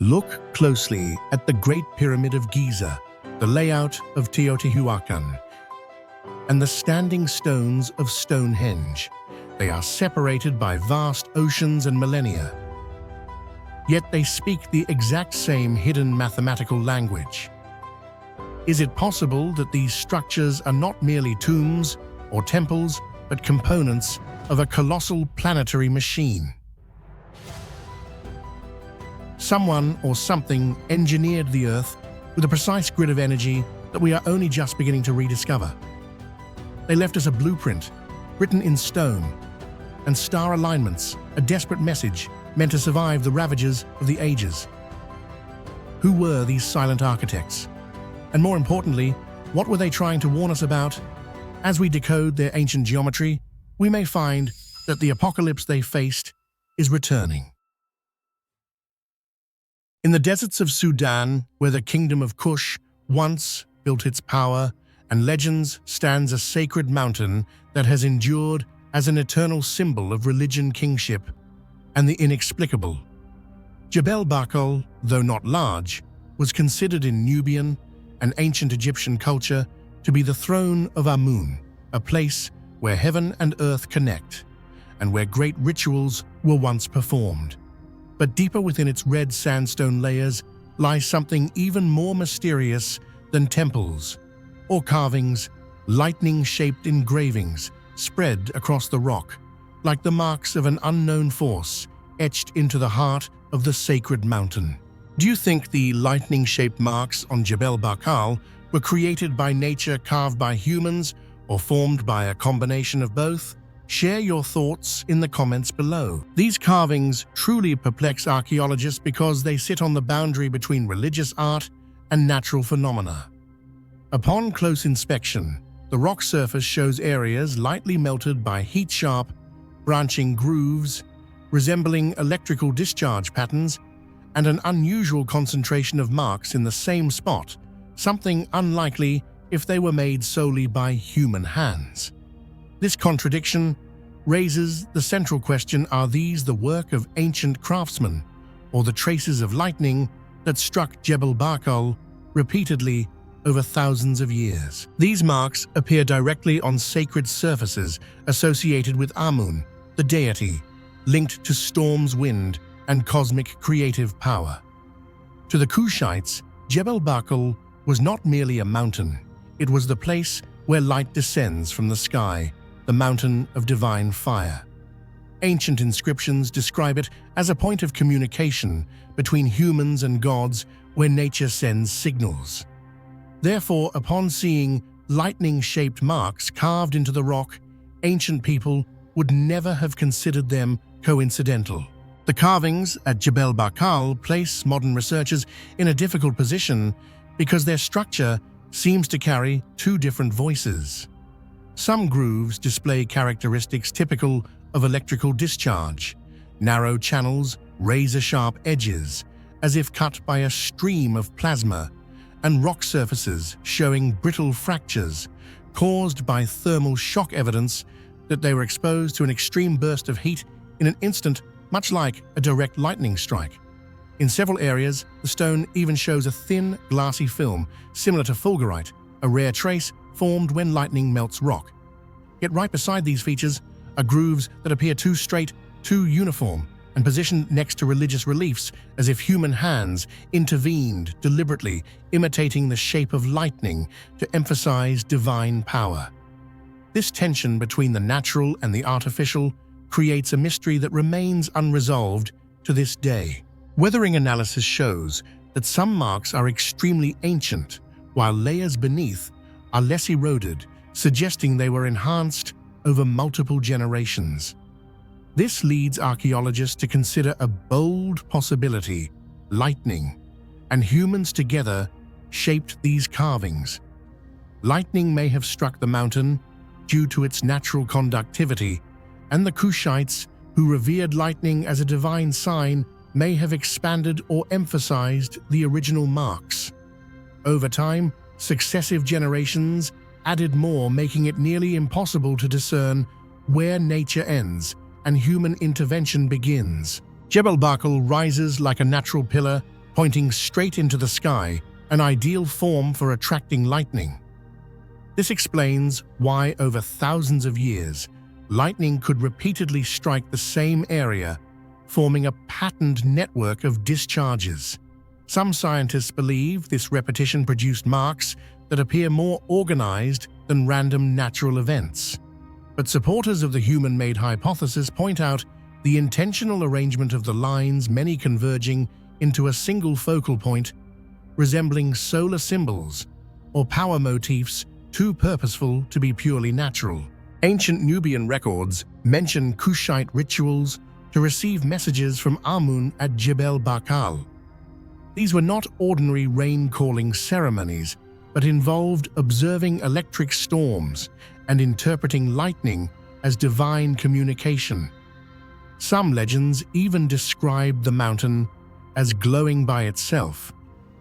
Look closely at the Great Pyramid of Giza, the layout of Teotihuacan, and the standing stones of Stonehenge. They are separated by vast oceans and millennia. Yet they speak the exact same hidden mathematical language. Is it possible that these structures are not merely tombs or temples, but components of a colossal planetary machine? Someone or something engineered the Earth with a precise grid of energy that we are only just beginning to rediscover. They left us a blueprint, written in stone, and star alignments, a desperate message meant to survive the ravages of the ages. Who were these silent architects? And more importantly, what were they trying to warn us about? As we decode their ancient geometry, we may find that the apocalypse they faced is returning. In the deserts of Sudan, where the kingdom of Kush once built its power and legends, stands a sacred mountain that has endured as an eternal symbol of religion, kingship, and the inexplicable. Jebel Barkal, though not large, was considered in Nubian and ancient Egyptian culture to be the throne of Amun, a place where heaven and earth connect, and where great rituals were once performed. But deeper within its red sandstone layers lies something even more mysterious than temples or carvings, lightning-shaped engravings spread across the rock, like the marks of an unknown force etched into the heart of the sacred mountain. Do you think the lightning-shaped marks on Jebel Barkal were created by nature, carved by humans, or formed by a combination of both? Share your thoughts in the comments below. These carvings truly perplex archaeologists because they sit on the boundary between religious art and natural phenomena. Upon close inspection, the rock surface shows areas lightly melted by heat-sharp, branching grooves, resembling electrical discharge patterns, and an unusual concentration of marks in the same spot, something unlikely if they were made solely by human hands. This contradiction raises the central question: are these the work of ancient craftsmen, or the traces of lightning that struck Jebel Barkal repeatedly over thousands of years? These marks appear directly on sacred surfaces associated with Amun, the deity, linked to storms, wind, and cosmic creative power. To the Kushites, Jebel Barkal was not merely a mountain, it was the place where light descends from the sky, the mountain of divine fire. Ancient inscriptions describe it as a point of communication between humans and gods where nature sends signals. Therefore, upon seeing lightning-shaped marks carved into the rock, ancient people would never have considered them coincidental. The carvings at Jebel Barkal place modern researchers in a difficult position because their structure seems to carry two different voices. Some grooves display characteristics typical of electrical discharge: narrow channels, razor-sharp edges, as if cut by a stream of plasma, and rock surfaces showing brittle fractures caused by thermal shock, evidence that they were exposed to an extreme burst of heat in an instant, much like a direct lightning strike. In several areas, the stone even shows a thin, glassy film, similar to fulgurite, a rare trace formed when lightning melts rock. Yet right beside these features are grooves that appear too straight, too uniform, and positioned next to religious reliefs as if human hands intervened deliberately, imitating the shape of lightning to emphasize divine power. This tension between the natural and the artificial creates a mystery that remains unresolved to this day. Weathering analysis shows that some marks are extremely ancient, while layers beneath are less eroded, suggesting they were enhanced over multiple generations. This leads archaeologists to consider a bold possibility: lightning and humans together shaped these carvings. Lightning may have struck the mountain due to its natural conductivity, and the Kushites, who revered lightning as a divine sign, may have expanded or emphasized the original marks. Over time, successive generations added more, making it nearly impossible to discern where nature ends and human intervention begins. Jebel Barkal rises like a natural pillar pointing straight into the sky, an ideal form for attracting lightning. This explains why, over thousands of years, lightning could repeatedly strike the same area, forming a patterned network of discharges. Some scientists believe this repetition produced marks that appear more organized than random natural events. But supporters of the human-made hypothesis point out the intentional arrangement of the lines, many converging into a single focal point, resembling solar symbols or power motifs too purposeful to be purely natural. Ancient Nubian records mention Kushite rituals to receive messages from Amun at Jebel Barkal. These were not ordinary rain-calling ceremonies, but involved observing electric storms and interpreting lightning as divine communication. Some legends even describe the mountain as glowing by itself,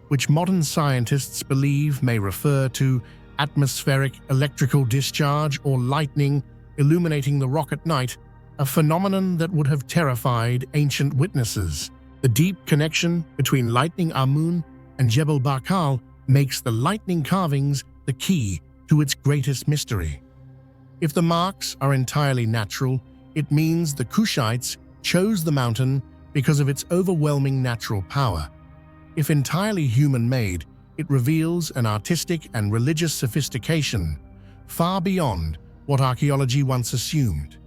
which modern scientists believe may refer to atmospheric electrical discharge or lightning illuminating the rock at night, a phenomenon that would have terrified ancient witnesses. The deep connection between Lightning Amun and Jebel Barkal makes the lightning carvings the key to its greatest mystery. If the marks are entirely natural, it means the Kushites chose the mountain because of its overwhelming natural power. If entirely human-made, it reveals an artistic and religious sophistication far beyond what archaeology once assumed.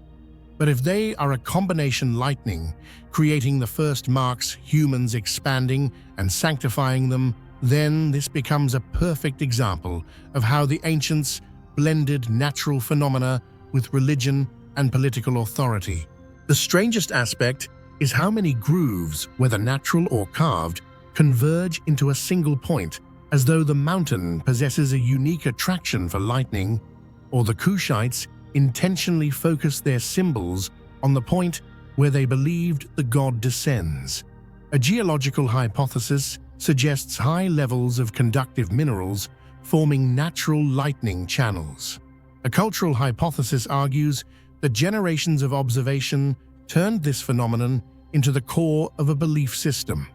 But if they are a combination lightning, creating the first marks, humans expanding and sanctifying them, then this becomes a perfect example of how the ancients blended natural phenomena with religion and political authority. The strangest aspect is how many grooves, whether natural or carved, converge into a single point, as though the mountain possesses a unique attraction for lightning, or the Kushites intentionally focus their symbols on the point where they believed the god descends. A geological hypothesis suggests high levels of conductive minerals forming natural lightning channels. A cultural hypothesis argues that generations of observation turned this phenomenon into the core of a belief system.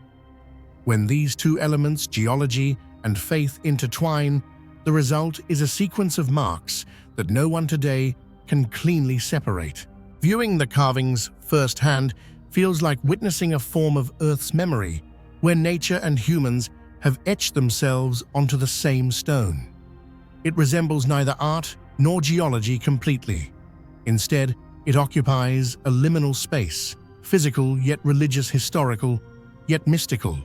When these two elements, geology and faith, intertwine, the result is a sequence of marks that no one today can cleanly separate. Viewing the carvings firsthand feels like witnessing a form of Earth's memory, where nature and humans have etched themselves onto the same stone. It resembles neither art nor geology completely. Instead, it occupies a liminal space, physical yet religious, historical yet mystical.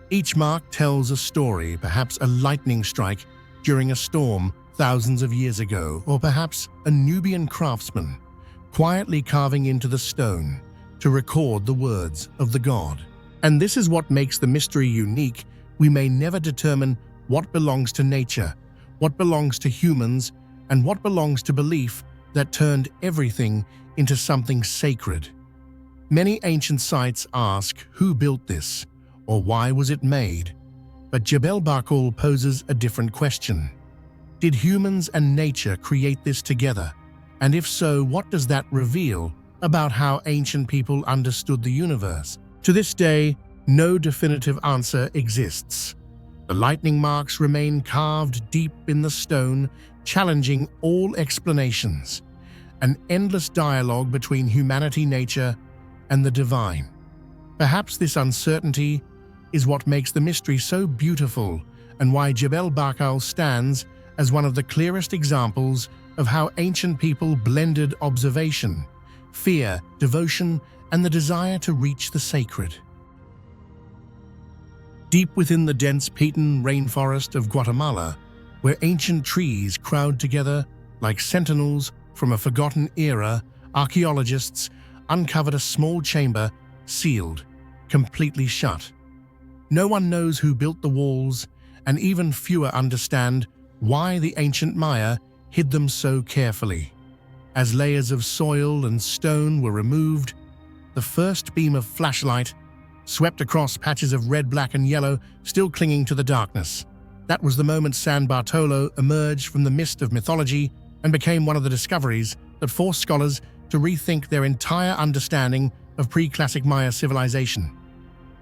Each mark tells a story, perhaps a lightning strike during a storm thousands of years ago, or perhaps a Nubian craftsman quietly carving into the stone to record the words of the god. And this is what makes the mystery unique. We may never determine what belongs to nature, what belongs to humans, and what belongs to belief that turned everything into something sacred. Many ancient sites ask who built this, or why was it made? But Jebel Barkal poses a different question. Did humans and nature create this together? And if so, what does that reveal about how ancient people understood the universe? To this day, no definitive answer exists. The lightning marks remain carved deep in the stone, challenging all explanations. An endless dialogue between humanity, nature, and the divine. Perhaps this uncertainty is what makes the mystery so beautiful, and why Jebel Barkal stands as one of the clearest examples of how ancient people blended observation, fear, devotion, and the desire to reach the sacred. Deep within the dense Piton rainforest of Guatemala, where ancient trees crowd together like sentinels from a forgotten era, archaeologists uncovered a small chamber, sealed, completely shut. No one knows who built the walls, and even fewer understand why the ancient Maya hid them so carefully. As layers of soil and stone were removed, the first beam of flashlight swept across patches of red, black, and yellow, still clinging to the darkness. That was the moment San Bartolo emerged from the mist of mythology and became one of the discoveries that forced scholars to rethink their entire understanding of pre-classic Maya civilization.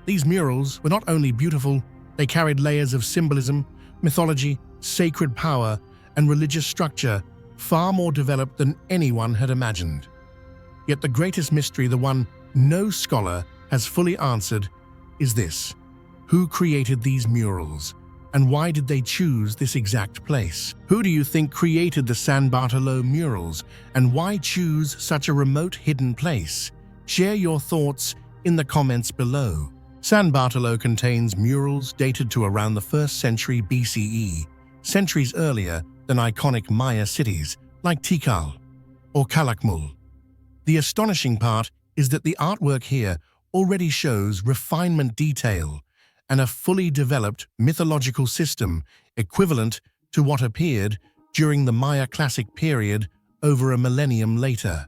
These murals were not only beautiful, they carried layers of symbolism, mythology, sacred power, and religious structure far more developed than anyone had imagined. Yet the greatest mystery, the one no scholar has fully answered, is this: who created these murals, and why did they choose this exact place? Who do you think created the San Bartolo murals, and why choose such a remote, hidden place? Share your thoughts in the comments below. San Bartolo contains murals dated to around the 1st century BCE, centuries earlier than iconic Maya cities like Tikal or Calakmul. The astonishing part is that the artwork here already shows refinement, detail, and a fully developed mythological system equivalent to what appeared during the Maya Classic period over a millennium later.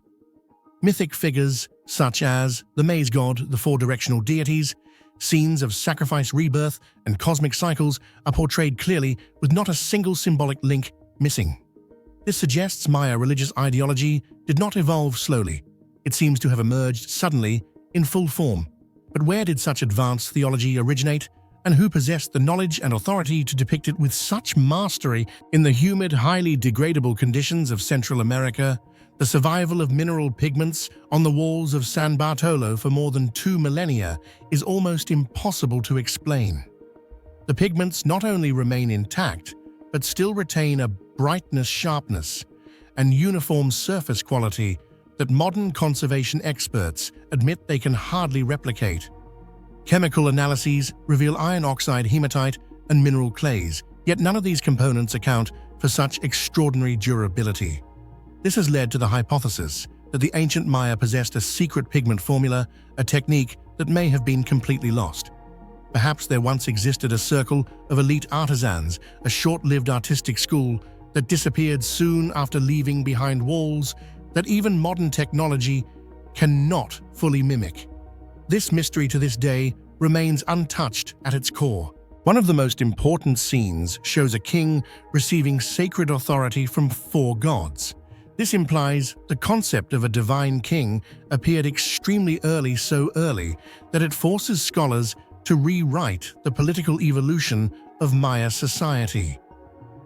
Mythic figures such as the maze god, the four-directional deities, scenes of sacrifice, rebirth, and cosmic cycles are portrayed clearly with not a single symbolic link missing. This suggests Maya religious ideology did not evolve slowly. It seems to have emerged suddenly in full form. But where did such advanced theology originate, and who possessed the knowledge and authority to depict it with such mastery? In the humid, highly degradable conditions of Central America, the survival of mineral pigments on the walls of San Bartolo for more than 2 millennia is almost impossible to explain. The pigments not only remain intact, but still retain a brightness, sharpness, and uniform surface quality that modern conservation experts admit they can hardly replicate. Chemical analyses reveal iron oxide, hematite, and mineral clays, yet none of these components account for such extraordinary durability. This has led to the hypothesis that the ancient Maya possessed a secret pigment formula, a technique that may have been completely lost. Perhaps there once existed a circle of elite artisans, a short-lived artistic school that disappeared soon after leaving behind walls that even modern technology cannot fully mimic. This mystery to this day remains untouched at its core. One of the most important scenes shows a king receiving sacred authority from 4 gods. This implies the concept of a divine king appeared extremely early, so early that it forces scholars to rewrite the political evolution of Maya society.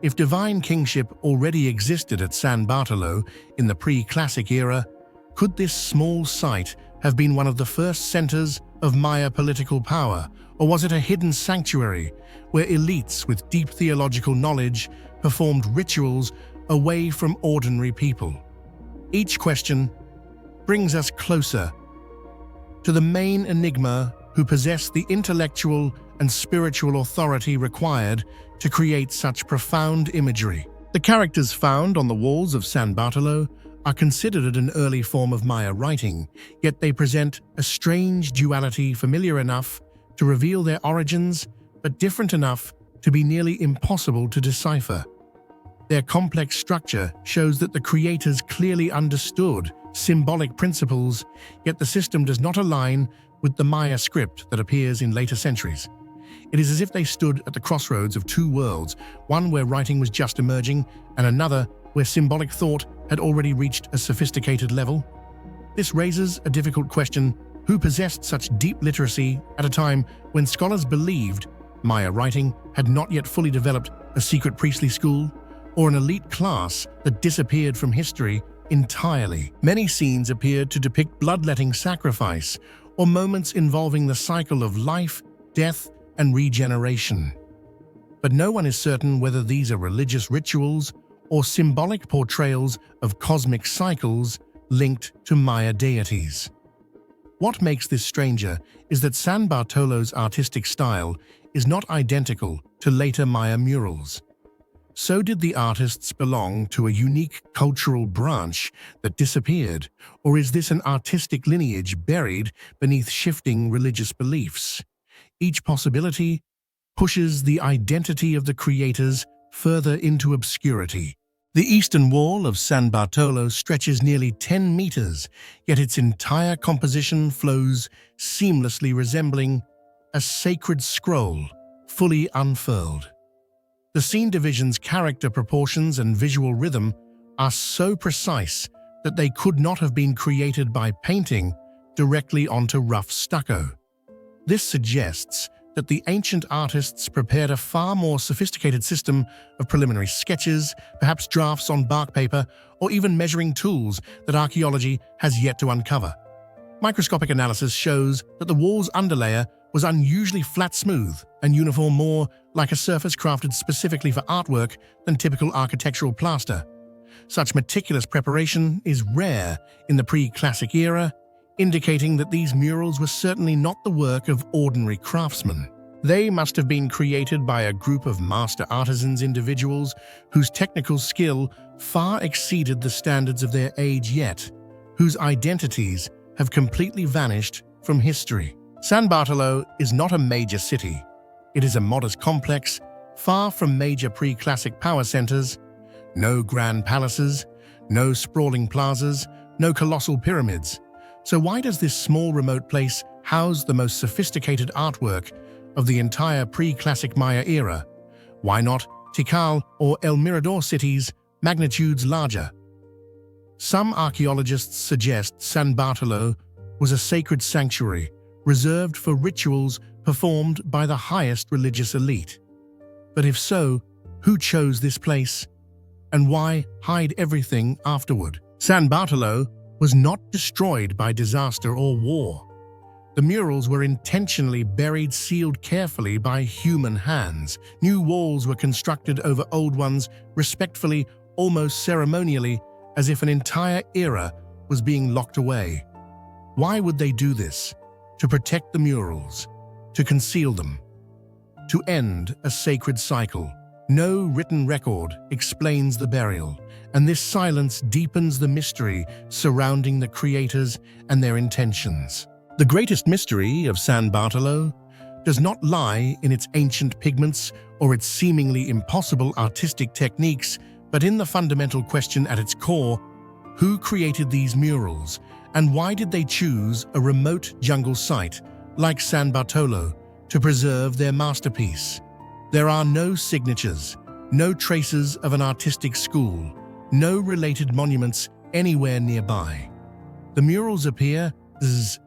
If divine kingship already existed at San Bartolo in the pre-classic era, could this small site have been one of the first centers of Maya political power, or was it a hidden sanctuary where elites with deep theological knowledge performed rituals away from ordinary people? Each question brings us closer to the main enigma: who possessed the intellectual and spiritual authority required to create such profound imagery. The characters found on the walls of San Bartolo are considered an early form of Maya writing, yet they present a strange duality, familiar enough to reveal their origins, but different enough to be nearly impossible to decipher. Their complex structure shows that the creators clearly understood symbolic principles, yet the system does not align with the Maya script that appears in later centuries. It is as if they stood at the crossroads of 2 worlds, one where writing was just emerging, and another where symbolic thought had already reached a sophisticated level. This raises a difficult question: who possessed such deep literacy at a time when scholars believed Maya writing had not yet fully developed? A secret priestly school, or an elite class that disappeared from history entirely? Many scenes appeared to depict bloodletting, sacrifice, or moments involving the cycle of life, death, and regeneration. But no one is certain whether these are religious rituals or symbolic portrayals of cosmic cycles linked to Maya deities. What makes this stranger is that San Bartolo's artistic style is not identical to later Maya murals. So did the artists belong to a unique cultural branch that disappeared, or is this an artistic lineage buried beneath shifting religious beliefs? Each possibility pushes the identity of the creators further into obscurity. The eastern wall of San Bartolo stretches nearly 10 meters, yet its entire composition flows seamlessly, resembling a sacred scroll fully unfurled. The scene division's character proportions and visual rhythm are so precise that they could not have been created by painting directly onto rough stucco. This suggests that the ancient artists prepared a far more sophisticated system of preliminary sketches, perhaps drafts on bark paper, or even measuring tools that archaeology has yet to uncover. Microscopic analysis shows that the wall's underlayer was unusually flat smooth and uniform, more like a surface crafted specifically for artwork than typical architectural plaster. Such meticulous preparation is rare in the pre-classic era, indicating that these murals were certainly not the work of ordinary craftsmen. They must have been created by a group of master artisans, individuals whose technical skill far exceeded the standards of their age, yet whose identities have completely vanished from history. San Bartolo is not a major city. It is a modest complex, far from major pre-classic power centers. No grand palaces, no sprawling plazas, no colossal pyramids. So why does this small remote place house the most sophisticated artwork of the entire pre-classic Maya era? Why not Tikal or El Mirador, cities magnitudes larger? Some archaeologists suggest San Bartolo was a sacred sanctuary reserved for rituals performed by the highest religious elite. But if so, who chose this place? And why hide everything afterward? San Bartolo was not destroyed by disaster or war. The murals were intentionally buried, sealed carefully by human hands. New walls were constructed over old ones, respectfully, almost ceremonially, as if an entire era was being locked away. Why would they do this? To protect the murals, to conceal them, to end a sacred cycle. No written record explains the burial, and this silence deepens the mystery surrounding the creators and their intentions. The greatest mystery of San Bartolo does not lie in its ancient pigments or its seemingly impossible artistic techniques, but in the fundamental question at its core: who created these murals, and why did they choose a remote jungle site like San Bartolo to preserve their masterpiece? There are no signatures, no traces of an artistic school, no related monuments anywhere nearby. The murals appear as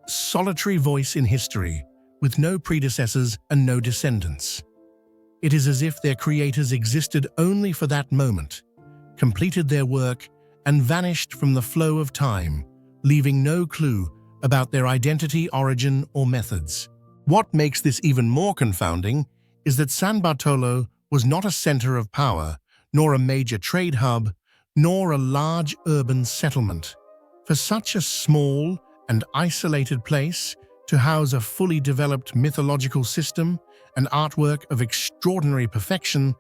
a solitary voice in history, with no predecessors and no descendants. It is as if their creators existed only for that moment, completed their work, and vanished from the flow of time, leaving no clue about their identity, origin, or methods. What makes this even more confounding is that San Bartolo was not a center of power, nor a major trade hub, nor a large urban settlement. For such a small and isolated place to house a fully developed mythological system and artwork of extraordinary perfection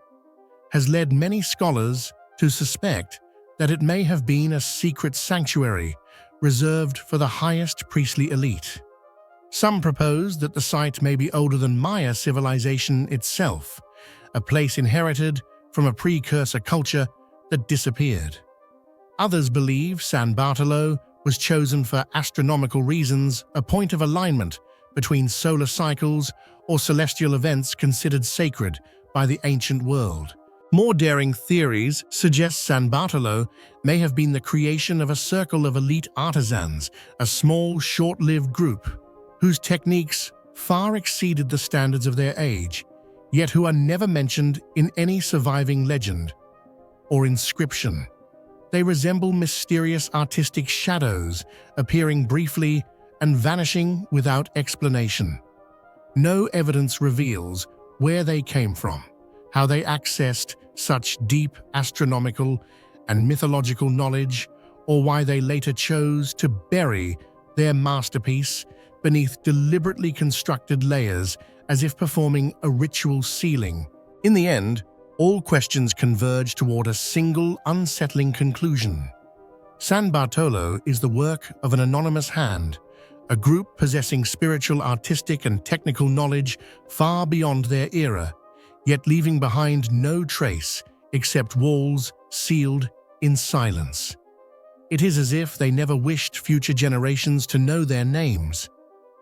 has led many scholars to suspect that it may have been a secret sanctuary reserved for the highest priestly elite. Some propose that the site may be older than Maya civilization itself, a place inherited from a precursor culture that disappeared. Others believe San Bartolo was chosen for astronomical reasons, a point of alignment between solar cycles or celestial events considered sacred by the ancient world. More daring theories suggest San Bartolo may have been the creation of a circle of elite artisans, a small, short-lived group whose techniques far exceeded the standards of their age, yet who are never mentioned in any surviving legend or inscription. They resemble mysterious artistic shadows, appearing briefly and vanishing without explanation. No evidence reveals where they came from, how they accessed such deep astronomical and mythological knowledge, or why they later chose to bury their masterpiece beneath deliberately constructed layers as if performing a ritual sealing. In the end, all questions converge toward a single unsettling conclusion. San Bartolo is the work of an anonymous hand, a group possessing spiritual, artistic, and technical knowledge far beyond their era, yet leaving behind no trace except walls sealed in silence. It is as if they never wished future generations to know their names.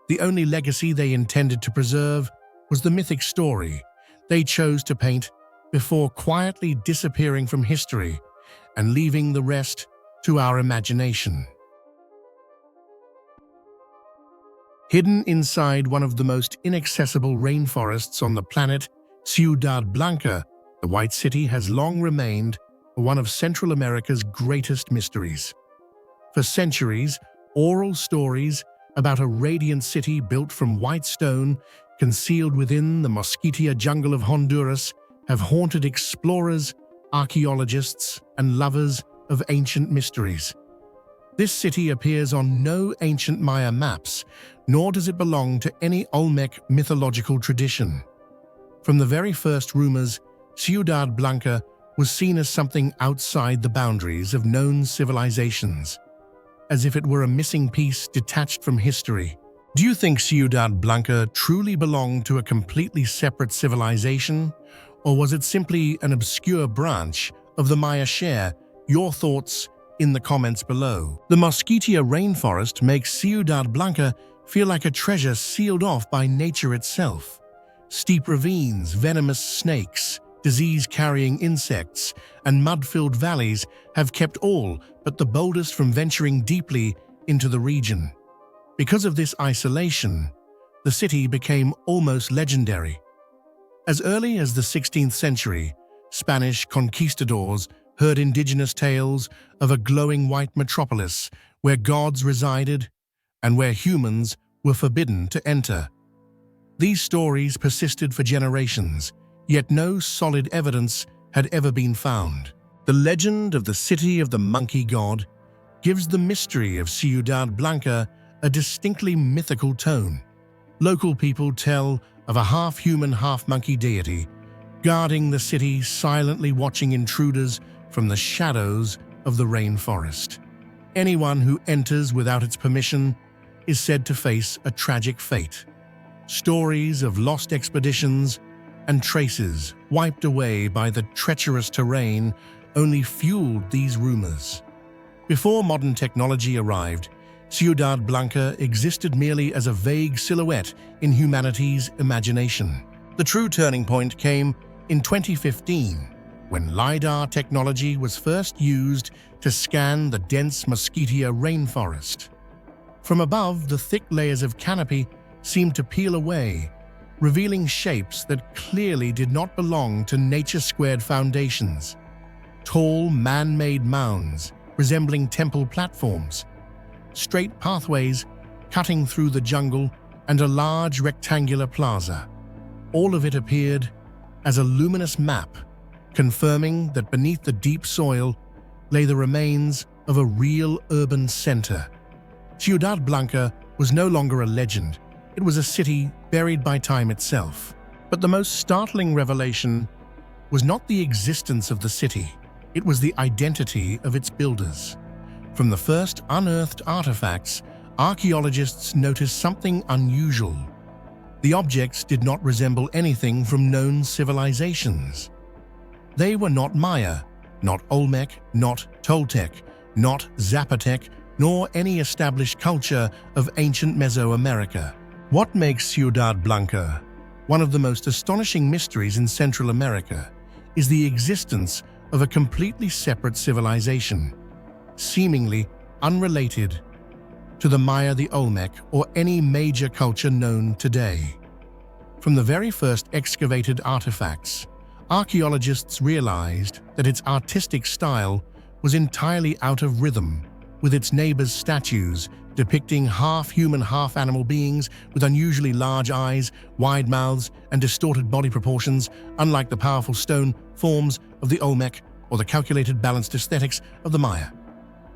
The only legacy they intended to preserve was the mythic story they chose to paint before quietly disappearing from history and leaving the rest to our imagination. Hidden inside one of the most inaccessible rainforests on the planet, Ciudad Blanca, the White City has long remained one of Central America's greatest mysteries. For centuries, oral stories about a radiant city built from white stone, concealed within the Mosquitia jungle of Honduras, have haunted explorers, archaeologists, and lovers of ancient mysteries. This city appears on no ancient Maya maps, nor does it belong to any Olmec mythological tradition. From the very first rumors, Ciudad Blanca was seen as something outside the boundaries of known civilizations, as if it were a missing piece detached from history. Do you think Ciudad Blanca truly belonged to a completely separate civilization, or was it simply an obscure branch of the Maya? Share your thoughts in the comments below. The Mosquitia rainforest makes Ciudad Blanca feel like a treasure sealed off by nature itself. Steep ravines, venomous snakes, disease-carrying insects, and mud-filled valleys have kept all but the boldest from venturing deeply into the region. Because of this isolation, the city became almost legendary. As early as the 16th century, Spanish conquistadors heard indigenous tales of a glowing white metropolis where gods resided and where humans were forbidden to enter. These stories persisted for generations, yet no solid evidence had ever been found. The legend of the city of the monkey god gives the mystery of Ciudad Blanca a distinctly mythical tone. Local people tell of a half-human, half-monkey deity guarding the city, silently watching intruders from the shadows of the rainforest. Anyone who enters without its permission is said to face a tragic fate. Stories of lost expeditions and traces wiped away by the treacherous terrain only fueled these rumors. Before modern technology arrived, Ciudad Blanca existed merely as a vague silhouette in humanity's imagination. The true turning point came in 2015, when LiDAR technology was first used to scan the dense Mosquitia rainforest. From above, the thick layers of canopy seemed to peel away, revealing shapes that clearly did not belong to nature-squared foundations. Tall, man-made mounds resembling temple platforms, straight pathways cutting through the jungle, and a large rectangular plaza. All of it appeared as a luminous map, confirming that beneath the deep soil lay the remains of a real urban center. Ciudad Blanca was no longer a legend. It was a city buried by time itself. But the most startling revelation was not the existence of the city. It was the identity of its builders. From the first unearthed artifacts, archaeologists noticed something unusual. The objects did not resemble anything from known civilizations. They were not Maya, not Olmec, not Toltec, not Zapotec, nor any established culture of ancient Mesoamerica. What makes Ciudad Blanca one of the most astonishing mysteries in Central America is the existence of a completely separate civilization, seemingly unrelated to the Maya, the Olmec, or any major culture known today. From the very first excavated artifacts, archaeologists realized that its artistic style was entirely out of rhythm with its neighbors' statues depicting half-human, half-animal beings with unusually large eyes, wide mouths, and distorted body proportions, unlike the powerful stone forms of the Olmec or the calculated, balanced aesthetics of the Maya.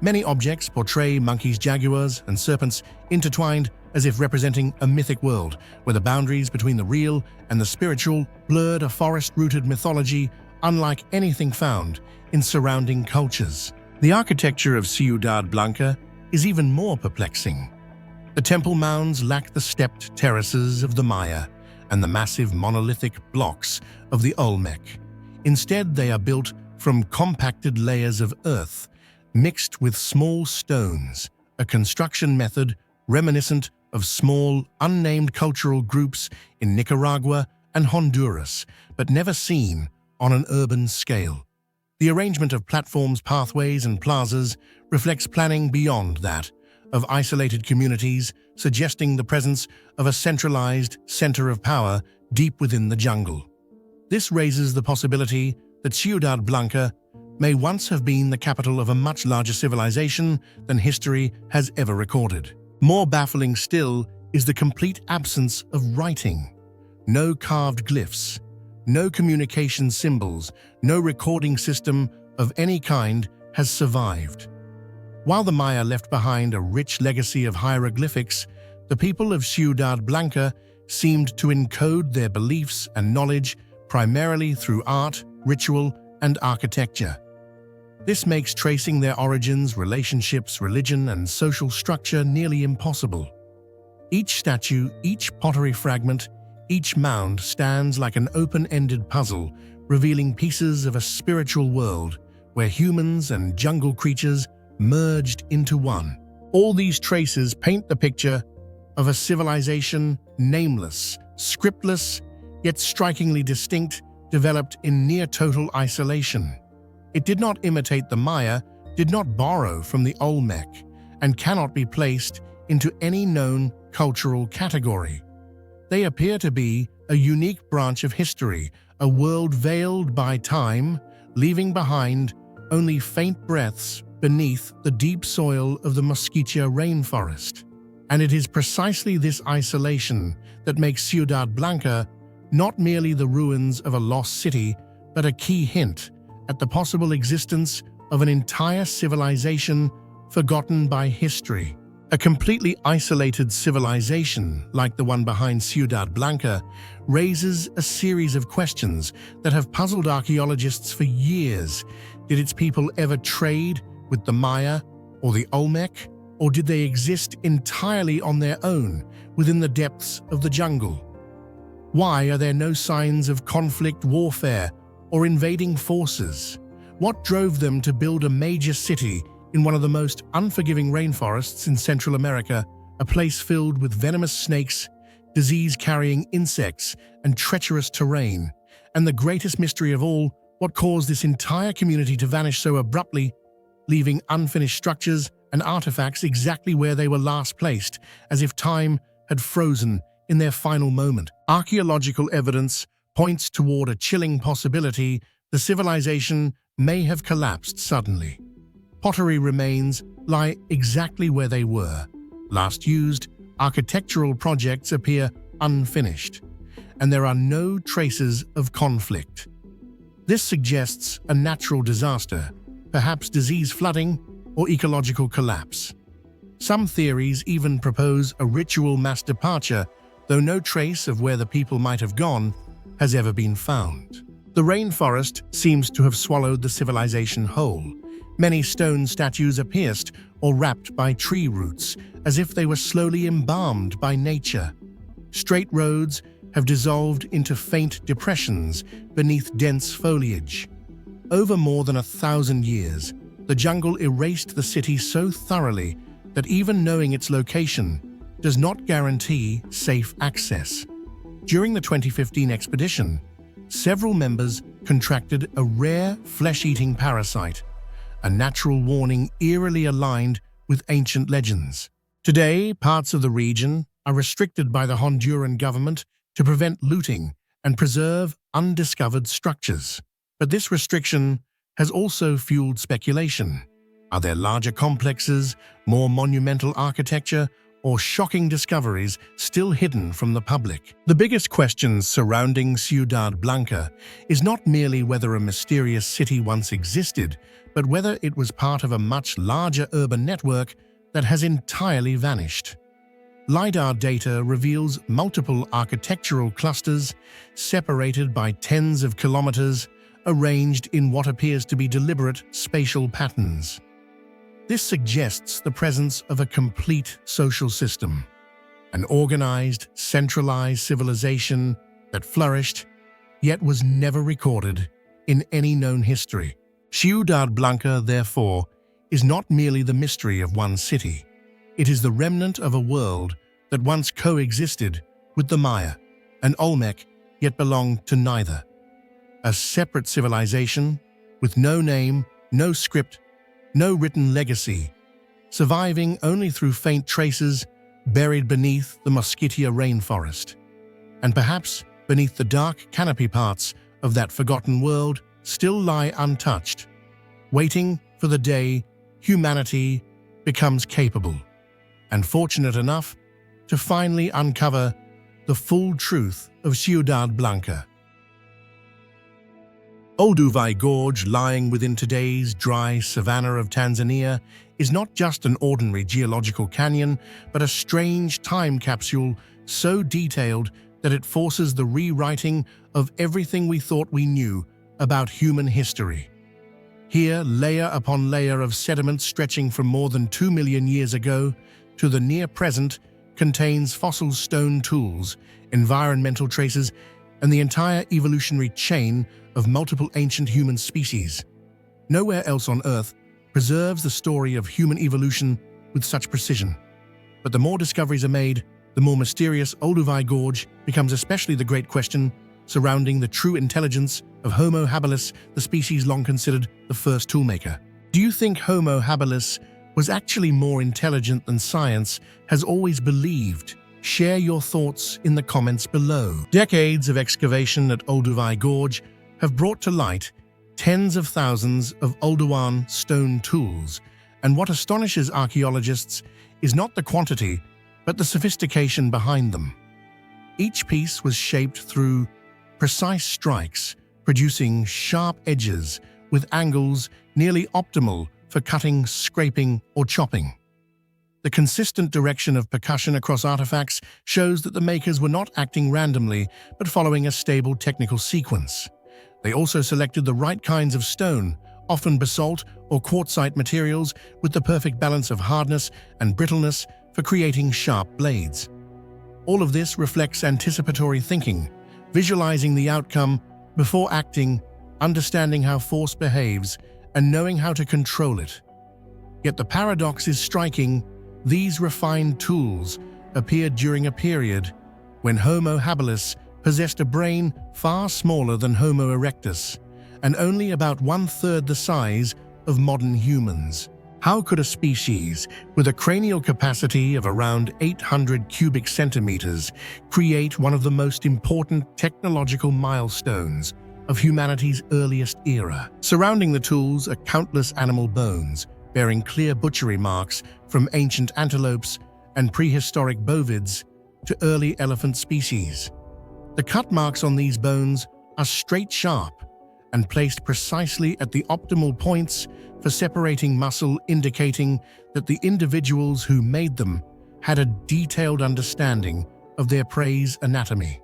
Many objects portray monkeys, jaguars, and serpents intertwined as if representing a mythic world where the boundaries between the real and the spiritual blurred, a forest-rooted mythology unlike anything found in surrounding cultures. The architecture of Ciudad Blanca is even more perplexing. The temple mounds lack the stepped terraces of the Maya and the massive monolithic blocks of the Olmec. Instead, they are built from compacted layers of earth mixed with small stones, a construction method reminiscent of small, unnamed cultural groups in Nicaragua and Honduras, but never seen on an urban scale. The arrangement of platforms, pathways, and plazas reflects planning beyond that, of isolated communities, suggesting the presence of a centralized center of power deep within the jungle. This raises the possibility that Ciudad Blanca may once have been the capital of a much larger civilization than history has ever recorded. More baffling still is the complete absence of writing. No carved glyphs, no communication symbols, no recording system of any kind has survived. While the Maya left behind a rich legacy of hieroglyphics, the people of Ciudad Blanca seemed to encode their beliefs and knowledge primarily through art, ritual, and architecture. This makes tracing their origins, relationships, religion, and social structure nearly impossible. Each statue, each pottery fragment, each mound stands like an open-ended puzzle, revealing pieces of a spiritual world where humans and jungle creatures merged into one. All these traces paint the picture of a civilization nameless, scriptless, yet strikingly distinct, developed in near-total isolation. It did not imitate the Maya, did not borrow from the Olmec, and cannot be placed into any known cultural category. They appear to be a unique branch of history, a world veiled by time, leaving behind only faint breaths beneath the deep soil of the Mosquitia rainforest. And it is precisely this isolation that makes Ciudad Blanca not merely the ruins of a lost city, but a key hint at the possible existence of an entire civilization forgotten by history. A completely isolated civilization, like the one behind Ciudad Blanca, raises a series of questions that have puzzled archaeologists for years. Did its people ever trade with the Maya or the Olmec, or did they exist entirely on their own within the depths of the jungle? Why are there no signs of conflict, warfare, or invading forces? What drove them to build a major city in one of the most unforgiving rainforests in Central America, a place filled with venomous snakes, disease-carrying insects, and treacherous terrain? And the greatest mystery of all, what caused this entire community to vanish so abruptly, leaving unfinished structures and artifacts exactly where they were last placed, as if time had frozen in their final moment? Archaeological evidence points toward a chilling possibility: the civilization may have collapsed suddenly. Pottery remains lie exactly where they were, last used, architectural projects appear unfinished, and there are no traces of conflict. This suggests a natural disaster, perhaps disease, flooding, or ecological collapse. Some theories even propose a ritual mass departure, though no trace of where the people might have gone has ever been found. The rainforest seems to have swallowed the civilization whole. Many stone statues are pierced or wrapped by tree roots, as if they were slowly embalmed by nature. Straight roads have dissolved into faint depressions beneath dense foliage. Over more than 1,000 years, the jungle erased the city so thoroughly that even knowing its location does not guarantee safe access. During the 2015 expedition, several members contracted a rare flesh-eating parasite, a natural warning eerily aligned with ancient legends. Today, parts of the region are restricted by the Honduran government to prevent looting and preserve undiscovered structures. But this restriction has also fueled speculation. Are there larger complexes, more monumental architecture, or shocking discoveries still hidden from the public? The biggest questions surrounding Ciudad Blanca is not merely whether a mysterious city once existed, but whether it was part of a much larger urban network that has entirely vanished. LiDAR data reveals multiple architectural clusters, separated by tens of kilometers, arranged in what appears to be deliberate spatial patterns. This suggests the presence of a complete social system, an organized, centralized civilization that flourished, yet was never recorded in any known history. Ciudad Blanca, therefore, is not merely the mystery of one city. It is the remnant of a world that once coexisted with the Maya and Olmec, yet belonged to neither. A separate civilization with no name, no script, no written legacy, surviving only through faint traces buried beneath the Mosquitia rainforest. And perhaps beneath the dark canopy parts of that forgotten world still lie untouched, waiting for the day humanity becomes capable and fortunate enough to finally uncover the full truth of Ciudad Blanca. Olduvai Gorge, lying within today's dry savanna of Tanzania, is not just an ordinary geological canyon, but a strange time capsule so detailed that it forces the rewriting of everything we thought we knew about human history. Here, layer upon layer of sediment stretching from more than 2 million years ago to the near present contains fossil stone tools, environmental traces, and the entire evolutionary chain of multiple ancient human species. Nowhere else on Earth preserves the story of human evolution with such precision. But the more discoveries are made, the more mysterious Olduvai Gorge becomes, especially the great question surrounding the true intelligence of Homo habilis, the species long considered the first toolmaker. Do you think Homo habilis was actually more intelligent than science has always believed? Share your thoughts in the comments below. Decades of excavation at Olduvai Gorge have brought to light tens of thousands of Oldowan stone tools, and what astonishes archaeologists is not the quantity, but the sophistication behind them. Each piece was shaped through precise strikes, producing sharp edges with angles nearly optimal for cutting, scraping, or chopping. The consistent direction of percussion across artifacts shows that the makers were not acting randomly, but following a stable technical sequence. They also selected the right kinds of stone, often basalt or quartzite materials, with the perfect balance of hardness and brittleness for creating sharp blades. All of this reflects anticipatory thinking, visualizing the outcome before acting, understanding how force behaves, and knowing how to control it. Yet the paradox is striking. These refined tools appeared during a period when Homo habilis possessed a brain far smaller than Homo erectus, and only about 1/3 the size of modern humans. How could a species with a cranial capacity of around 800 cubic centimeters create one of the most important technological milestones of humanity's earliest era? Surrounding the tools are countless animal bones, bearing clear butchery marks from ancient antelopes and prehistoric bovids to early elephant species. The cut marks on these bones are straight sharp and placed precisely at the optimal points for separating muscle, indicating that the individuals who made them had a detailed understanding of their prey's anatomy.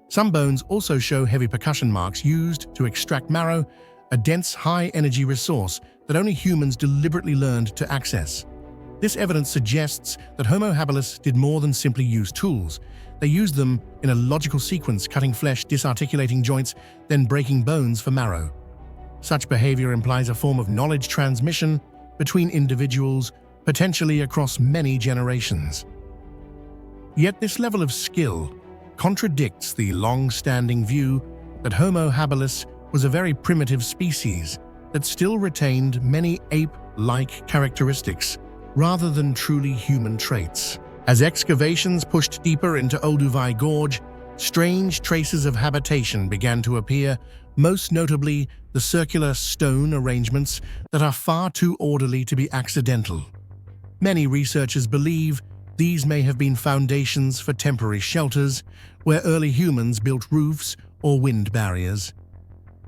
Some bones also show heavy percussion marks used to extract marrow, a dense, high-energy resource that only humans deliberately learned to access. This evidence suggests that Homo habilis did more than simply use tools. They used them in a logical sequence, cutting flesh, disarticulating joints, then breaking bones for marrow. Such behavior implies a form of knowledge transmission between individuals, potentially across many generations. Yet this level of skill contradicts the long-standing view that Homo habilis was a very primitive species that still retained many ape-like characteristics rather than truly human traits. As excavations pushed deeper into Olduvai Gorge, strange traces of habitation began to appear, most notably the circular stone arrangements that are far too orderly to be accidental. Many researchers believe these may have been foundations for temporary shelters, where early humans built roofs or wind barriers.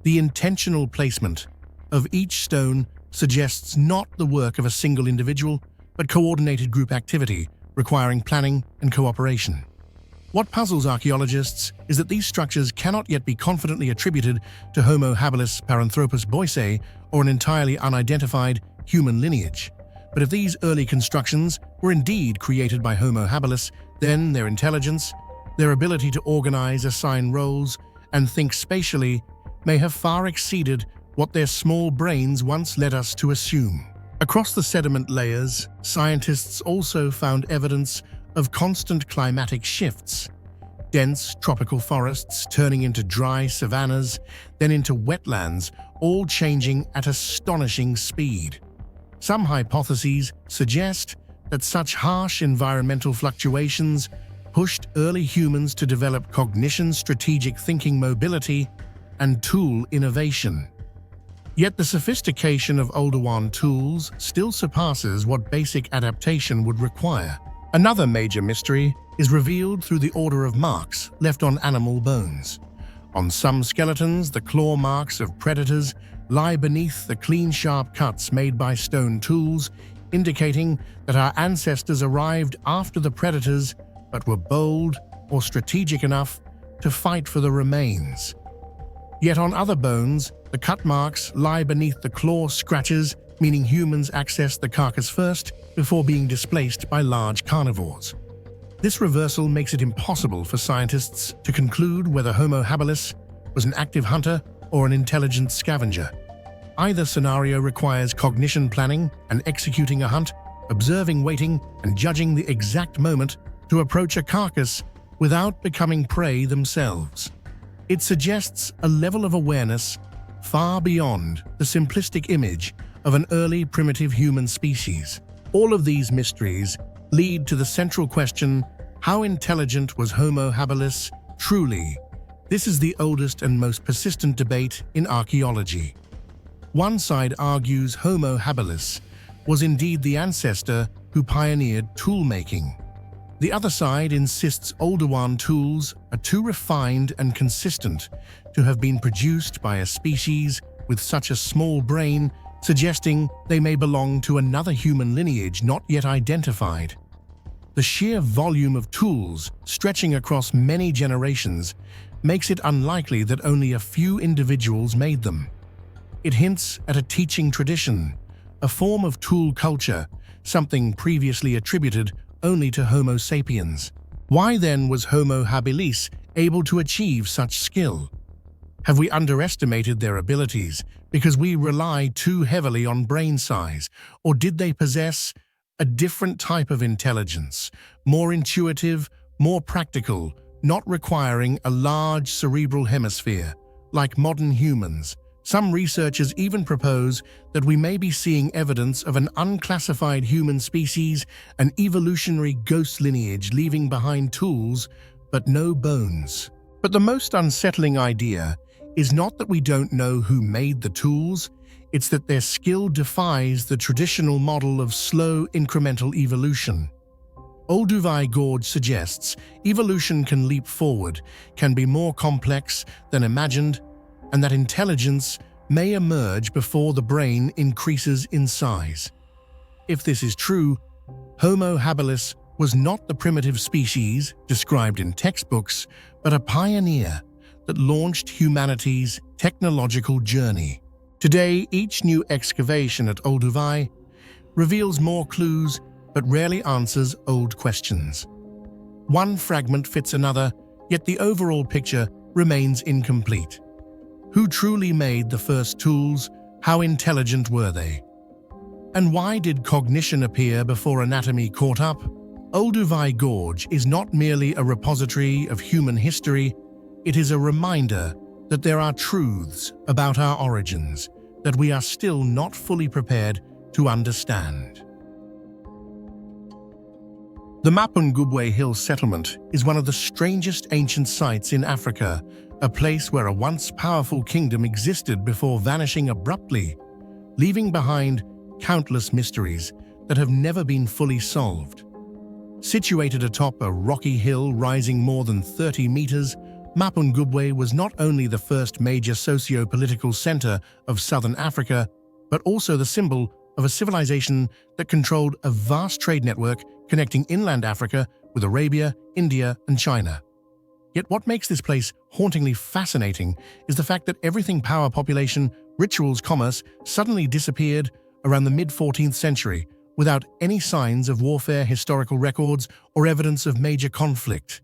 The intentional placement of each stone suggests not the work of a single individual, but coordinated group activity, requiring planning and cooperation. What puzzles archaeologists is that these structures cannot yet be confidently attributed to Homo habilis paranthropus boisei or an entirely unidentified human lineage. But if these early constructions were indeed created by Homo habilis, then their intelligence, their ability to organize, assign roles, and think spatially may have far exceeded what their small brains once led us to assume. Across the sediment layers, scientists also found evidence of constant climatic shifts. Dense tropical forests turning into dry savannas, then into wetlands, all changing at astonishing speed. Some hypotheses suggest that such harsh environmental fluctuations pushed early humans to develop cognition, strategic thinking, mobility, and tool innovation. Yet the sophistication of older tools still surpasses what basic adaptation would require. Another major mystery is revealed through the order of marks left on animal bones. On some skeletons, the claw marks of predators lie beneath the clean, sharp cuts made by stone tools, indicating that our ancestors arrived after the predators but were bold or strategic enough to fight for the remains. Yet on other bones, the cut marks lie beneath the claw scratches, meaning humans accessed the carcass first before being displaced by large carnivores. This reversal makes it impossible for scientists to conclude whether Homo habilis was an active hunter or an intelligent scavenger. Either scenario requires cognition, planning and executing a hunt, observing, waiting, and judging the exact moment to approach a carcass without becoming prey themselves. It suggests a level of awareness far beyond the simplistic image of an early primitive human species. All of these mysteries lead to the central question: how intelligent was Homo habilis truly? This is the oldest and most persistent debate in archaeology. One side argues Homo habilis was indeed the ancestor who pioneered tool-making. The other side insists older tools are too refined and consistent to have been produced by a species with such a small brain, suggesting they may belong to another human lineage not yet identified. The sheer volume of tools, stretching across many generations, makes it unlikely that only a few individuals made them. It hints at a teaching tradition, a form of tool culture, something previously attributed only to Homo sapiens. Why then was Homo habilis able to achieve such skill? Have we underestimated their abilities because we rely too heavily on brain size, or did they possess a different type of intelligence, more intuitive, more practical, not requiring a large cerebral hemisphere, like modern humans? Some researchers even propose that we may be seeing evidence of an unclassified human species, an evolutionary ghost lineage leaving behind tools but no bones. But the most unsettling idea is not that we don't know who made the tools, it's that their skill defies the traditional model of slow, incremental evolution. Olduvai Gorge suggests evolution can leap forward, can be more complex than imagined, and that intelligence may emerge before the brain increases in size. If this is true, Homo habilis was not the primitive species described in textbooks, but a pioneer that launched humanity's technological journey. Today, each new excavation at Olduvai reveals more clues but rarely answers old questions. One fragment fits another, yet the overall picture remains incomplete. Who truly made the first tools? How intelligent were they? And why did cognition appear before anatomy caught up? Olduvai Gorge is not merely a repository of human history, it is a reminder that there are truths about our origins that we are still not fully prepared to understand. The Mapungubwe Hill settlement is one of the strangest ancient sites in Africa, a place where a once powerful kingdom existed before vanishing abruptly, leaving behind countless mysteries that have never been fully solved. Situated atop a rocky hill rising more than 30 meters, Mapungubwe was not only the first major socio-political center of southern Africa, but also the symbol of a civilization that controlled a vast trade network connecting inland Africa with Arabia, India, and China. Yet what makes this place hauntingly fascinating is the fact that everything power, population, rituals, commerce suddenly disappeared around the mid-14th century without any signs of warfare, historical records, or evidence of major conflict.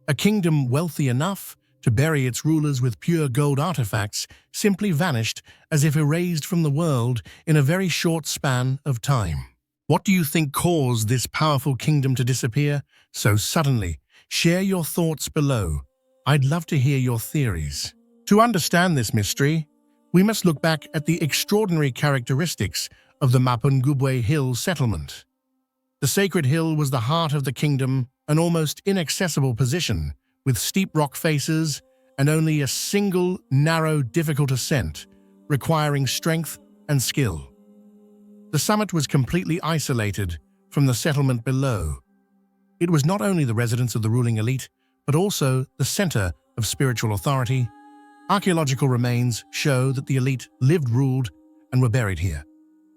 A kingdom wealthy enough to bury its rulers with pure gold artifacts simply vanished as if erased from the world in a very short span of time. What do you think caused this powerful kingdom to disappear so suddenly? Share your thoughts below. I'd love to hear your theories. To understand this mystery, we must look back at the extraordinary characteristics of the Mapungubwe Hill settlement. The sacred hill was the heart of the kingdom, an almost inaccessible position, with steep rock faces and only a single, narrow, difficult ascent, requiring strength and skill. The summit was completely isolated from the settlement below. It was not only the residence of the ruling elite, but also the center of spiritual authority. Archaeological remains show that the elite lived, ruled, and were buried here.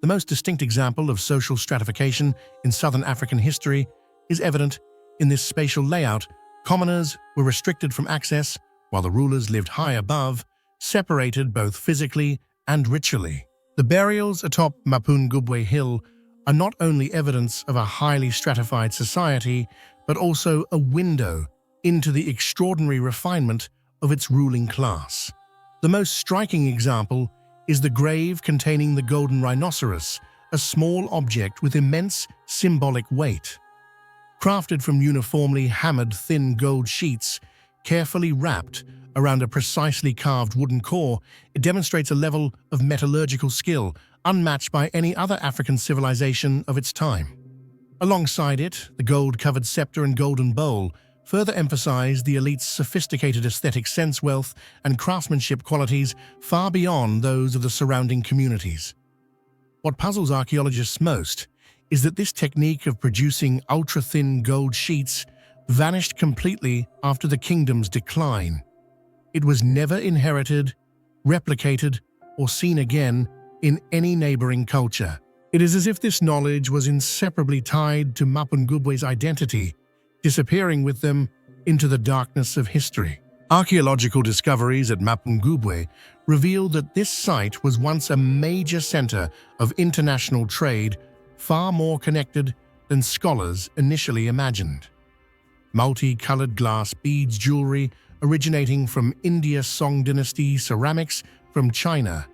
The most distinct example of social stratification in southern African history is evident in this spatial layout. Commoners were restricted from access, while the rulers lived high above, separated both physically and ritually. The burials atop Mapungubwe Hill are not only evidence of a highly stratified society, but also a window into the extraordinary refinement of its ruling class. The most striking example is the grave containing the golden rhinoceros, a small object with immense symbolic weight. Crafted from uniformly hammered thin gold sheets, carefully wrapped around a precisely carved wooden core, it demonstrates a level of metallurgical skill unmatched by any other African civilization of its time. Alongside it, the gold-covered scepter and golden bowl further emphasize the elite's sophisticated aesthetic sense, wealth, and craftsmanship qualities far beyond those of the surrounding communities. What puzzles archaeologists most is that this technique of producing ultra-thin gold sheets vanished completely after the kingdom's decline. It was never inherited, replicated, or seen again in any neighboring culture. It is as if this knowledge was inseparably tied to Mapungubwe's identity, disappearing with them into the darkness of history. Archaeological discoveries at Mapungubwe reveal that this site was once a major center of international trade, far more connected than scholars initially imagined. Multicolored glass beads jewelry originating from India, Song dynasty ceramics from China,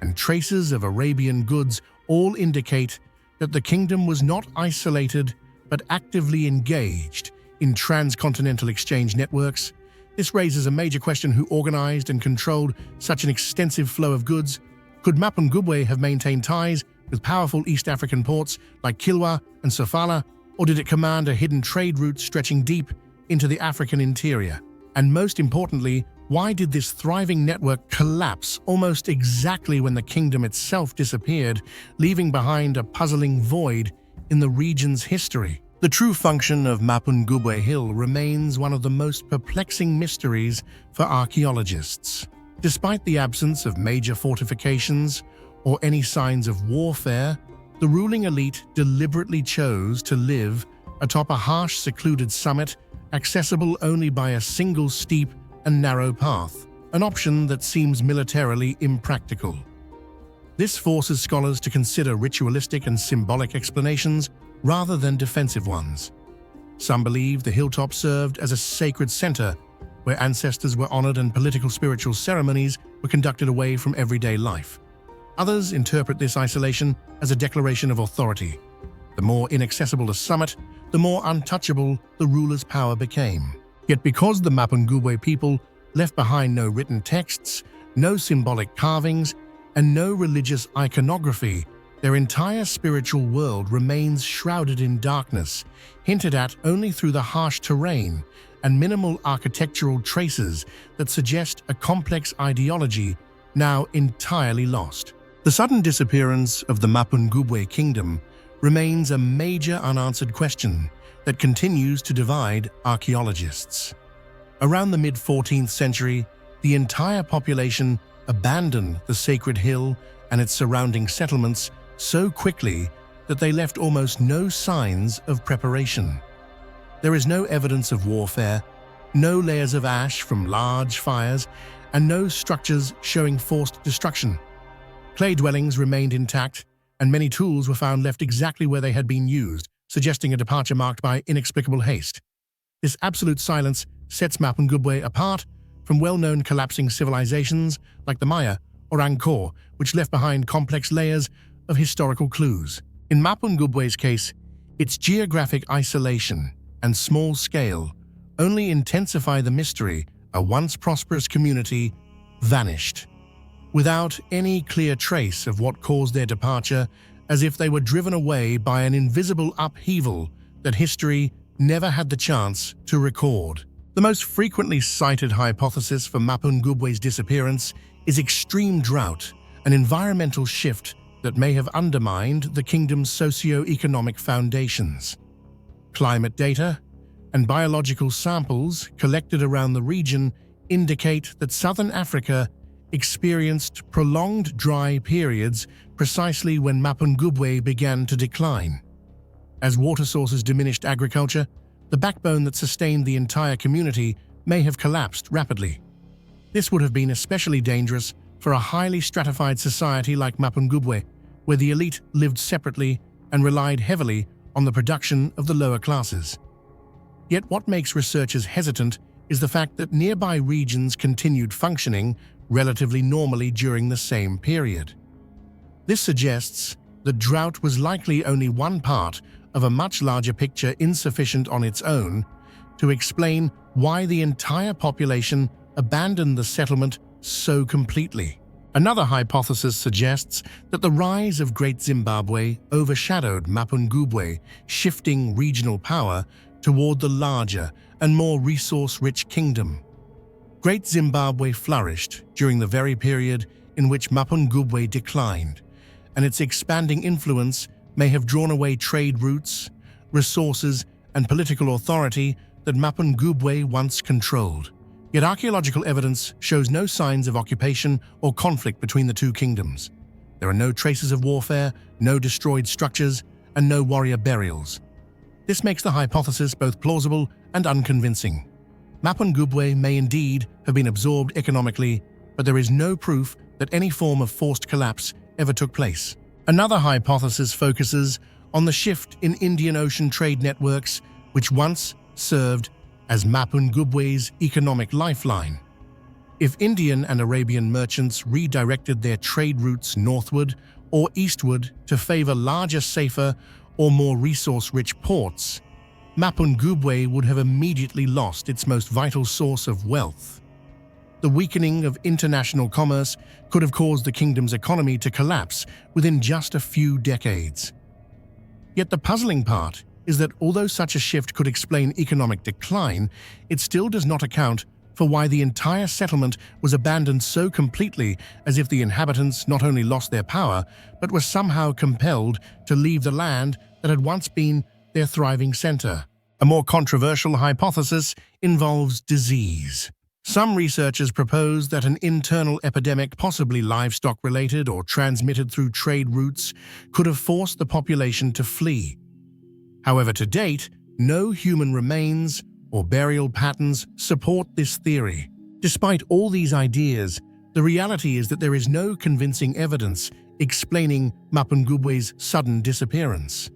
and traces of Arabian goods all indicate that the kingdom was not isolated but actively engaged in transcontinental exchange networks. This raises a major question: who organized and controlled such an extensive flow of goods? Could Mapungubwe have maintained ties with powerful East African ports like Kilwa and Sofala, or did it command a hidden trade route stretching deep into the African interior? And most importantly, why did this thriving network collapse almost exactly when the kingdom itself disappeared, leaving behind a puzzling void in the region's history? The true function of Mapungubwe Hill remains one of the most perplexing mysteries for archaeologists. Despite the absence of major fortifications or any signs of warfare, the ruling elite deliberately chose to live atop a harsh, secluded summit, accessible only by a single steep and narrow path, an option that seems militarily impractical. This forces scholars to consider ritualistic and symbolic explanations rather than defensive ones. Some believe the hilltop served as a sacred center where ancestors were honored and political spiritual ceremonies were conducted away from everyday life. Others interpret this isolation as a declaration of authority. The more inaccessible the summit, the more untouchable the ruler's power became. Yet because the Mapungubwe people left behind no written texts, no symbolic carvings, and no religious iconography, their entire spiritual world remains shrouded in darkness, hinted at only through the harsh terrain and minimal architectural traces that suggest a complex ideology now entirely lost. The sudden disappearance of the Mapungubwe kingdom remains a major unanswered question that continues to divide archaeologists. Around the mid-14th century, the entire population abandoned the sacred hill and its surrounding settlements so quickly that they left almost no signs of preparation. There is no evidence of warfare, no layers of ash from large fires, and no structures showing forced destruction. Clay dwellings remained intact, and many tools were found left exactly where they had been used, suggesting a departure marked by inexplicable haste. This absolute silence sets Mapungubwe apart from well-known collapsing civilizations like the Maya or Angkor, which left behind complex layers of historical clues. In Mapungubwe's case, its geographic isolation and small scale only intensify the mystery. A once prosperous community vanished, without any clear trace of what caused their departure as if they were driven away by an invisible upheaval that history never had the chance to record. The most frequently cited hypothesis for Mapungubwe's disappearance is extreme drought, an environmental shift that may have undermined the kingdom's socio-economic foundations. Climate data and biological samples collected around the region indicate that southern Africa experienced prolonged dry periods precisely when Mapungubwe began to decline. As water sources diminished agriculture, the backbone that sustained the entire community may have collapsed rapidly. This would have been especially dangerous for a highly stratified society like Mapungubwe, where the elite lived separately and relied heavily on the production of the lower classes. Yet what makes researchers hesitant is the fact that nearby regions continued functioning relatively normally during the same period. This suggests that drought was likely only one part of a much larger picture insufficient on its own to explain why the entire population abandoned the settlement so completely. Another hypothesis suggests that the rise of Great Zimbabwe overshadowed Mapungubwe, shifting regional power toward the larger and more resource-rich kingdom. Great Zimbabwe flourished during the very period in which Mapungubwe declined, and its expanding influence may have drawn away trade routes, resources, and political authority that Mapungubwe once controlled. Yet archaeological evidence shows no signs of occupation or conflict between the two kingdoms. There are no traces of warfare, no destroyed structures, and no warrior burials. This makes the hypothesis both plausible and unconvincing. Mapungubwe may indeed have been absorbed economically, but there is no proof that any form of forced collapse ever took place. Another hypothesis focuses on the shift in Indian Ocean trade networks, which once served as Mapungubwe's economic lifeline. If Indian and Arabian merchants redirected their trade routes northward or eastward to favor larger, safer, or more resource-rich ports, Mapungubwe would have immediately lost its most vital source of wealth. The weakening of international commerce could have caused the kingdom's economy to collapse within just a few decades. Yet the puzzling part is that although such a shift could explain economic decline, it still does not account for why the entire settlement was abandoned so completely, as if the inhabitants not only lost their power, but were somehow compelled to leave the land that had once been their thriving center. A more controversial hypothesis involves disease. Some researchers propose that an internal epidemic, possibly livestock-related or transmitted through trade routes, could have forced the population to flee. However, to date, no human remains or burial patterns support this theory. Despite all these ideas, the reality is that there is no convincing evidence explaining Mapungubwe's sudden disappearance.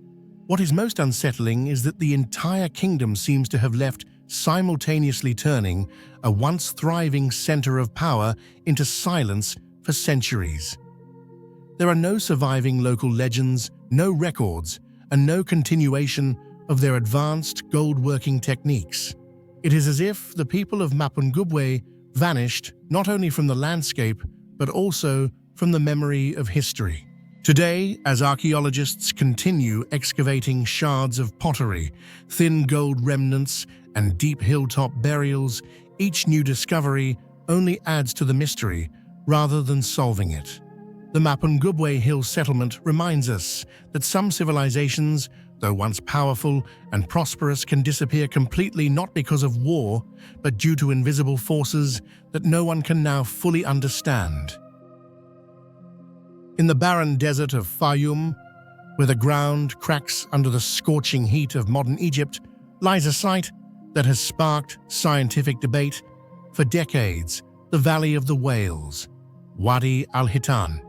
What is most unsettling is that the entire kingdom seems to have left simultaneously, turning a once thriving center of power into silence for centuries. There are no surviving local legends, no records, and no continuation of their advanced gold-working techniques. It is as if the people of Mapungubwe vanished not only from the landscape, but also from the memory of history. Today, as archaeologists continue excavating shards of pottery, thin gold remnants, and deep hilltop burials, each new discovery only adds to the mystery rather than solving it. The Mapungubwe Hill settlement reminds us that some civilizations, though once powerful and prosperous, can disappear completely, not because of war, but due to invisible forces that no one can now fully understand. In the barren desert of Fayum, where the ground cracks under the scorching heat of modern Egypt, lies a site that has sparked scientific debate for decades: the Valley of the Whales, Wadi al-Hitan.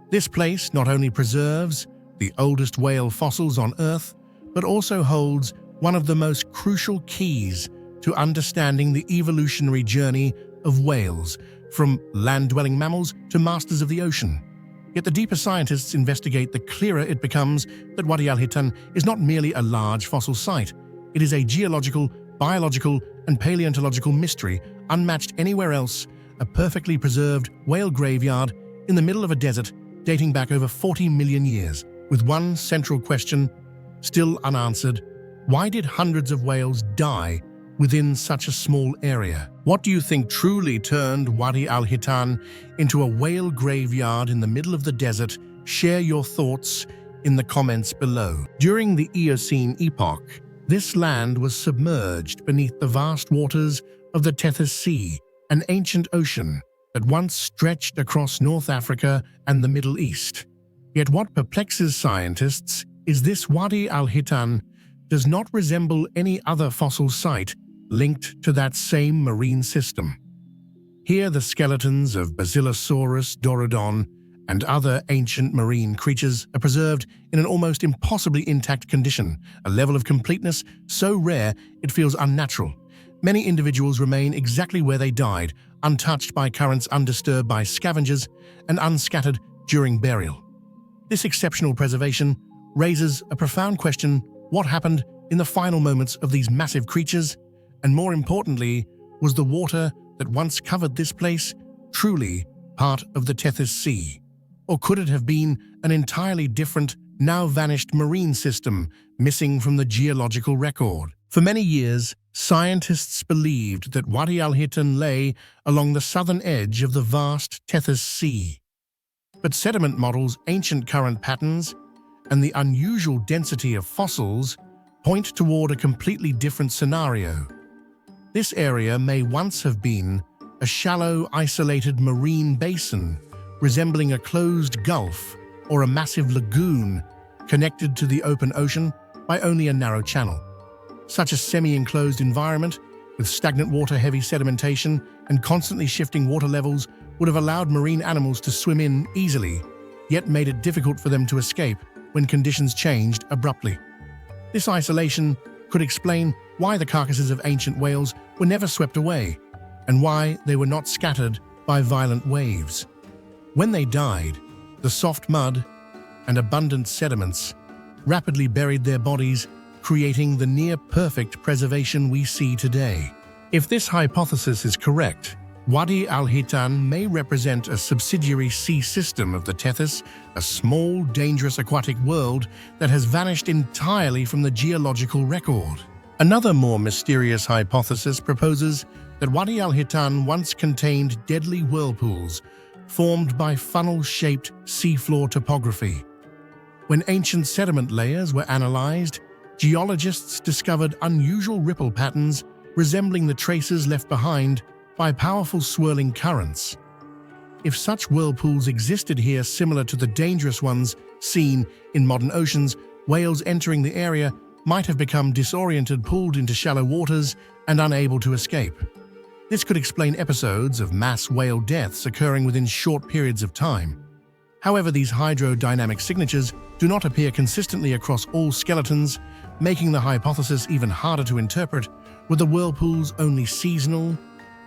This place not only preserves the oldest whale fossils on Earth, but also holds one of the most crucial keys to understanding the evolutionary journey of whales, from land-dwelling mammals to masters of the ocean. Yet the deeper scientists investigate, the clearer it becomes that Wadi al-Hitan is not merely a large fossil site. It is a geological, biological, and paleontological mystery unmatched anywhere else, a perfectly preserved whale graveyard in the middle of a desert dating back over 40 million years. with one central question still unanswered: why did hundreds of whales die within such a small area? What do you think truly turned Wadi al-Hitan into a whale graveyard in the middle of the desert? Share your thoughts in the comments below. During the Eocene epoch, this land was submerged beneath the vast waters of the Tethys Sea, an ancient ocean that once stretched across North Africa and the Middle East. Yet what perplexes scientists is this Wadi al-Hitan does not resemble any other fossil site linked to that same marine system. Here the skeletons of Basilosaurus, Dorodon, and other ancient marine creatures are preserved in an almost impossibly intact condition, a level of completeness so rare it feels unnatural. Many individuals remain exactly where they died, untouched by currents, undisturbed by scavengers, and unscattered during burial. This exceptional preservation raises a profound question: what happened in the final moments of these massive creatures? And more importantly, was the water that once covered this place truly part of the Tethys Sea? Or could it have been an entirely different, now vanished marine system missing from the geological record? For many years, scientists believed that Wadi al-Hitan lay along the southern edge of the vast Tethys Sea. But sediment models, ancient current patterns, and the unusual density of fossils point toward a completely different scenario. This area may once have been a shallow, isolated marine basin, resembling a closed gulf or a massive lagoon connected to the open ocean by only a narrow channel. Such a semi-enclosed environment, with stagnant water, heavy sedimentation, and constantly shifting water levels, would have allowed marine animals to swim in easily, yet made it difficult for them to escape when conditions changed abruptly. This isolation could explain why the carcasses of ancient whales were never swept away, and why they were not scattered by violent waves. When they died, the soft mud and abundant sediments rapidly buried their bodies, creating the near-perfect preservation we see today. If this hypothesis is correct, Wadi al-Hitan may represent a subsidiary sea system of the Tethys, a small, dangerous aquatic world that has vanished entirely from the geological record. Another more mysterious hypothesis proposes that Wadi al-Hitan once contained deadly whirlpools formed by funnel-shaped seafloor topography. When ancient sediment layers were analyzed, geologists discovered unusual ripple patterns resembling the traces left behind by powerful swirling currents. If such whirlpools existed here, similar to the dangerous ones seen in modern oceans, whales entering the area might have become disoriented, pulled into shallow waters, and unable to escape. This could explain episodes of mass whale deaths occurring within short periods of time. However, these hydrodynamic signatures do not appear consistently across all skeletons, making the hypothesis even harder to interpret. Were the whirlpools only seasonal,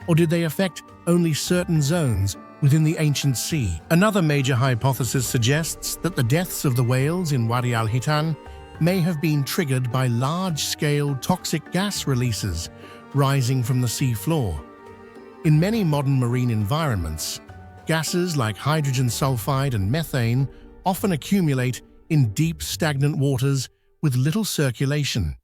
or did they affect only certain zones within the ancient sea? Another major hypothesis suggests that the deaths of the whales in Wadi al-Hitan may have been triggered by large-scale toxic gas releases rising from the sea floor. In many modern marine environments, gases like hydrogen sulfide and methane often accumulate in deep, stagnant waters with little circulation.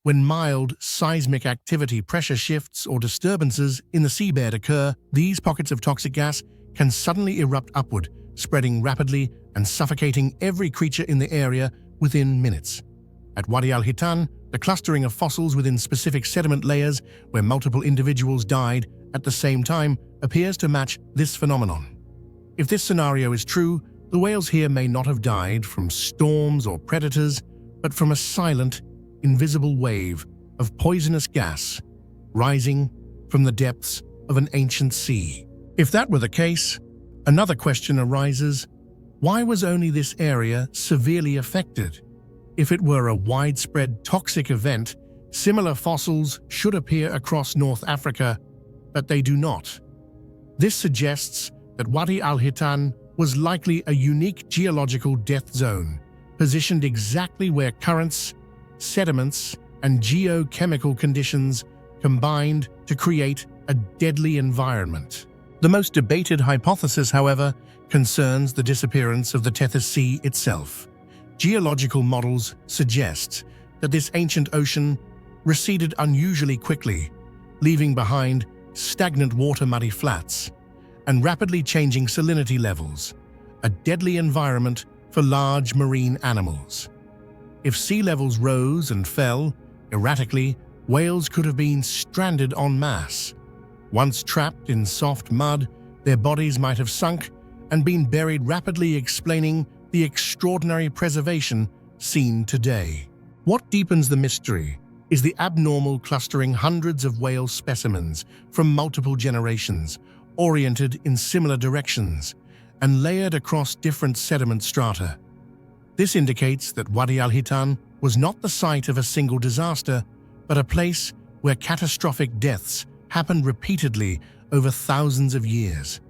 When mild seismic activity, pressure shifts, or disturbances in the seabed occur, these pockets of toxic gas can suddenly erupt upward, spreading rapidly and suffocating every creature in the area within minutes. At Wadi al-Hitan, the clustering of fossils within specific sediment layers where multiple individuals died at the same time appears to match this phenomenon. If this scenario is true, the whales here may not have died from storms or predators, but from a silent, invisible wave of poisonous gas rising from the depths of an ancient sea. If that were the case, another question arises: why was only this area severely affected? If it were a widespread toxic event, similar fossils should appear across North Africa, but they do not. This suggests that Wadi al-Hitan was likely a unique geological death zone, positioned exactly where currents, sediments, and geochemical conditions combined to create a deadly environment. The most debated hypothesis, however, concerns the disappearance of the Tethys Sea itself. Geological models suggest that this ancient ocean receded unusually quickly, leaving behind stagnant water-muddy flats and rapidly changing salinity levels, a deadly environment for large marine animals. If sea levels rose and fell erratically, whales could have been stranded en masse. Once trapped in soft mud, their bodies might have sunk and been buried rapidly, explaining the extraordinary preservation seen today. What deepens the mystery is the abnormal clustering hundreds of whale specimens from multiple generations, oriented in similar directions and layered across different sediment strata. This indicates that Wadi al-Hitan was not the site of a single disaster, but a place where catastrophic deaths happened repeatedly over thousands of years.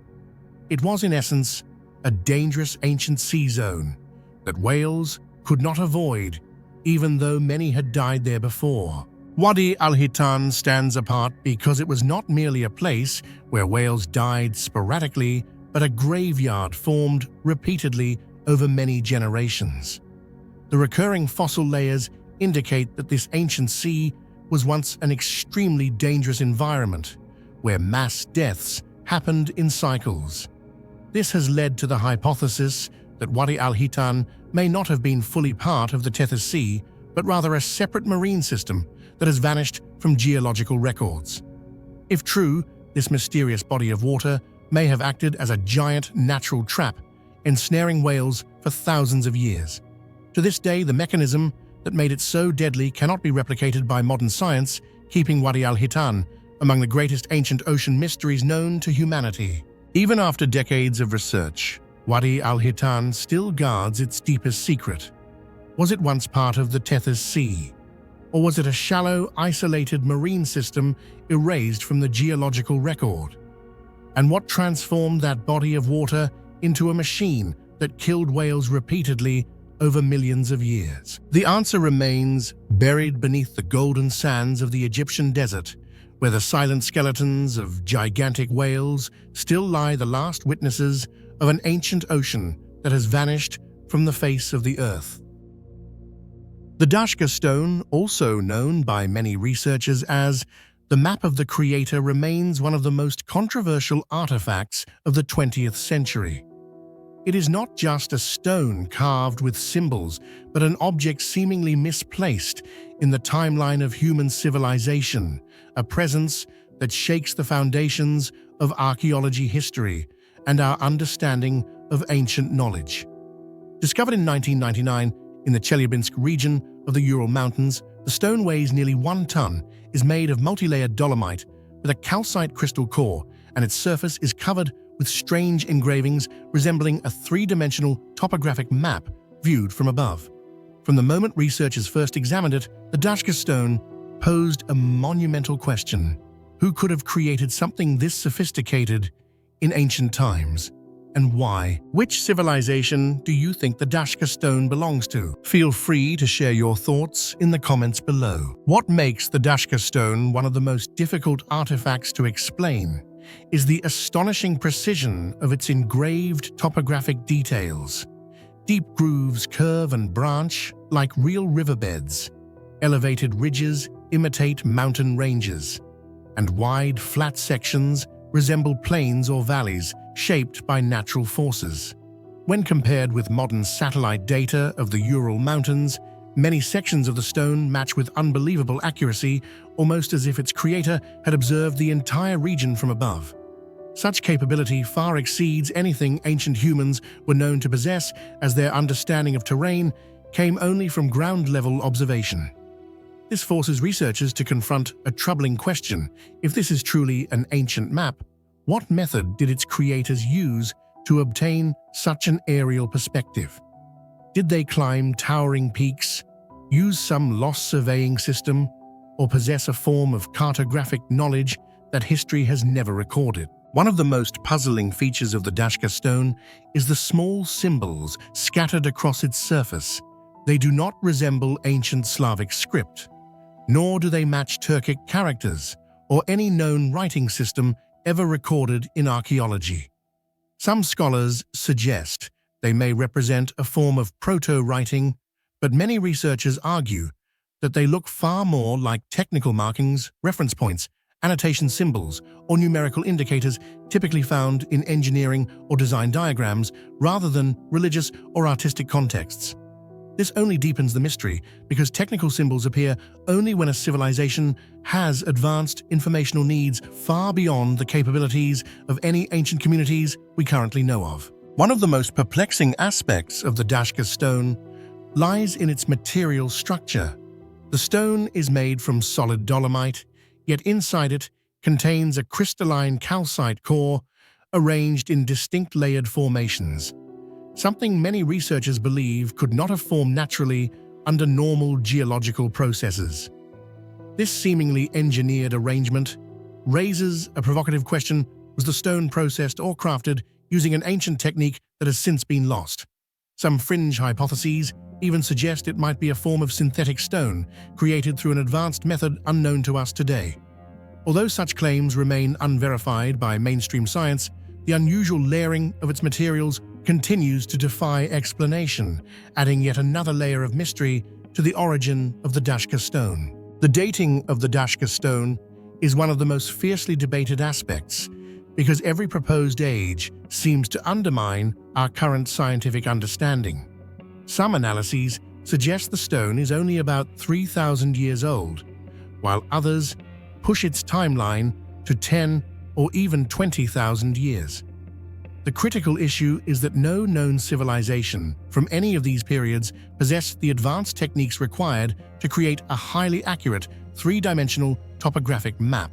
It was, in essence, a dangerous ancient sea zone that whales could not avoid, even though many had died there before. Wadi al-Hitan stands apart because it was not merely a place where whales died sporadically, but a graveyard formed repeatedly over many generations. The recurring fossil layers indicate that this ancient sea was once an extremely dangerous environment where mass deaths happened in cycles. This has led to the hypothesis that Wadi al-Hitan may not have been fully part of the Tethys Sea, but rather a separate marine system that has vanished from geological records. If true, this mysterious body of water may have acted as a giant natural trap, ensnaring whales for thousands of years. To this day, the mechanism that made it so deadly cannot be replicated by modern science, keeping Wadi al-Hitan among the greatest ancient ocean mysteries known to humanity. Even after decades of research, Wadi al-Hitan still guards its deepest secret. Was it once part of the Tethys Sea? Or was it a shallow, isolated marine system erased from the geological record? And what transformed that body of water into a machine that killed whales repeatedly over millions of years? The answer remains buried beneath the golden sands of the Egyptian desert, where the silent skeletons of gigantic whales still lie, the last witnesses of an ancient ocean that has vanished from the face of the earth. The Dashka stone, also known by many researchers as the map of the Creator, remains one of the most controversial artifacts of the 20th century. It is not just a stone carved with symbols, but an object seemingly misplaced in the timeline of human civilization, a presence that shakes the foundations of archaeology history and our understanding of ancient knowledge. Discovered in 1999 in the Chelyabinsk region of the Ural Mountains, the stone weighs nearly 1 ton, is made of multi-layered dolomite with a calcite crystal core, and its surface is covered with strange engravings resembling a three-dimensional topographic map viewed from above. From the moment researchers first examined it, the Dashka stone posed a monumental question. Who could have created something this sophisticated in ancient times? And why? Which civilization do you think the Dashka stone belongs to? Feel free to share your thoughts in the comments below. What makes the Dashka stone one of the most difficult artifacts to explain is the astonishing precision of its engraved topographic details. Deep grooves curve and branch like real riverbeds. Elevated ridges imitate mountain ranges, and wide, flat sections resemble plains or valleys shaped by natural forces. When compared with modern satellite data of the Ural Mountains, many sections of the stone match with unbelievable accuracy, almost as if its creator had observed the entire region from above. Such capability far exceeds anything ancient humans were known to possess, as their understanding of terrain came only from ground-level observation. This forces researchers to confront a troubling question. If this is truly an ancient map, what method did its creators use to obtain such an aerial perspective? Did they climb towering peaks, use some lost surveying system, or possess a form of cartographic knowledge that history has never recorded? One of the most puzzling features of the Dashka stone is the small symbols scattered across its surface. They do not resemble ancient Slavic script, nor do they match Turkic characters or any known writing system ever recorded in archaeology. Some scholars suggest They may represent a form of proto-writing, but many researchers argue that they look far more like technical markings, reference points, annotation symbols, or numerical indicators typically found in engineering or design diagrams rather than religious or artistic contexts. This only deepens the mystery because technical symbols appear only when a civilization has advanced informational needs far beyond the capabilities of any ancient communities we currently know of. One of the most perplexing aspects of the Dashka stone lies in its material structure. The stone is made from solid dolomite, yet inside it contains a crystalline calcite core arranged in distinct layered formations, something many researchers believe could not have formed naturally under normal geological processes. This seemingly engineered arrangement raises a provocative question: was the stone processed or crafted using an ancient technique that has since been lost? Some fringe hypotheses even suggest it might be a form of synthetic stone created through an advanced method unknown to us today. Although such claims remain unverified by mainstream science, the unusual layering of its materials continues to defy explanation, adding yet another layer of mystery to the origin of the Dashka stone. The dating of the Dashka stone is one of the most fiercely debated aspects, because every proposed age seems to undermine our current scientific understanding. Some analyses suggest the stone is only about 3,000 years old, while others push its timeline to 10 or even 20,000 years. The critical issue is that no known civilization from any of these periods possessed the advanced techniques required to create a highly accurate three-dimensional topographic map.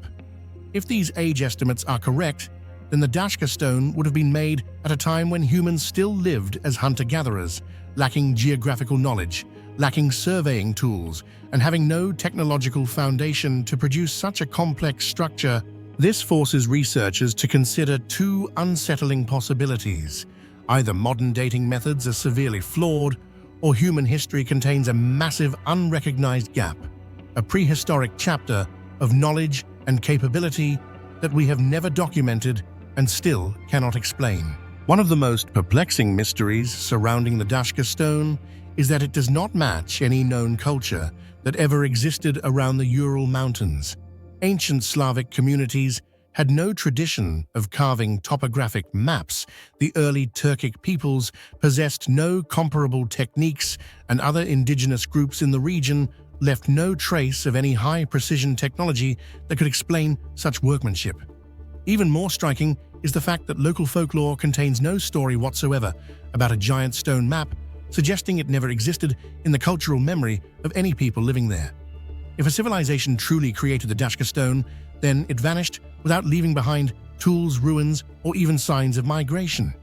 If these age estimates are correct, then the Dashka stone would have been made at a time when humans still lived as hunter-gatherers, lacking geographical knowledge, lacking surveying tools, and having no technological foundation to produce such a complex structure. This forces researchers to consider two unsettling possibilities. Either modern dating methods are severely flawed, or human history contains a massive unrecognized gap, a prehistoric chapter of knowledge and capability that we have never documented and still cannot explain. One of the most perplexing mysteries surrounding the Dashka stone is that it does not match any known culture that ever existed around the Ural Mountains. Ancient Slavic communities had no tradition of carving topographic maps. The early Turkic peoples possessed no comparable techniques, and other indigenous groups in the region left no trace of any high-precision technology that could explain such workmanship. Even more striking is the fact that local folklore contains no story whatsoever about a giant stone map, suggesting it never existed in the cultural memory of any people living there. If a civilization truly created the Dashka stone, then it vanished without leaving behind tools, ruins, or even signs of migration.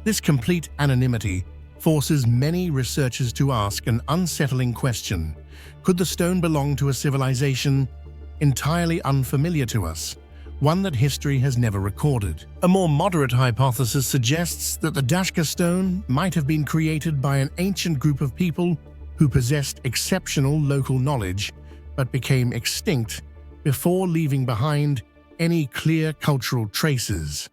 This complete anonymity forces many researchers to ask an unsettling question: could the stone belong to a civilization entirely unfamiliar to us, one that history has never recorded? A more moderate hypothesis suggests that the Dashka stone might have been created by an ancient group of people who possessed exceptional local knowledge but became extinct before leaving behind any clear cultural traces.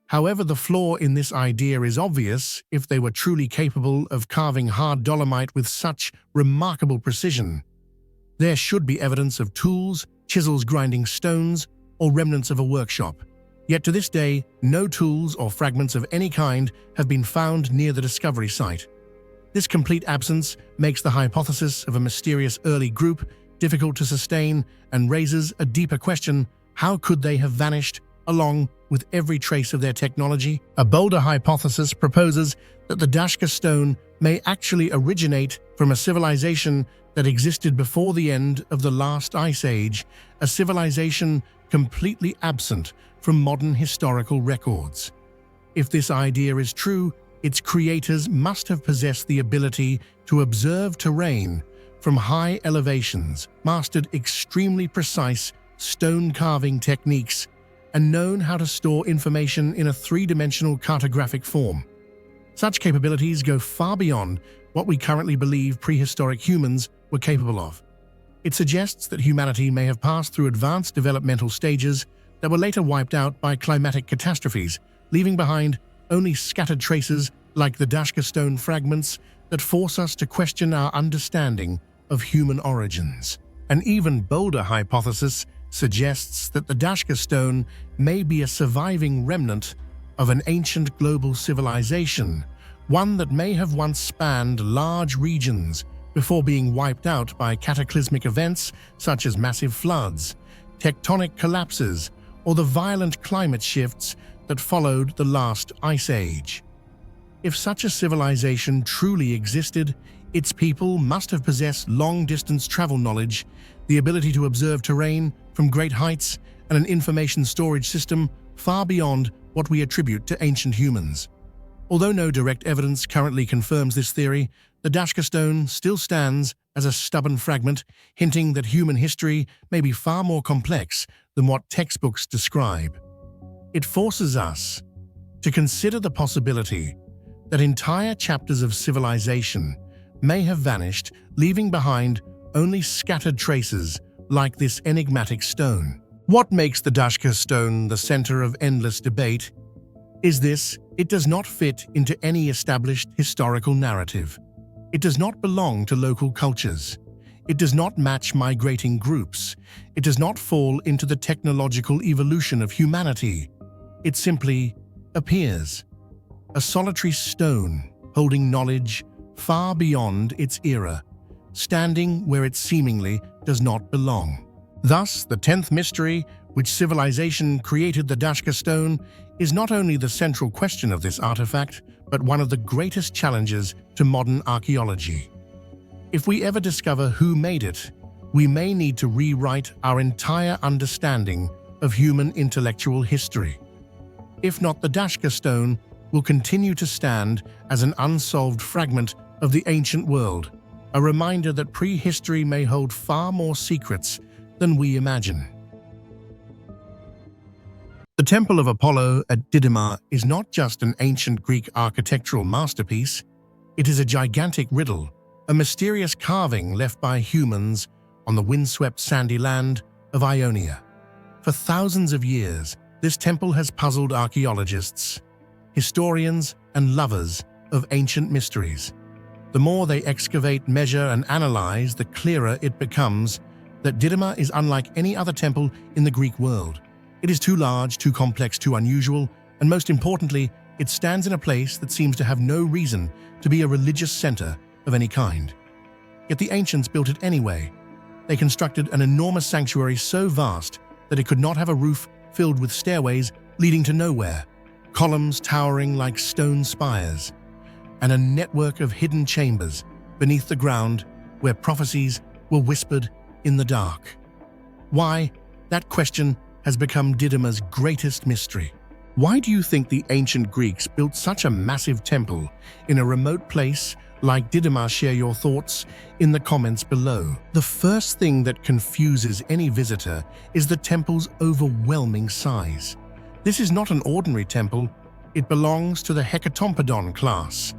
However, the flaw in this idea is obvious. If they were truly capable of carving hard dolomite with such remarkable precision, there should be evidence of tools, chisels grinding stones, or remnants of a workshop. Yet to this day, no tools or fragments of any kind have been found near the discovery site. This complete absence makes the hypothesis of a mysterious early group difficult to sustain and raises a deeper question: how could they have vanished along with every trace of their technology? A bolder hypothesis proposes that the Dashka stone may actually originate from a civilization that existed before the end of the last ice age, a civilization completely absent from modern historical records. If this idea is true, its creators must have possessed the ability to observe terrain from high elevations, mastered extremely precise stone carving techniques, and known how to store information in a three-dimensional cartographic form. Such capabilities go far beyond what we currently believe prehistoric humans were capable of. It suggests that humanity may have passed through advanced developmental stages that were later wiped out by climatic catastrophes, leaving behind only scattered traces like the Dashka stone fragments that force us to question our understanding of human origins. An even bolder hypothesis suggests that the Dashka stone may be a surviving remnant of an ancient global civilization, one that may have once spanned large regions before being wiped out by cataclysmic events such as massive floods, tectonic collapses, or the violent climate shifts that followed the last ice age. If such a civilization truly existed, its people must have possessed long-distance travel knowledge, the ability to observe terrain from great heights, and an information storage system far beyond what we attribute to ancient humans. Although no direct evidence currently confirms this theory, the Dashka stone still stands as a stubborn fragment, hinting that human history may be far more complex than what textbooks describe. It forces us to consider the possibility that entire chapters of civilization may have vanished, leaving behind only scattered traces like this enigmatic stone. What makes the Dashka stone the center of endless debate is this: it does not fit into any established historical narrative. It does not belong to local cultures. It does not match migrating groups. It does not fall into the technological evolution of humanity. It simply appears. A solitary stone holding knowledge far beyond its era, standing where it seemingly does not belong. Thus, the 10th mystery, which civilization created the Dashka stone, is not only the central question of this artifact, but one of the greatest challenges to modern archaeology. If we ever discover who made it, we may need to rewrite our entire understanding of human intellectual history. If not, the Dashka stone will continue to stand as an unsolved fragment of the ancient world, a reminder that prehistory may hold far more secrets than we imagine. The Temple of Apollo at Didyma is not just an ancient Greek architectural masterpiece. It is a gigantic riddle, a mysterious carving left by humans on the windswept sandy land of Ionia. For thousands of years, this temple has puzzled archaeologists, historians, and lovers of ancient mysteries. The more they excavate, measure, and analyze, the clearer it becomes that Didyma is unlike any other temple in the Greek world. It is too large, too complex, too unusual, and most importantly, it stands in a place that seems to have no reason to be a religious center of any kind. Yet the ancients built it anyway. They constructed an enormous sanctuary so vast that it could not have a roof filled with stairways leading to nowhere, columns towering like stone spires, and a network of hidden chambers beneath the ground where prophecies were whispered in the dark. Why? That question has become Didyma's greatest mystery. Why do you think the ancient Greeks built such a massive temple in a remote place like Didyma? Share your thoughts in the comments below. The first thing that confuses any visitor is the temple's overwhelming size. This is not an ordinary temple. It belongs to the Hecatompedon class,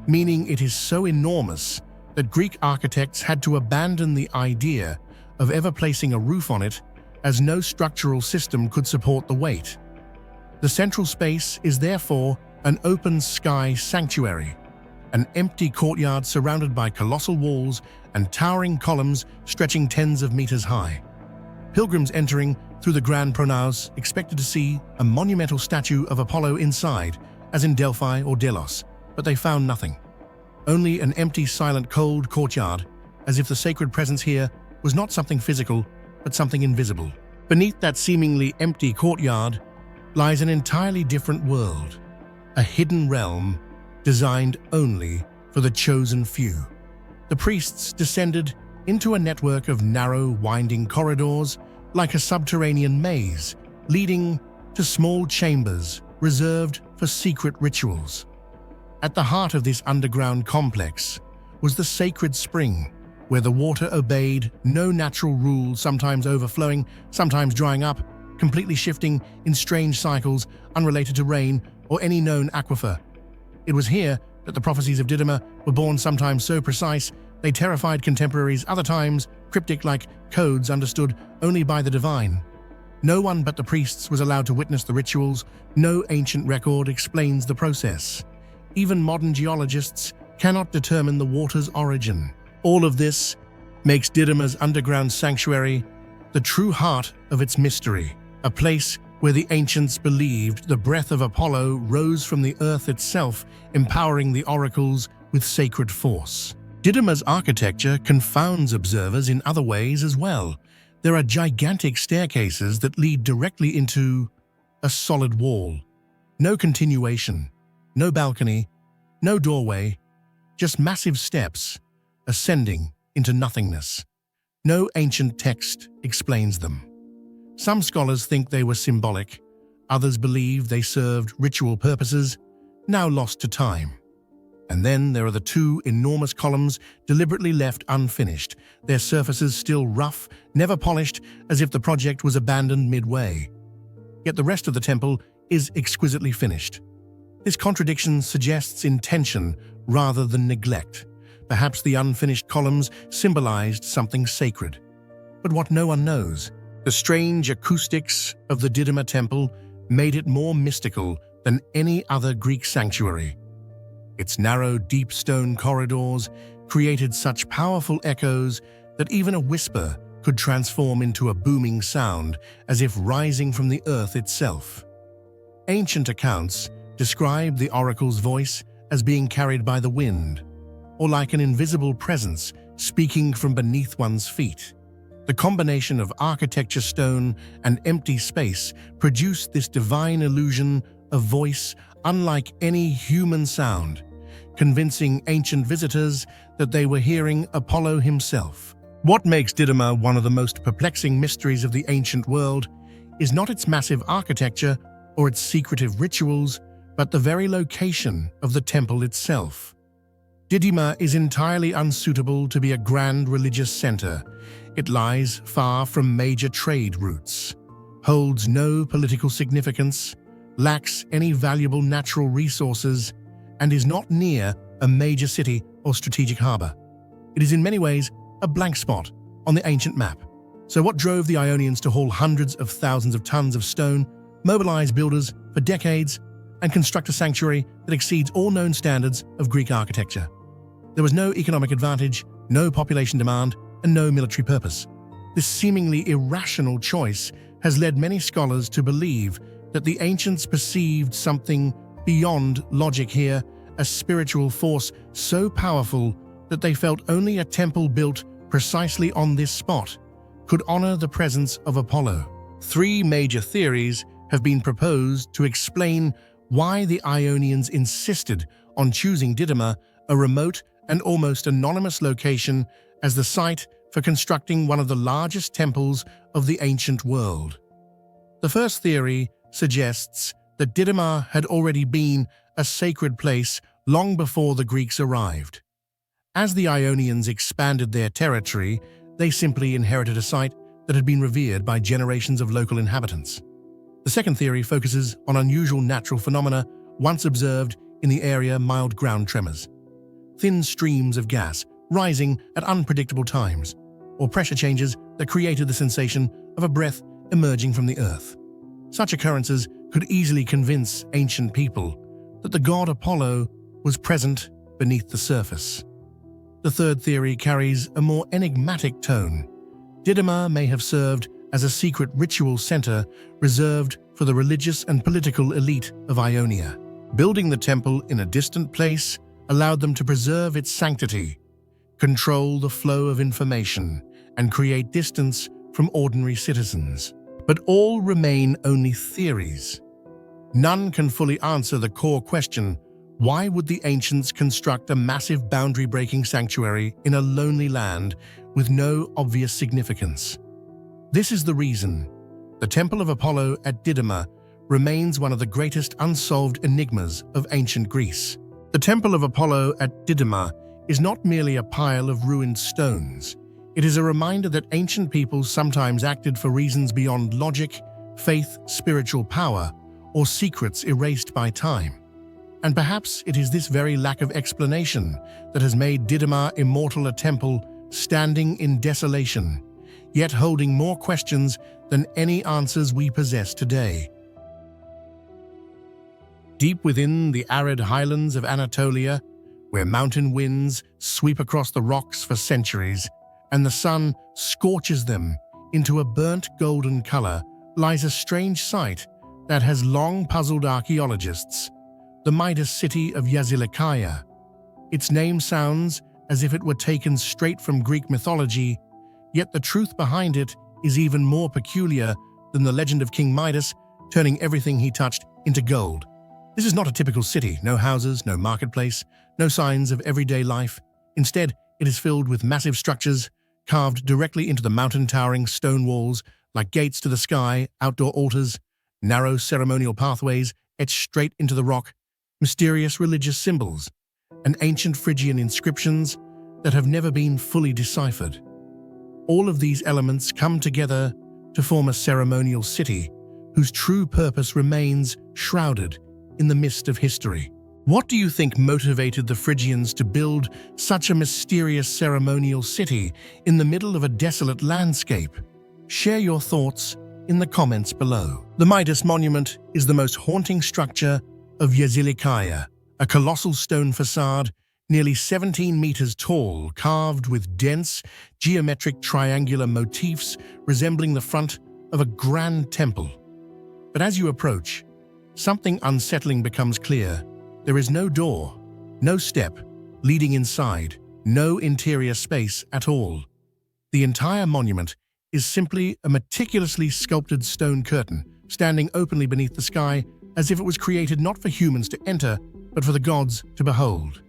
meaning it is so enormous that Greek architects had to abandon the idea of ever placing a roof on it, as no structural system could support the weight. The central space is therefore an open-sky sanctuary, an empty courtyard surrounded by colossal walls and towering columns stretching tens of meters high. Pilgrims entering through the Grand Pronaos expected to see a monumental statue of Apollo inside, as in Delphi or Delos, but they found nothing. Only an empty, silent, cold courtyard, as if the sacred presence here was not something physical, but something invisible. Beneath that seemingly empty courtyard lies an entirely different world, a hidden realm designed only for the chosen few. The priests descended into a network of narrow, winding corridors like a subterranean maze, leading to small chambers reserved for secret rituals. At the heart of this underground complex was the sacred spring, where the water obeyed no natural rules, sometimes overflowing, sometimes drying up, completely shifting in strange cycles unrelated to rain or any known aquifer. It was here that the prophecies of Didyma were born, sometimes so precise they terrified contemporaries, other times cryptic like codes understood only by the divine. No one but the priests was allowed to witness the rituals. No ancient record explains the process. Even modern geologists cannot determine the water's origin. All of this makes Didyma's underground sanctuary the true heart of its mystery, a place where the ancients believed the breath of Apollo rose from the earth itself, empowering the oracles with sacred force. Didyma's architecture confounds observers in other ways as well. There are gigantic staircases that lead directly into a solid wall. No continuation, no balcony, no doorway, just massive steps ascending into nothingness. No ancient text explains them. Some scholars think they were symbolic, others believe they served ritual purposes, now lost to time. And then there are the two enormous columns deliberately left unfinished, their surfaces still rough, never polished, as if the project was abandoned midway. Yet the rest of the temple is exquisitely finished. This contradiction suggests intention rather than neglect. Perhaps the unfinished columns symbolized something sacred. But what no one knows, the strange acoustics of the Didyma temple made it more mystical than any other Greek sanctuary. Its narrow, deep stone corridors created such powerful echoes that even a whisper could transform into a booming sound, as if rising from the earth itself. Ancient accounts describe the oracle's voice as being carried by the wind, or like an invisible presence speaking from beneath one's feet. The combination of architecture, stone, and empty space produced this divine illusion of voice unlike any human sound, convincing ancient visitors that they were hearing Apollo himself. What makes Didyma one of the most perplexing mysteries of the ancient world is not its massive architecture or its secretive rituals, but the very location of the temple itself. Didyma is entirely unsuitable to be a grand religious center. It lies far from major trade routes, holds no political significance, lacks any valuable natural resources, and is not near a major city or strategic harbor. It is in many ways a blank spot on the ancient map. So what drove the Ionians to haul hundreds of thousands of tons of stone, mobilize builders for decades, and construct a sanctuary that exceeds all known standards of Greek architecture? There was no economic advantage, no population demand, and no military purpose. This seemingly irrational choice has led many scholars to believe that the ancients perceived something beyond logic here, a spiritual force so powerful that they felt only a temple built precisely on this spot could honor the presence of Apollo. Three major theories have been proposed to explain why the Ionians insisted on choosing Didyma, a remote and almost anonymous location, as the site for constructing one of the largest temples of the ancient world. The first theory suggests that Didyma had already been a sacred place long before the Greeks arrived. As the Ionians expanded their territory, they simply inherited a site that had been revered by generations of local inhabitants. The second theory focuses on unusual natural phenomena once observed in the area: mild ground tremors, thin streams of gas rising at unpredictable times, or pressure changes that created the sensation of a breath emerging from the earth. Such occurrences could easily convince ancient people that the god Apollo was present beneath the surface. The third theory carries a more enigmatic tone. Didyma may have served as a secret ritual center reserved for the religious and political elite of Ionia. Building the temple in a distant place allowed them to preserve its sanctity, control the flow of information, and create distance from ordinary citizens. But all remain only theories. None can fully answer the core question: why would the ancients construct a massive boundary-breaking sanctuary in a lonely land with no obvious significance? This is the reason the Temple of Apollo at Didyma remains one of the greatest unsolved enigmas of ancient Greece. The Temple of Apollo at Didyma is not merely a pile of ruined stones. It is a reminder that ancient peoples sometimes acted for reasons beyond logic, faith, spiritual power, or secrets erased by time. And perhaps it is this very lack of explanation that has made Didyma immortal, a temple standing in desolation, yet holding more questions than any answers we possess today. Deep within the arid highlands of Anatolia, where mountain winds sweep across the rocks for centuries and the sun scorches them into a burnt golden color, lies a strange site that has long puzzled archaeologists, the Midas city of Yazilikaya. Its name sounds as if it were taken straight from Greek mythology, yet the truth behind it is even more peculiar than the legend of King Midas turning everything he touched into gold. This is not a typical city, no houses, no marketplace, no signs of everyday life. Instead, it is filled with massive structures carved directly into the mountain-towering stone walls like gates to the sky, outdoor altars, narrow ceremonial pathways etched straight into the rock, mysterious religious symbols, and ancient Phrygian inscriptions that have never been fully deciphered. All of these elements come together to form a ceremonial city whose true purpose remains shrouded in the mist of history. What do you think motivated the Phrygians to build such a mysterious ceremonial city in the middle of a desolate landscape? Share your thoughts in the comments below. The Midas Monument is the most haunting structure of Yazilikaya, a colossal stone facade nearly 17 meters tall, carved with dense, geometric triangular motifs resembling the front of a grand temple. But as you approach, something unsettling becomes clear. There is no door, no step leading inside, no interior space at all. The entire monument is simply a meticulously sculpted stone curtain, standing openly beneath the sky as if it was created not for humans to enter, but for the gods to behold.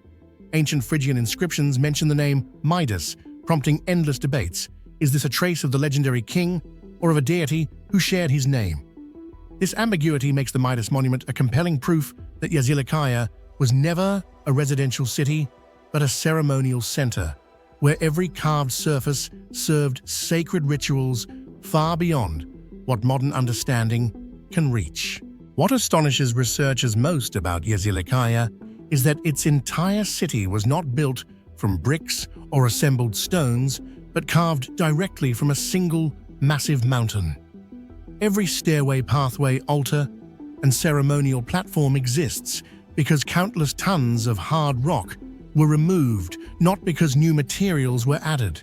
Ancient Phrygian inscriptions mention the name Midas, prompting endless debates. Is this a trace of the legendary king or of a deity who shared his name? This ambiguity makes the Midas Monument a compelling proof that Yazilikaya was never a residential city, but a ceremonial center, where every carved surface served sacred rituals far beyond what modern understanding can reach. What astonishes researchers most about Yazilikaya is that its entire city was not built from bricks or assembled stones, but carved directly from a single massive mountain. Every stairway, pathway, altar, and ceremonial platform exists because countless tons of hard rock were removed, not because new materials were added.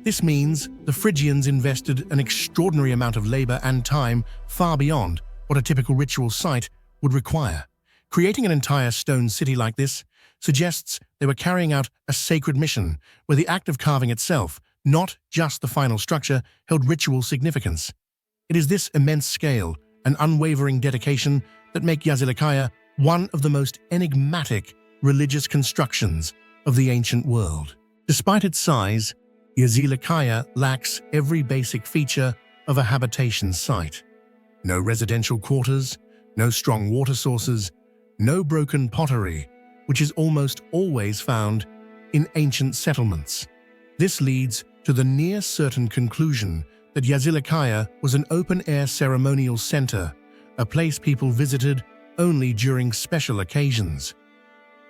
This means the Phrygians invested an extraordinary amount of labor and time far beyond what a typical ritual site would require. Creating an entire stone city like this suggests they were carrying out a sacred mission, where the act of carving itself, not just the final structure, held ritual significance. It is this immense scale and unwavering dedication that make Yazilikaya one of the most enigmatic religious constructions of the ancient world. Despite its size, Yazilikaya lacks every basic feature of a habitation site. No residential quarters, no strong water sources, no broken pottery, which is almost always found in ancient settlements. This leads to the near-certain conclusion that Yazilikaya was an open-air ceremonial center, a place people visited only during special occasions.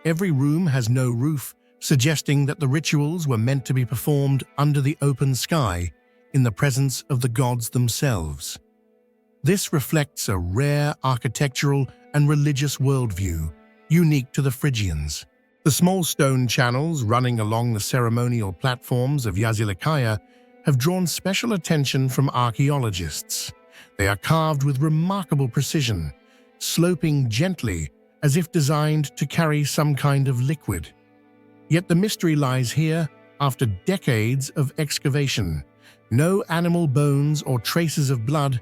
Every room has no roof, suggesting that the rituals were meant to be performed under the open sky, in the presence of the gods themselves. This reflects a rare architectural and religious worldview unique to the Phrygians. The small stone channels running along the ceremonial platforms of Yazilikaya have drawn special attention from archaeologists. They are carved with remarkable precision, sloping gently as if designed to carry some kind of liquid. Yet the mystery lies here. After decades of excavation, no animal bones or traces of blood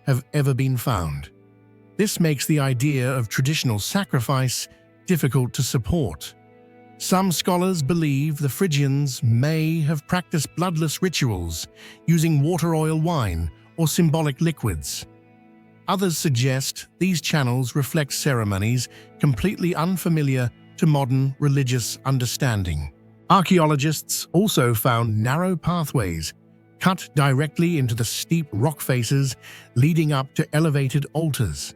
have ever been found. This makes the idea of traditional sacrifice difficult to support. Some scholars believe the Phrygians may have practiced bloodless rituals using water, oil, wine, or symbolic liquids. Others suggest these channels reflect ceremonies completely unfamiliar to modern religious understanding. Archaeologists also found narrow pathways cut directly into the steep rock faces leading up to elevated altars.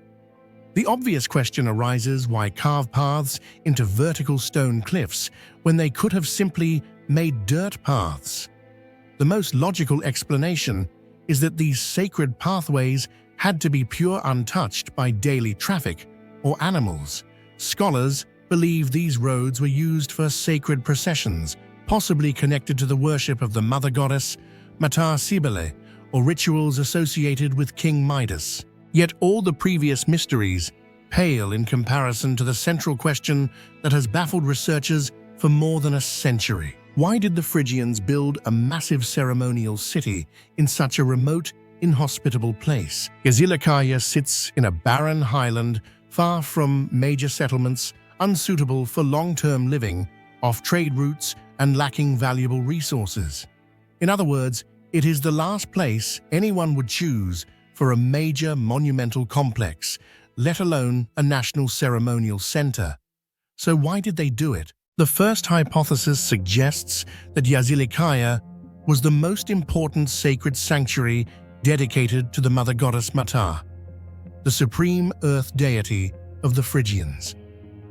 The obvious question arises: why carve paths into vertical stone cliffs when they could have simply made dirt paths? The most logical explanation is that these sacred pathways had to be pure, untouched by daily traffic, or animals. Scholars believe these roads were used for sacred processions, possibly connected to the worship of the mother goddess Mater Cybele, or rituals associated with King Midas. Yet all the previous mysteries pale in comparison to the central question that has baffled researchers for more than a century. Why did the Phrygians build a massive ceremonial city in such a remote, inhospitable place? Yazilikaya sits in a barren highland, far from major settlements, unsuitable for long-term living, off trade routes, and lacking valuable resources. In other words, it is the last place anyone would choose for a major monumental complex, let alone a national ceremonial center. So why did they do it? The first hypothesis suggests that Yazilikaya was the most important sacred sanctuary dedicated to the mother goddess Mater, the supreme earth deity of the Phrygians.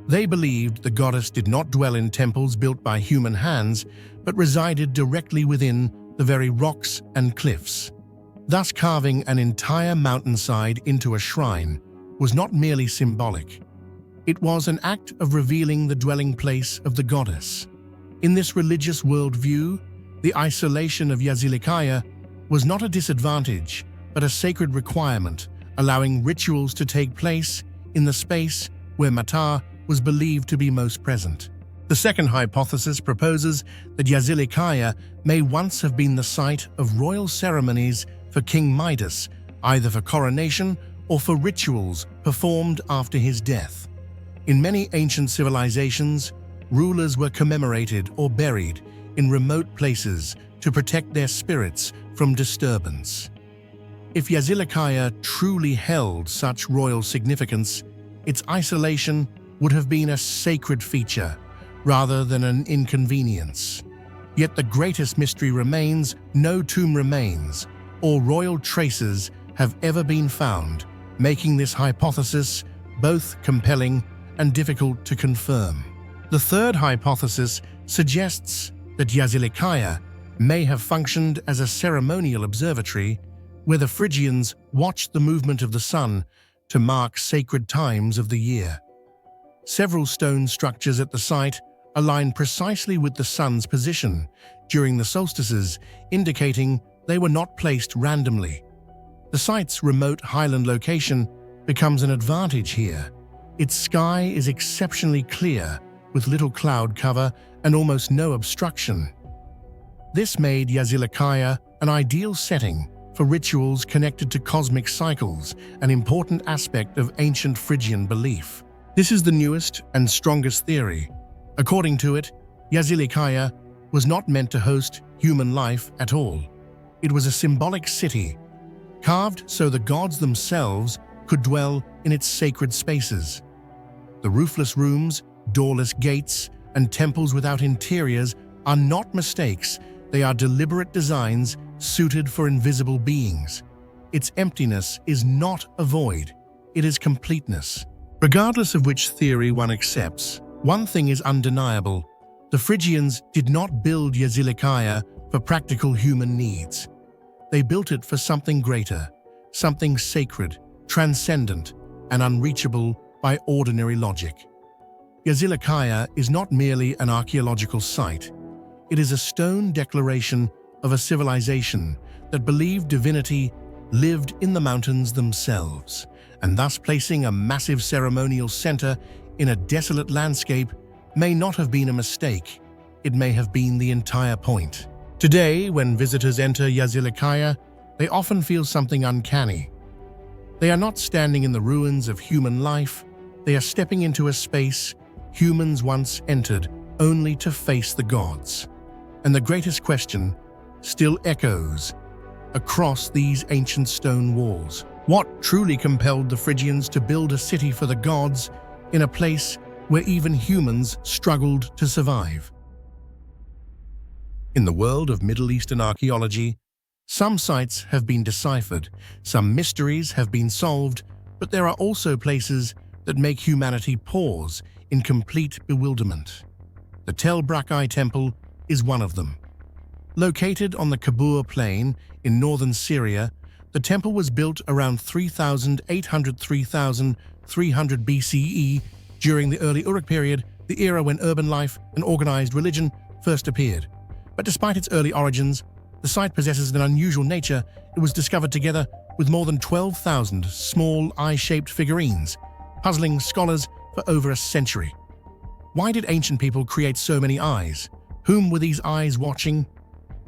They believed the goddess did not dwell in temples built by human hands, but resided directly within the very rocks and cliffs. Thus, carving an entire mountainside into a shrine was not merely symbolic. It was an act of revealing the dwelling place of the goddess. In this religious worldview, the isolation of Yazilikaya was not a disadvantage, but a sacred requirement, allowing rituals to take place in the space where Mater was believed to be most present. The second hypothesis proposes that Yazilikaya may once have been the site of royal ceremonies for King Midas, either for coronation or for rituals performed after his death. In many ancient civilizations, rulers were commemorated or buried in remote places to protect their spirits from disturbance. If Yazilikaya truly held such royal significance, its isolation would have been a sacred feature rather than an inconvenience. Yet the greatest mystery remains: no tomb remains or royal traces have ever been found, making this hypothesis both compelling and difficult to confirm. The third hypothesis suggests that Yazilikaya may have functioned as a ceremonial observatory where the Phrygians watched the movement of the sun to mark sacred times of the year. Several stone structures at the site align precisely with the sun's position during the solstices, indicating they were not placed randomly. The site's remote highland location becomes an advantage here. Its sky is exceptionally clear, with little cloud cover and almost no obstruction. This made Yazilikaya an ideal setting for rituals connected to cosmic cycles, an important aspect of ancient Phrygian belief. This is the newest and strongest theory. According to it, Yazilikaya was not meant to host human life at all. It was a symbolic city, carved so the gods themselves could dwell in its sacred spaces. The roofless rooms, doorless gates, and temples without interiors are not mistakes. They are deliberate designs suited for invisible beings. Its emptiness is not a void, it is completeness. Regardless of which theory one accepts, one thing is undeniable: the Phrygians did not build Yazilikaya for practical human needs. They built it for something greater, something sacred, transcendent, and unreachable by ordinary logic. Yazilikaya is not merely an archaeological site. It is a stone declaration of a civilization that believed divinity lived in the mountains themselves, and thus placing a massive ceremonial center in a desolate landscape may not have been a mistake. It may have been the entire point. Today, when visitors enter Yazilikaya, they often feel something uncanny. They are not standing in the ruins of human life. They are stepping into a space humans once entered only to face the gods. And the greatest question still echoes across these ancient stone walls. What truly compelled the Phrygians to build a city for the gods in a place where even humans struggled to survive? In the world of Middle Eastern archaeology, some sites have been deciphered, some mysteries have been solved, but there are also places that make humanity pause in complete bewilderment. The Tel Brak Temple is one of them. Located on the Kabur Plain in northern Syria, the temple was built around 3,800–3,000 300 BCE, during the early Uruk period, the era when urban life and organized religion first appeared. But despite its early origins, the site possesses an unusual nature. It was discovered together with more than 12,000 small eye-shaped figurines, puzzling scholars for over a century. Why did ancient people create so many eyes? Whom were these eyes watching?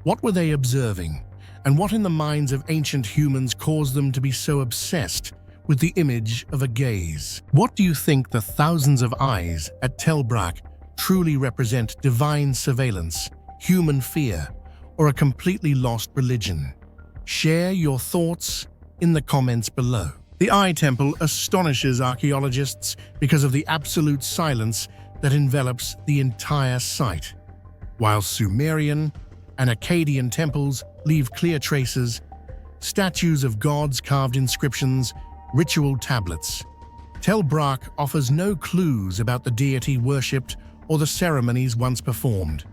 What were they observing? And what in the minds of ancient humans caused them to be so obsessed with the image of a gaze? What do you think the thousands of eyes at Tel Brak truly represent? Divine surveillance, human fear, or a completely lost religion? Share your thoughts in the comments below. The Eye Temple astonishes archaeologists because of the absolute silence that envelops the entire site. While Sumerian and Akkadian temples leave clear traces, statues of gods, carved inscriptions, ritual tablets, Tel Brak offers no clues about the deity worshipped or the ceremonies once performed.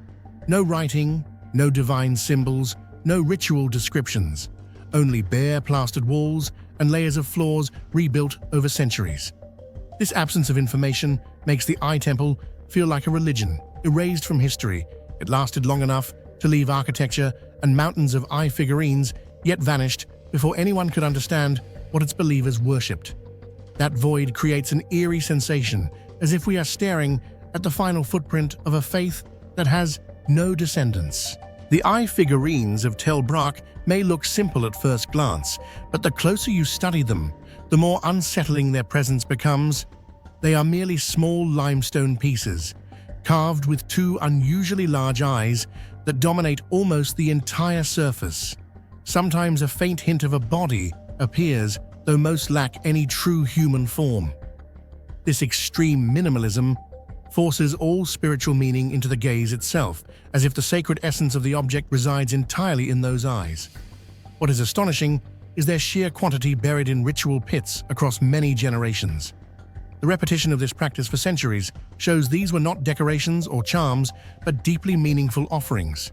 No writing, no divine symbols, no ritual descriptions, only bare plastered walls and layers of floors rebuilt over centuries. This absence of information makes the Eye Temple feel like a religion, erased from history. It lasted long enough to leave architecture and mountains of eye figurines, yet vanished before anyone could understand what its believers worshipped. That void creates an eerie sensation, as if we are staring at the final footprint of a faith that has no descendants. The eye figurines of Tel Brak may look simple at first glance, but the closer you study them, the more unsettling their presence becomes. They are merely small limestone pieces, carved with two unusually large eyes that dominate almost the entire surface. Sometimes a faint hint of a body appears, though most lack any true human form. This extreme minimalism forces all spiritual meaning into the gaze itself, as if the sacred essence of the object resides entirely in those eyes. What is astonishing is their sheer quantity, buried in ritual pits across many generations. The repetition of this practice for centuries shows these were not decorations or charms, but deeply meaningful offerings,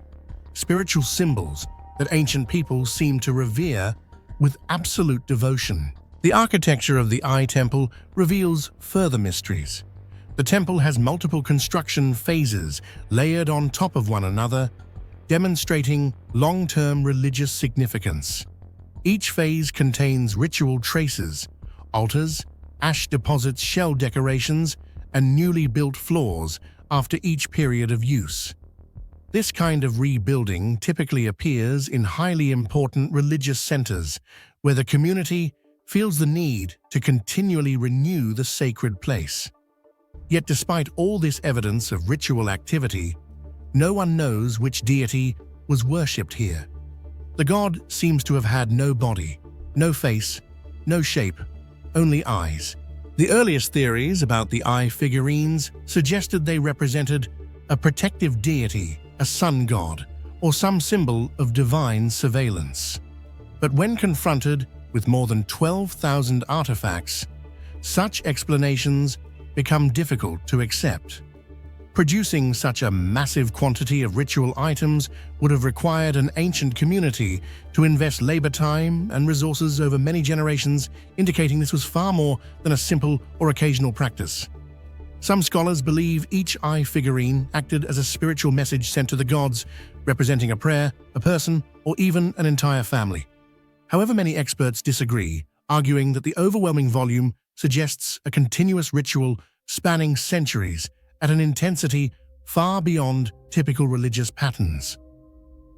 spiritual symbols that ancient peoples seem to revere with absolute devotion. The architecture of the Eye Temple reveals further mysteries. The temple has multiple construction phases layered on top of one another, demonstrating long-term religious significance. Each phase contains ritual traces, altars, ash deposits, shell decorations, and newly built floors after each period of use. This kind of rebuilding typically appears in highly important religious centers, where the community feels the need to continually renew the sacred place. Yet despite all this evidence of ritual activity, no one knows which deity was worshipped here. The god seems to have had no body, no face, no shape, only eyes. The earliest theories about the eye figurines suggested they represented a protective deity, a sun god, or some symbol of divine surveillance. But when confronted with more than 12,000 artifacts, such explanations become difficult to accept. Producing such a massive quantity of ritual items would have required an ancient community to invest labor, time, and resources over many generations, indicating this was far more than a simple or occasional practice. Some scholars believe each eye figurine acted as a spiritual message sent to the gods, representing a prayer, a person, or even an entire family. However, many experts disagree, arguing that the overwhelming volume suggests a continuous ritual spanning centuries at an intensity far beyond typical religious patterns.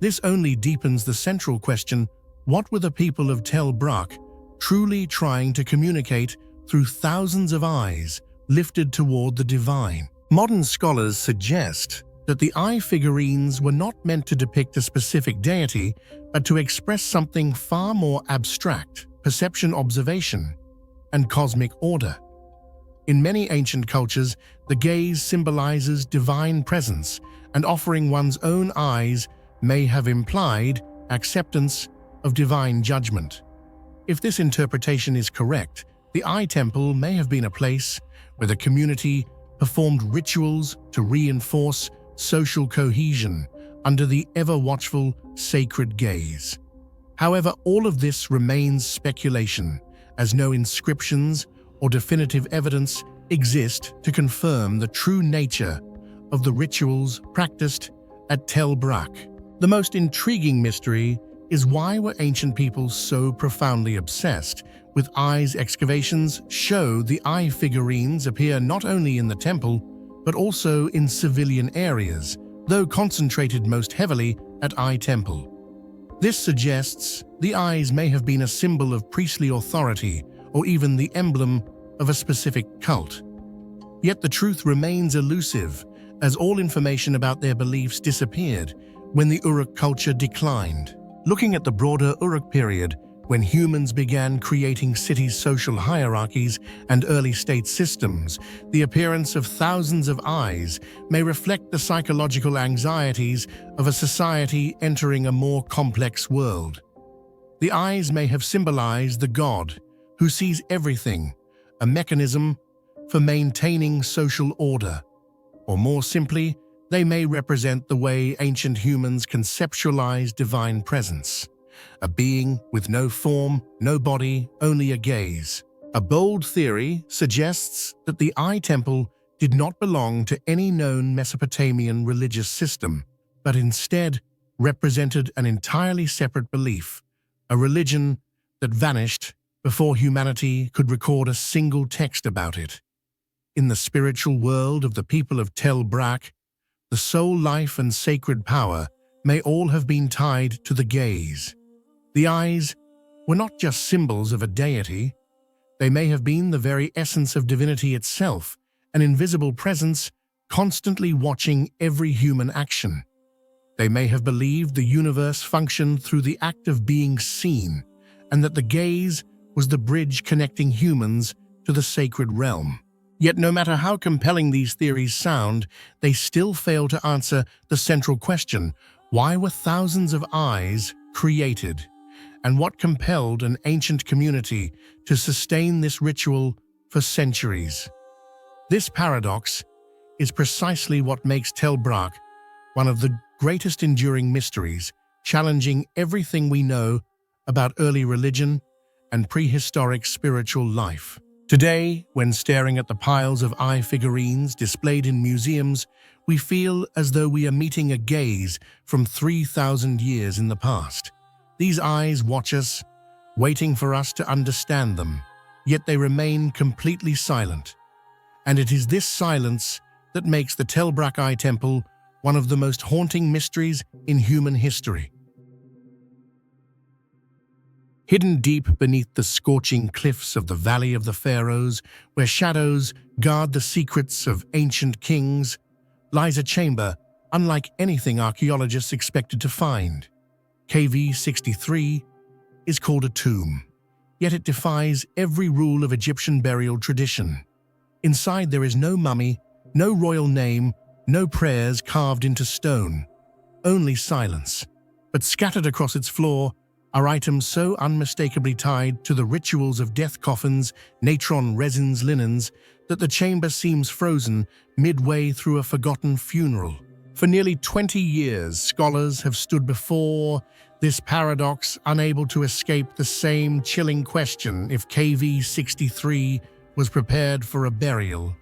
This only deepens the central question: what were the people of Tel Brak truly trying to communicate through thousands of eyes lifted toward the divine? Modern scholars suggest that the eye figurines were not meant to depict a specific deity, but to express something far more abstract: perception, observation, and cosmic order. In many ancient cultures, the gaze symbolizes divine presence, and offering one's own eyes may have implied acceptance of divine judgment. If this interpretation is correct, the Eye Temple may have been a place where the community performed rituals to reinforce social cohesion under the ever-watchful sacred gaze. However, all of this remains speculation, as no inscriptions or definitive evidence exist to confirm the true nature of the rituals practiced at Tel Brak. The most intriguing mystery is why were ancient peoples so profoundly obsessed with eyes? Excavations show the eye figurines appear not only in the temple, but also in civilian areas, though concentrated most heavily at Eye Temple. This suggests the eyes may have been a symbol of priestly authority or even the emblem of a specific cult. Yet the truth remains elusive, as all information about their beliefs disappeared when the Uruk culture declined. Looking at the broader Uruk period, when humans began creating cities' social hierarchies and early state systems, the appearance of thousands of eyes may reflect the psychological anxieties of a society entering a more complex world. The eyes may have symbolized the god who sees everything, a mechanism for maintaining social order. Or more simply, they may represent the way ancient humans conceptualized divine presence. A being with no form, no body, only a gaze. A bold theory suggests that the Eye Temple did not belong to any known Mesopotamian religious system, but instead represented an entirely separate belief, a religion that vanished before humanity could record a single text about it. In the spiritual world of the people of Tel Brak, the soul life and sacred power may all have been tied to the gaze. The eyes were not just symbols of a deity, they may have been the very essence of divinity itself, an invisible presence constantly watching every human action. They may have believed the universe functioned through the act of being seen, and that the gaze was the bridge connecting humans to the sacred realm. Yet no matter how compelling these theories sound, they still fail to answer the central question: why were thousands of eyes created? And what compelled an ancient community to sustain this ritual for centuries? This paradox is precisely what makes Tel Brak one of the greatest enduring mysteries, challenging everything we know about early religion and prehistoric spiritual life. Today, when staring at the piles of eye figurines displayed in museums, we feel as though we are meeting a gaze from 3,000 years in the past. These eyes watch us, waiting for us to understand them, yet they remain completely silent. And it is this silence that makes the Tel Brak Eye Temple one of the most haunting mysteries in human history. Hidden deep beneath the scorching cliffs of the Valley of the Pharaohs, where shadows guard the secrets of ancient kings, lies a chamber unlike anything archaeologists expected to find. KV 63 is called a tomb, yet it defies every rule of Egyptian burial tradition. Inside there is no mummy, no royal name, no prayers carved into stone, only silence. But scattered across its floor are items so unmistakably tied to the rituals of death coffins, natron resins, linens, that the chamber seems frozen midway through a forgotten funeral. For nearly 20 years, scholars have stood before this paradox, unable to escape the same chilling question: if KV 63 was prepared for a burial,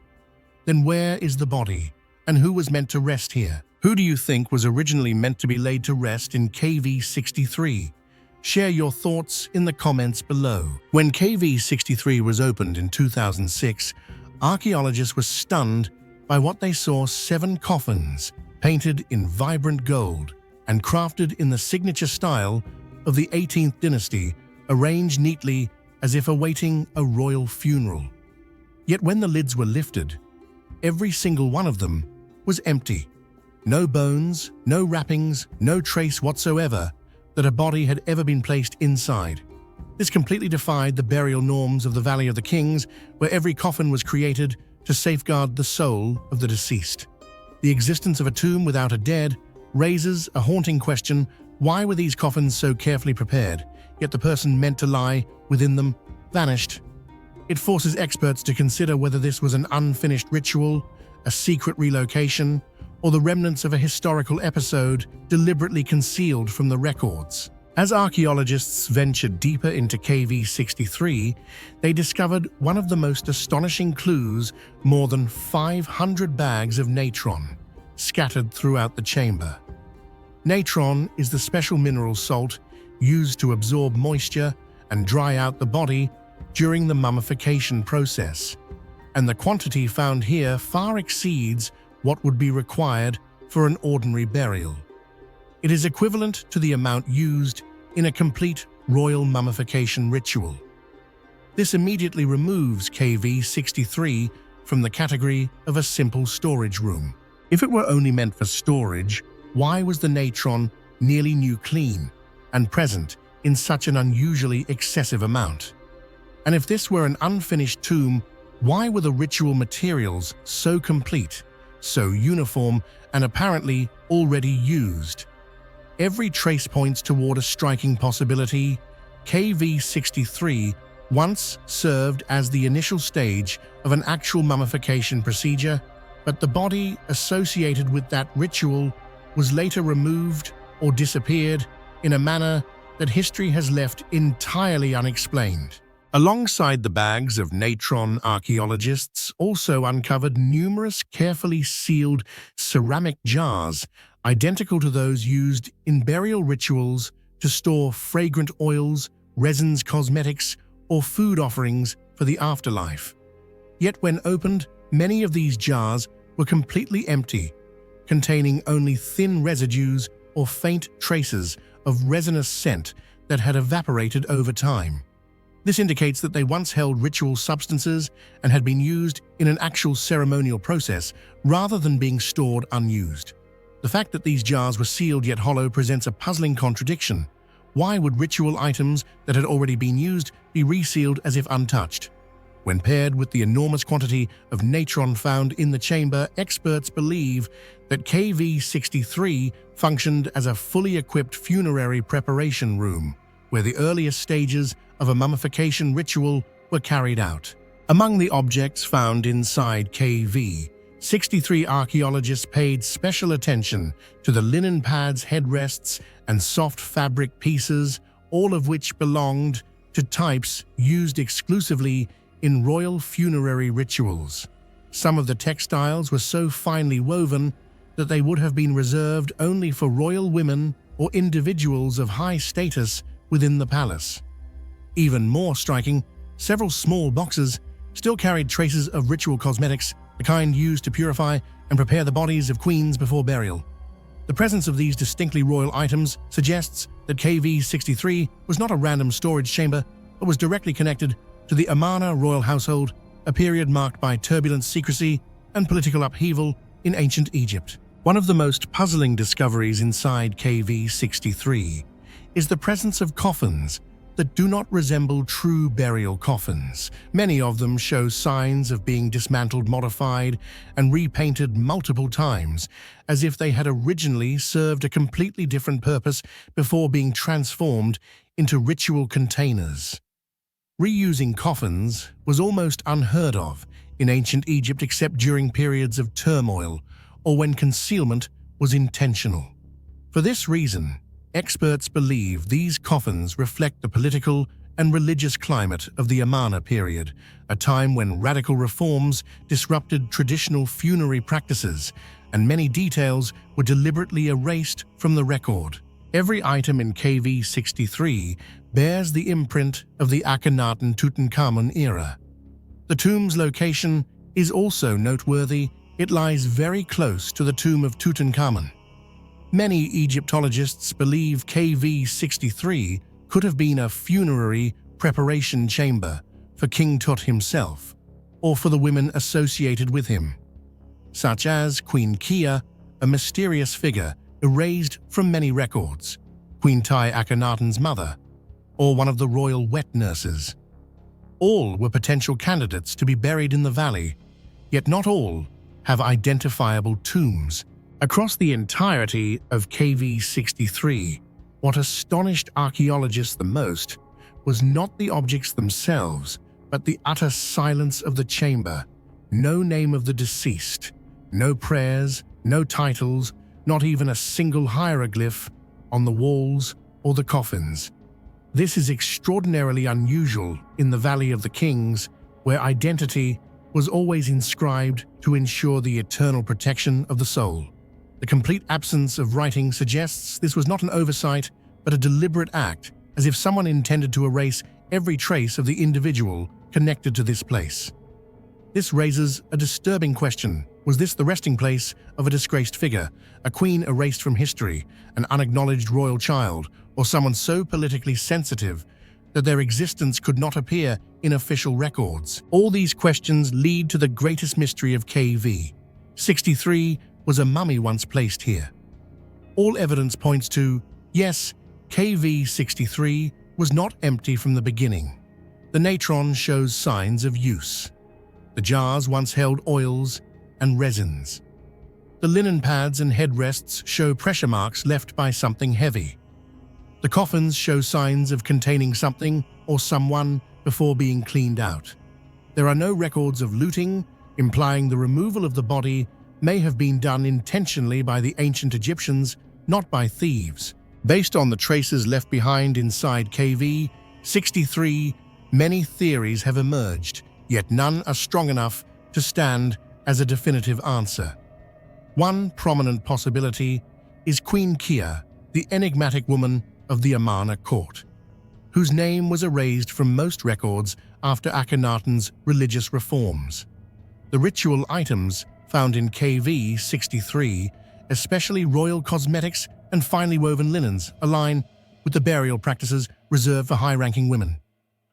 then where is the body, and who was meant to rest here? Who do you think was originally meant to be laid to rest in KV 63? Share your thoughts in the comments below. When KV 63 was opened in 2006, archaeologists were stunned by what they saw: 7 coffins, painted in vibrant gold and crafted in the signature style of the 18th dynasty, arranged neatly as if awaiting a royal funeral. Yet when the lids were lifted, every single one of them was empty. No bones, no wrappings, no trace whatsoever that a body had ever been placed inside. This completely defied the burial norms of the Valley of the Kings, where every coffin was created to safeguard the soul of the deceased. The existence of a tomb without a dead raises a haunting question: why were these coffins so carefully prepared, yet the person meant to lie within them vanished? It forces experts to consider whether this was an unfinished ritual, a secret relocation, or the remnants of a historical episode deliberately concealed from the records. As archaeologists ventured deeper into KV63, they discovered one of the most astonishing clues: more than 500 bags of natron scattered throughout the chamber. Natron is the special mineral salt used to absorb moisture and dry out the body during the mummification process, and the quantity found here far exceeds what would be required for an ordinary burial. It is equivalent to the amount used in a complete royal mummification ritual. This immediately removes KV63 from the category of a simple storage room. If it were only meant for storage, why was the natron nearly new clean and present in such an unusually excessive amount? And if this were an unfinished tomb, why were the ritual materials so complete, so uniform, and apparently already used? Every trace points toward a striking possibility. KV63 once served as the initial stage of an actual mummification procedure, but the body associated with that ritual was later removed or disappeared in a manner that history has left entirely unexplained. Alongside the bags of natron, archaeologists also uncovered numerous carefully sealed ceramic jars identical to those used in burial rituals to store fragrant oils, resins, cosmetics, or food offerings for the afterlife. Yet when opened, many of these jars were completely empty, containing only thin residues or faint traces of resinous scent that had evaporated over time. This indicates that they once held ritual substances and had been used in an actual ceremonial process rather than being stored unused. The fact that these jars were sealed yet hollow presents a puzzling contradiction. Why would ritual items that had already been used be resealed as if untouched? When paired with the enormous quantity of natron found in the chamber, experts believe that KV63 functioned as a fully equipped funerary preparation room, where the earliest stages of a mummification ritual were carried out. Among the objects found inside KV63, archaeologists paid special attention to the linen pads, headrests, and soft fabric pieces, all of which belonged to types used exclusively in royal funerary rituals. Some of the textiles were so finely woven that they would have been reserved only for royal women or individuals of high status within the palace. Even more striking, several small boxes still carried traces of ritual cosmetics, the kind used to purify and prepare the bodies of queens before burial. The presence of these distinctly royal items suggests that KV63 was not a random storage chamber, but was directly connected to the Amarna royal household, a period marked by turbulent secrecy and political upheaval in ancient Egypt. One of the most puzzling discoveries inside KV63 is the presence of coffins that do not resemble true burial coffins. Many of them show signs of being dismantled, modified, and repainted multiple times, as if they had originally served a completely different purpose before being transformed into ritual containers. Reusing coffins was almost unheard of in ancient Egypt, except during periods of turmoil or when concealment was intentional. For this reason, experts believe these coffins reflect the political and religious climate of the Amarna period, a time when radical reforms disrupted traditional funerary practices, and many details were deliberately erased from the record. Every item in KV63 bears the imprint of the Akhenaten Tutankhamun era. The tomb's location is also noteworthy. It lies very close to the tomb of Tutankhamun. Many Egyptologists believe KV63 could have been a funerary preparation chamber for King Tut himself, or for the women associated with him, such as Queen Kia, a mysterious figure erased from many records, Queen Tai Akhenaten's mother, or one of the royal wet nurses. All were potential candidates to be buried in the valley, yet not all have identifiable tombs. Across the entirety of KV63, what astonished archaeologists the most was not the objects themselves, but the utter silence of the chamber. No name of the deceased, no prayers, no titles, not even a single hieroglyph on the walls or the coffins. This is extraordinarily unusual in the Valley of the Kings, where identity was always inscribed to ensure the eternal protection of the soul. The complete absence of writing suggests this was not an oversight, but a deliberate act, as if someone intended to erase every trace of the individual connected to this place. This raises a disturbing question. Was this the resting place of a disgraced figure, a queen erased from history, an unacknowledged royal child, or someone so politically sensitive that their existence could not appear in official records? All these questions lead to the greatest mystery of KV. 63 was a mummy once placed here. All evidence points to, yes, KV 63 was not empty from the beginning. The natron shows signs of use. The jars once held oils and resins. The linen pads and headrests show pressure marks left by something heavy. The coffins show signs of containing something or someone before being cleaned out. There are no records of looting, implying the removal of the body may have been done intentionally by the ancient Egyptians, not by thieves. Based on the traces left behind inside KV 63, many theories have emerged, yet none are strong enough to stand as a definitive answer. One prominent possibility is Queen Kia, the enigmatic woman of the Amarna court, whose name was erased from most records after Akhenaten's religious reforms. The ritual items found in KV 63, especially royal cosmetics and finely woven linens, align with the burial practices reserved for high-ranking women.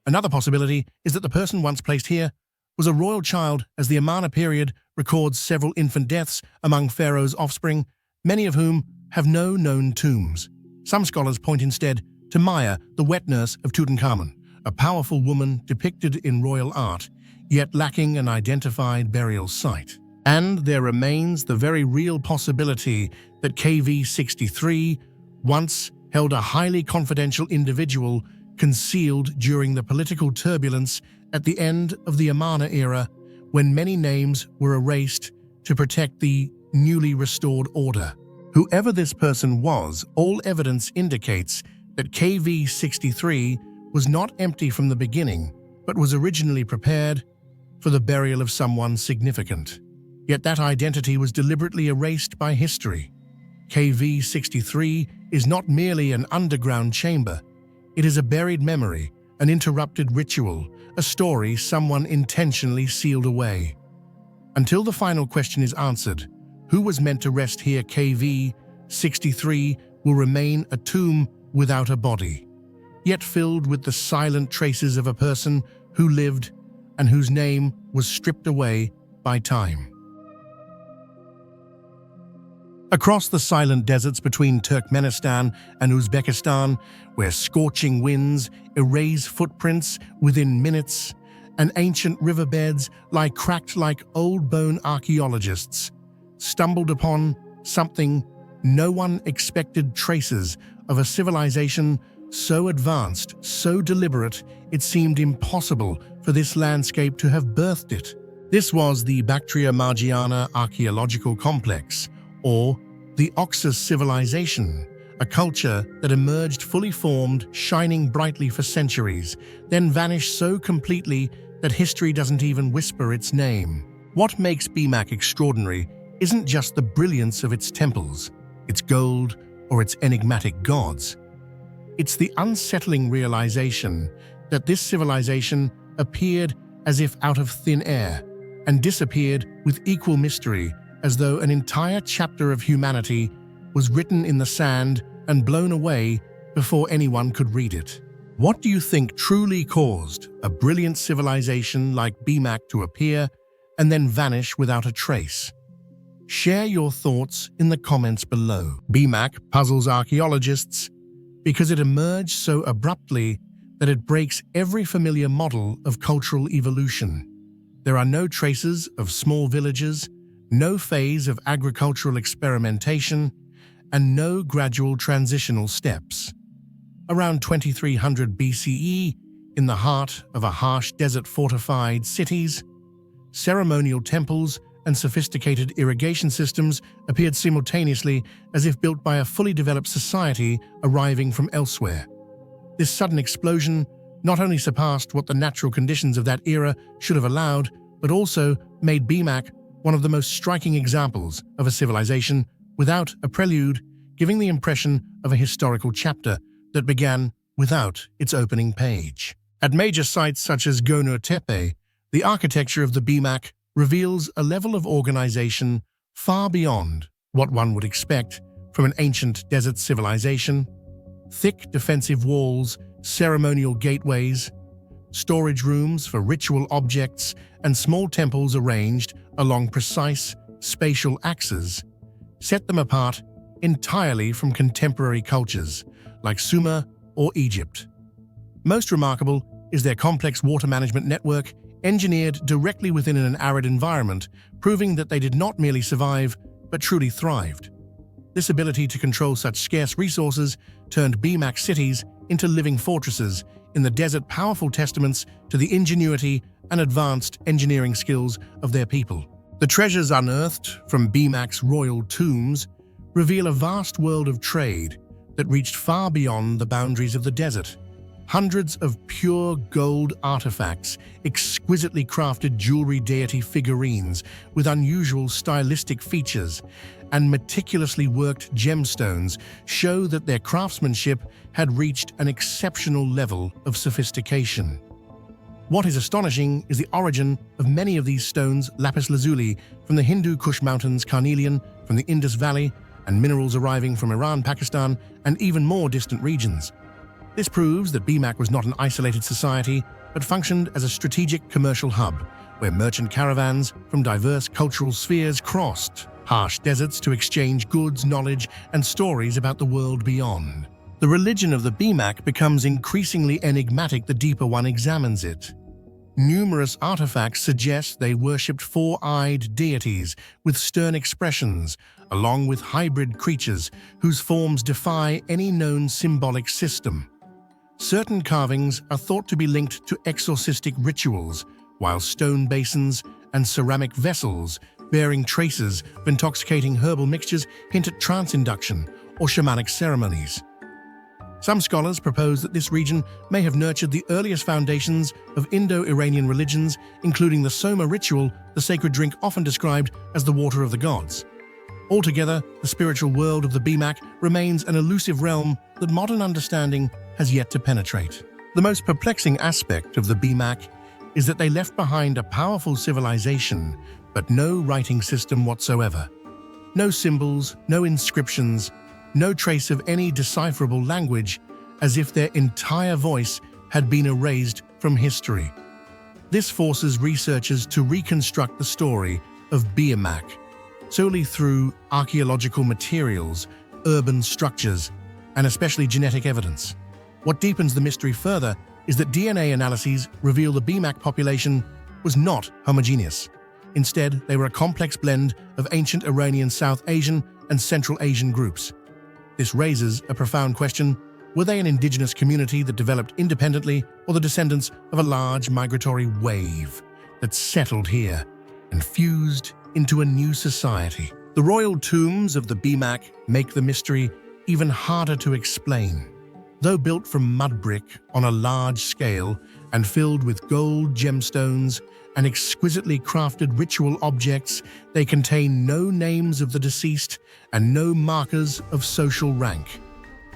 Another possibility is that the person once placed here was a royal child, as the Amarna period records several infant deaths among Pharaoh's offspring, many of whom have no known tombs. Some scholars point instead to Maya, the wet nurse of Tutankhamun, a powerful woman depicted in royal art, yet lacking an identified burial site. And there remains the very real possibility that KV 63 once held a highly confidential individual concealed during the political turbulence at the end of the Amarna era, when many names were erased to protect the newly restored order. Whoever this person was, all evidence indicates that KV 63 was not empty from the beginning, but was originally prepared for the burial of someone significant. Yet that identity was deliberately erased by history. KV 63 is not merely an underground chamber. It is a buried memory, an interrupted ritual, a story someone intentionally sealed away. Until the final question is answered, who was meant to rest here? KV 63 will remain a tomb without a body, yet filled with the silent traces of a person who lived and whose name was stripped away by time. Across the silent deserts between Turkmenistan and Uzbekistan, where scorching winds erase footprints within minutes, and ancient riverbeds lie cracked like old bone, archaeologists stumbled upon something no one expected: traces of a civilization so advanced, so deliberate, it seemed impossible for this landscape to have birthed it. This was the Bactria Margiana Archaeological Complex, or the Oxus civilization, a culture that emerged fully formed, shining brightly for centuries, then vanished so completely that history doesn't even whisper its name. What makes BMAC extraordinary isn't just the brilliance of its temples, its gold, or its enigmatic gods. It's the unsettling realization that this civilization appeared as if out of thin air and disappeared with equal mystery, as though an entire chapter of humanity was written in the sand and blown away before anyone could read it. What do you think truly caused a brilliant civilization like BMAC to appear and then vanish without a trace? Share your thoughts in the comments below. BMAC puzzles archaeologists because it emerged so abruptly that it breaks every familiar model of cultural evolution. There are no traces of small villages, no phase of agricultural experimentation, and no gradual transitional steps. Around 2300 BCE, in the heart of a harsh desert-fortified cities, ceremonial temples and sophisticated irrigation systems appeared simultaneously, as if built by a fully developed society arriving from elsewhere. This sudden explosion not only surpassed what the natural conditions of that era should have allowed, but also made BMAC one of the most striking examples of a civilization without a prelude, giving the impression of a historical chapter that began without its opening page. At major sites such as Gonur Tepe, the architecture of the BMAC reveals a level of organization far beyond what one would expect from an ancient desert civilization. Thick defensive walls, ceremonial gateways, storage rooms for ritual objects, and small temples arranged along precise spatial axes set them apart entirely from contemporary cultures like Sumer or Egypt. Most remarkable is their complex water management network, engineered directly within an arid environment, proving that they did not merely survive, but truly thrived. This ability to control such scarce resources turned BMAC cities into living fortresses in the desert, powerful testaments to the ingenuity and advanced engineering skills of their people. The treasures unearthed from BMAC's royal tombs reveal a vast world of trade that reached far beyond the boundaries of the desert. Hundreds of pure gold artifacts, exquisitely crafted jewelry, deity figurines with unusual stylistic features, and meticulously worked gemstones show that their craftsmanship had reached an exceptional level of sophistication. What is astonishing is the origin of many of these stones: lapis lazuli from the Hindu Kush Mountains, carnelian from the Indus Valley, and minerals arriving from Iran, Pakistan, and even more distant regions. This proves that BMAC was not an isolated society, but functioned as a strategic commercial hub, where merchant caravans from diverse cultural spheres crossed harsh deserts to exchange goods, knowledge, and stories about the world beyond. The religion of the BMAC becomes increasingly enigmatic the deeper one examines it. Numerous artifacts suggest they worshipped four-eyed deities with stern expressions, along with hybrid creatures whose forms defy any known symbolic system. Certain carvings are thought to be linked to exorcistic rituals, while stone basins and ceramic vessels bearing traces of intoxicating herbal mixtures hint at trance induction or shamanic ceremonies. Some scholars propose that this region may have nurtured the earliest foundations of Indo-Iranian religions, including the Soma ritual, the sacred drink often described as the water of the gods. Altogether, the spiritual world of the BMAC remains an elusive realm that modern understanding has yet to penetrate. The most perplexing aspect of the BMAC is that they left behind a powerful civilization, but no writing system whatsoever. No symbols, no inscriptions, no trace of any decipherable language, as if their entire voice had been erased from history. This forces researchers to reconstruct the story of BMAC solely through archaeological materials, urban structures, and especially genetic evidence. What deepens the mystery further is that DNA analyses reveal the BMAC population was not homogeneous. Instead, they were a complex blend of ancient Iranian, South Asian, and Central Asian groups. This raises a profound question: were they an indigenous community that developed independently, or the descendants of a large migratory wave that settled here and fused into a new society? The royal tombs of the BMAC make the mystery even harder to explain. Though built from mud brick on a large scale and filled with gold, gemstones, and exquisitely crafted ritual objects, they contain no names of the deceased and no markers of social rank.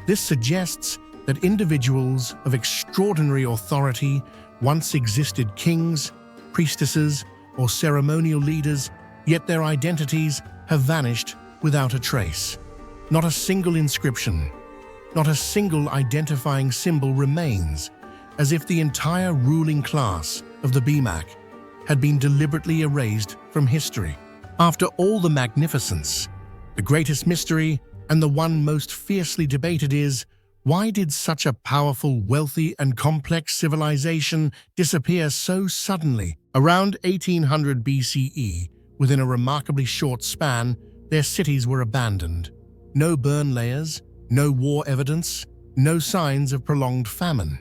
This suggests that individuals of extraordinary authority once existed: kings, priestesses, or ceremonial leaders, yet their identities have vanished without a trace. Not a single inscription, not a single identifying symbol remains, as if the entire ruling class of the BMAC had been deliberately erased from history. After all the magnificence, the greatest mystery, and the one most fiercely debated is, why did such a powerful, wealthy, and complex civilization disappear so suddenly? Around 1800 BCE, within a remarkably short span, their cities were abandoned. No burn layers, no war evidence, no signs of prolonged famine.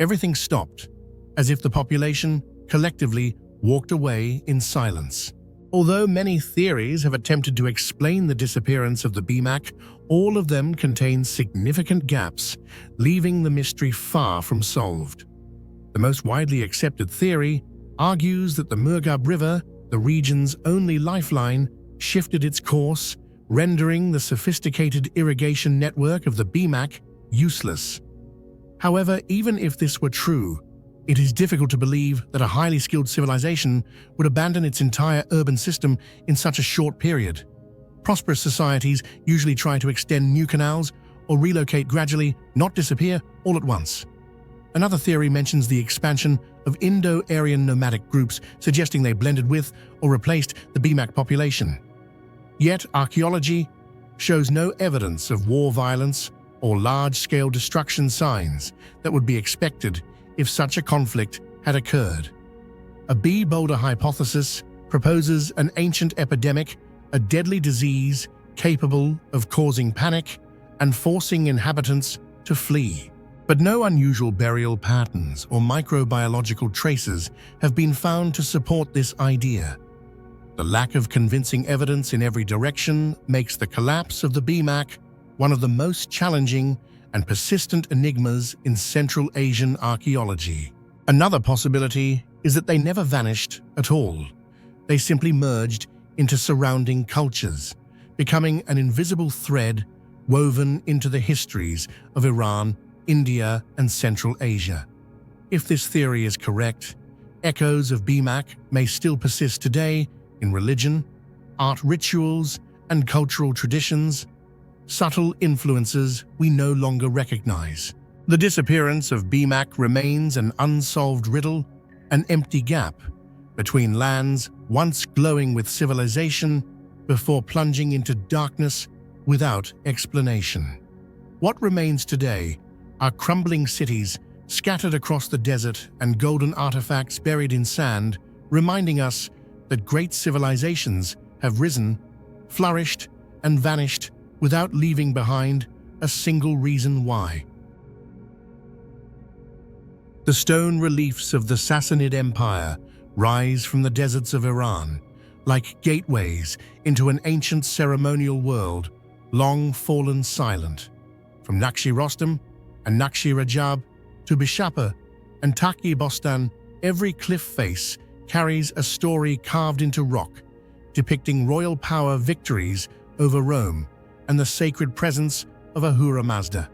Everything stopped, as if the population collectively walked away in silence. Although many theories have attempted to explain the disappearance of the BMAC, all of them contain significant gaps, leaving the mystery far from solved. The most widely accepted theory argues that the Murghab River, the region's only lifeline, shifted its course, rendering the sophisticated irrigation network of the BMAC useless. However, even if this were true, it is difficult to believe that a highly skilled civilization would abandon its entire urban system in such a short period. Prosperous societies usually try to extend new canals or relocate gradually, not disappear all at once. Another theory mentions the expansion of Indo-Aryan nomadic groups, suggesting they blended with or replaced the BMAC population. Yet archaeology shows no evidence of war violence or large-scale destruction signs that would be expected if such a conflict had occurred. A B. Boulder hypothesis proposes an ancient epidemic, a deadly disease capable of causing panic and forcing inhabitants to flee. But no unusual burial patterns or microbiological traces have been found to support this idea. The lack of convincing evidence in every direction makes the collapse of the BMAC one of the most challenging and persistent enigmas in Central Asian archaeology. Another possibility is that they never vanished at all. They simply merged into surrounding cultures, becoming an invisible thread woven into the histories of Iran, India, and Central Asia. If this theory is correct, echoes of BMAC may still persist today in religion, art rituals, and cultural traditions, subtle influences we no longer recognize. The disappearance of BMAC remains an unsolved riddle, an empty gap between lands once glowing with civilization before plunging into darkness without explanation. What remains today are crumbling cities scattered across the desert and golden artifacts buried in sand, reminding us that great civilizations have risen, flourished, and vanished without leaving behind a single reason why. The stone reliefs of the Sassanid Empire rise from the deserts of Iran, like gateways into an ancient ceremonial world, long fallen silent. From Naqshi Rostam and Naqshi Rajab to Bishapa and Taki Bostan, every cliff face carries a story carved into rock, depicting royal power victories over Rome and the sacred presence of Ahura Mazda.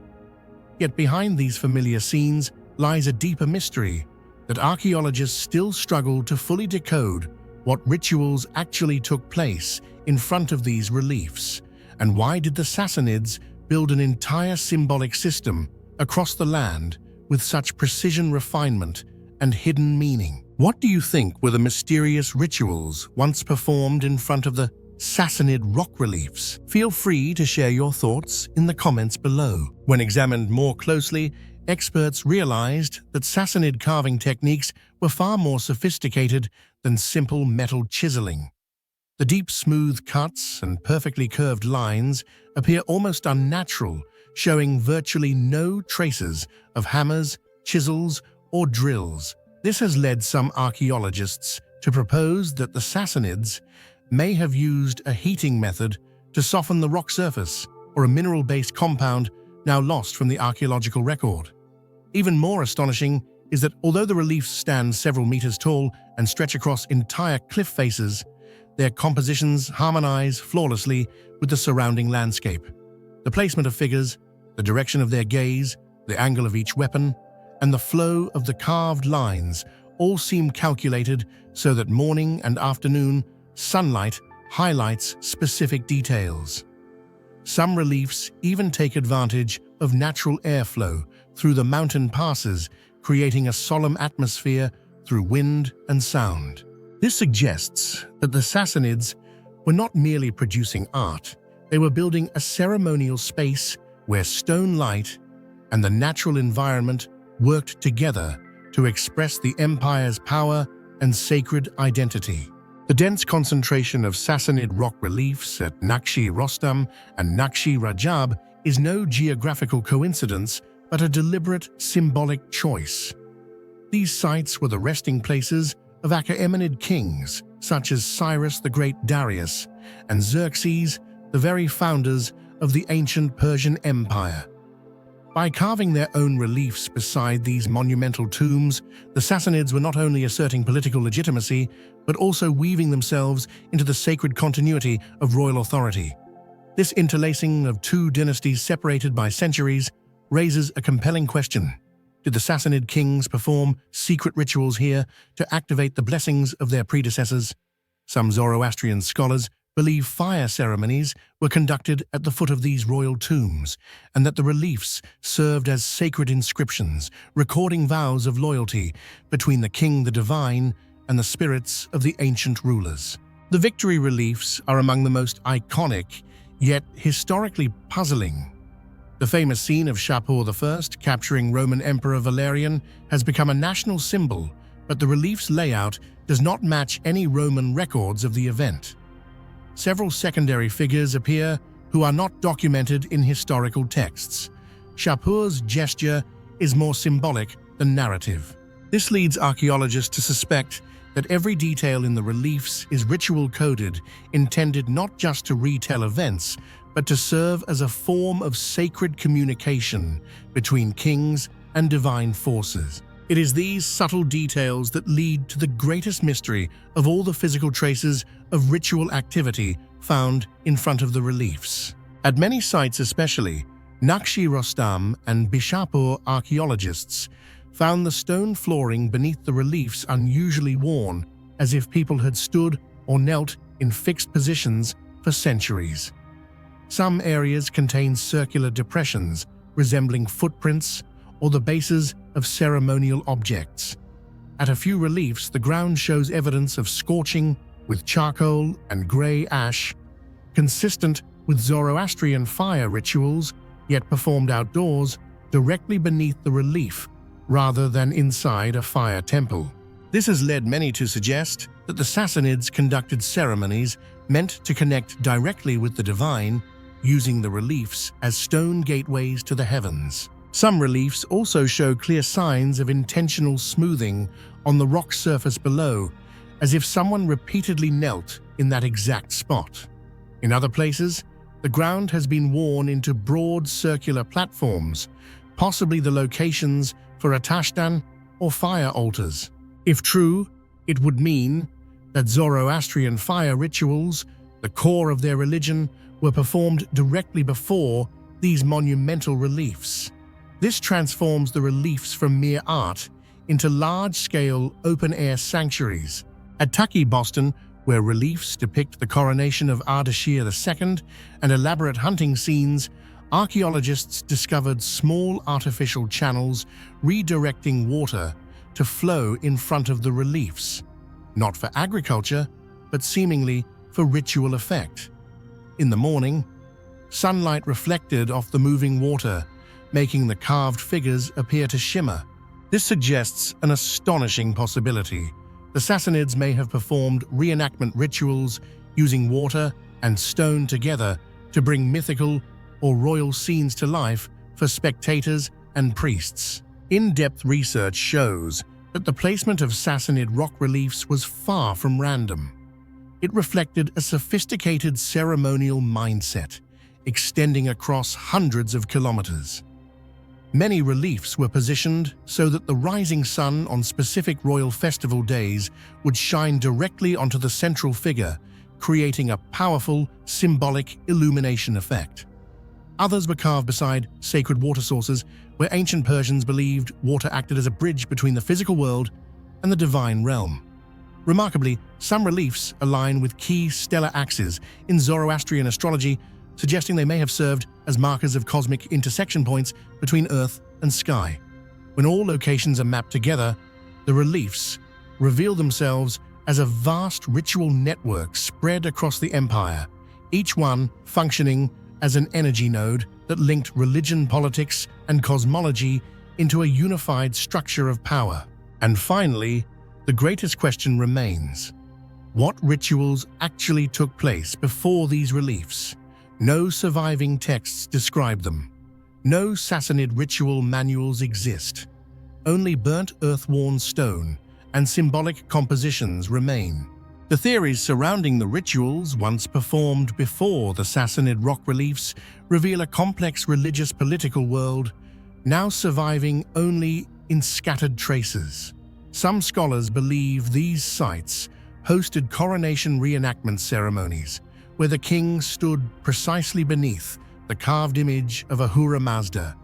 Yet behind these familiar scenes lies a deeper mystery that archaeologists still struggle to fully decode. What rituals actually took place in front of these reliefs, and why did the Sassanids build an entire symbolic system across the land with such precision, refinement, and hidden meaning? What do you think were the mysterious rituals once performed in front of the Sassanid rock reliefs? Feel free to share your thoughts in the comments below. When examined more closely, experts realized that Sassanid carving techniques were far more sophisticated than simple metal chiseling. The deep, smooth cuts and perfectly curved lines appear almost unnatural, showing virtually no traces of hammers, chisels, or drills. This has led some archaeologists to propose that the Sassanids may have used a heating method to soften the rock surface, or a mineral-based compound now lost from the archaeological record. Even more astonishing is that although the reliefs stand several meters tall and stretch across entire cliff faces, their compositions harmonize flawlessly with the surrounding landscape. The placement of figures, the direction of their gaze, the angle of each weapon, and the flow of the carved lines all seem calculated so that morning and afternoon sunlight highlights specific details. Some reliefs even take advantage of natural airflow through the mountain passes, creating a solemn atmosphere through wind and sound. This suggests that the Sassanids were not merely producing art, they were building a ceremonial space where stone light and the natural environment worked together to express the empire's power and sacred identity. The dense concentration of Sassanid rock reliefs at Naqshi Rostam and Naqshi Rajab is no geographical coincidence, but a deliberate symbolic choice. These sites were the resting places of Achaemenid kings, such as Cyrus the Great Darius and Xerxes, the very founders of the ancient Persian Empire. By carving their own reliefs beside these monumental tombs, the Sassanids were not only asserting political legitimacy, but also weaving themselves into the sacred continuity of royal authority. This interlacing of two dynasties separated by centuries raises a compelling question. Did the Sassanid kings perform secret rituals here to activate the blessings of their predecessors? Some Zoroastrian scholars believe fire ceremonies were conducted at the foot of these royal tombs, and that the reliefs served as sacred inscriptions, recording vows of loyalty between the king, the divine, and the spirits of the ancient rulers. The victory reliefs are among the most iconic, yet historically puzzling. The famous scene of Shapur I capturing Roman Emperor Valerian has become a national symbol, but the relief's layout does not match any Roman records of the event. Several secondary figures appear who are not documented in historical texts. Shapur's gesture is more symbolic than narrative. This leads archaeologists to suspect that every detail in the reliefs is ritual-coded, intended not just to retell events, but to serve as a form of sacred communication between kings and divine forces. It is these subtle details that lead to the greatest mystery of all the physical traces of ritual activity found in front of the reliefs. At many sites especially, Nakshi Rostam and Bishapur archaeologists found the stone flooring beneath the reliefs unusually worn, as if people had stood or knelt in fixed positions for centuries. Some areas contain circular depressions resembling footprints or the bases of ceremonial objects. At a few reliefs, the ground shows evidence of scorching with charcoal and grey ash, consistent with Zoroastrian fire rituals, yet performed outdoors directly beneath the relief rather than inside a fire temple. This has led many to suggest that the Sassanids conducted ceremonies meant to connect directly with the divine, using the reliefs as stone gateways to the heavens. Some reliefs also show clear signs of intentional smoothing on the rock surface below, as if someone repeatedly knelt in that exact spot. In other places, the ground has been worn into broad circular platforms, possibly the locations for a tashtan or fire altars. If true, it would mean that Zoroastrian fire rituals, the core of their religion, were performed directly before these monumental reliefs. This transforms the reliefs from mere art into large-scale open-air sanctuaries. At Tucky, Boston, where reliefs depict the coronation of Ardashir II and elaborate hunting scenes, archaeologists discovered small artificial channels redirecting water to flow in front of the reliefs, not for agriculture, but seemingly for ritual effect. In the morning, sunlight reflected off the moving water, making the carved figures appear to shimmer. This suggests an astonishing possibility. The Sassanids may have performed reenactment rituals using water and stone together to bring mythical or royal scenes to life for spectators and priests. In-depth research shows that the placement of Sassanid rock reliefs was far from random. It reflected a sophisticated ceremonial mindset, extending across hundreds of kilometers. Many reliefs were positioned so that the rising sun on specific royal festival days would shine directly onto the central figure, creating a powerful, symbolic illumination effect. Others were carved beside sacred water sources, where ancient Persians believed water acted as a bridge between the physical world and the divine realm. Remarkably, some reliefs align with key stellar axes in Zoroastrian astrology, suggesting they may have served as markers of cosmic intersection points between Earth and sky. When all locations are mapped together, the reliefs reveal themselves as a vast ritual network spread across the empire, each one functioning as an energy node that linked religion, politics, and cosmology into a unified structure of power. And finally, the greatest question remains: what rituals actually took place before these reliefs? No surviving texts describe them. No Sassanid ritual manuals exist. Only burnt earth-worn stone and symbolic compositions remain. The theories surrounding the rituals once performed before the Sassanid rock reliefs reveal a complex religious political world, now surviving only in scattered traces. Some scholars believe these sites hosted coronation reenactment ceremonies, where the king stood precisely beneath the carved image of Ahura Mazda,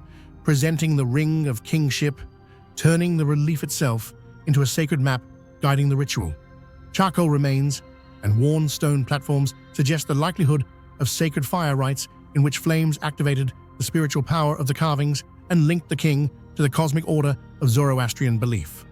presenting the ring of kingship, turning the relief itself into a sacred map guiding the ritual. Charcoal remains and worn stone platforms suggest the likelihood of sacred fire rites in which flames activated the spiritual power of the carvings and linked the king to the cosmic order of Zoroastrian belief.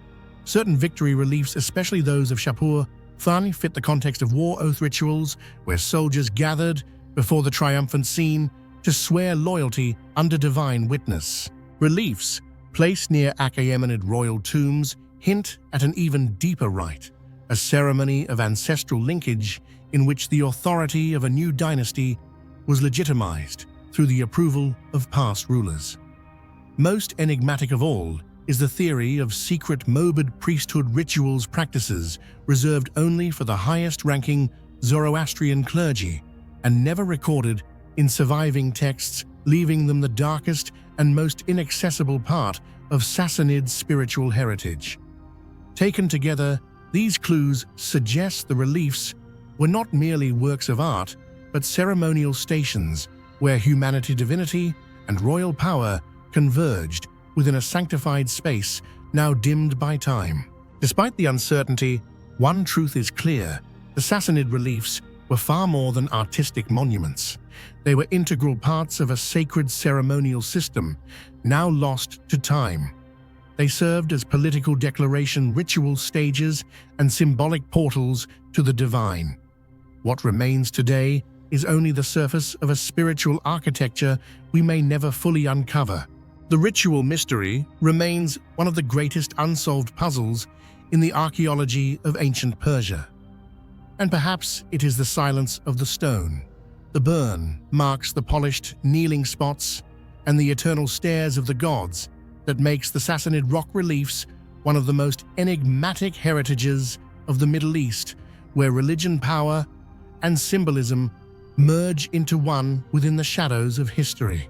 Certain victory reliefs, especially those of Shapur, finally fit the context of war oath rituals where soldiers gathered before the triumphant scene to swear loyalty under divine witness. Reliefs placed near Achaemenid royal tombs hint at an even deeper rite, a ceremony of ancestral linkage in which the authority of a new dynasty was legitimized through the approval of past rulers. Most enigmatic of all is the theory of secret Mobid priesthood rituals practices reserved only for the highest-ranking Zoroastrian clergy and never recorded in surviving texts, leaving them the darkest and most inaccessible part of Sassanid spiritual heritage. Taken together, these clues suggest the reliefs were not merely works of art, but ceremonial stations where humanity, divinity, and royal power converged within a sanctified space now dimmed by time. Despite the uncertainty, one truth is clear: the Sassanid reliefs were far more than artistic monuments. They were integral parts of a sacred ceremonial system, now lost to time. They served as political declaration, ritual stages, and symbolic portals to the divine. What remains today is only the surface of a spiritual architecture we may never fully uncover. The ritual mystery remains one of the greatest unsolved puzzles in the archaeology of ancient Persia. And perhaps it is the silence of the stone. The burn marks the polished, kneeling spots and the eternal stares of the gods that makes the Sassanid rock reliefs one of the most enigmatic heritages of the Middle East, where religion, power, and symbolism merge into one within the shadows of history.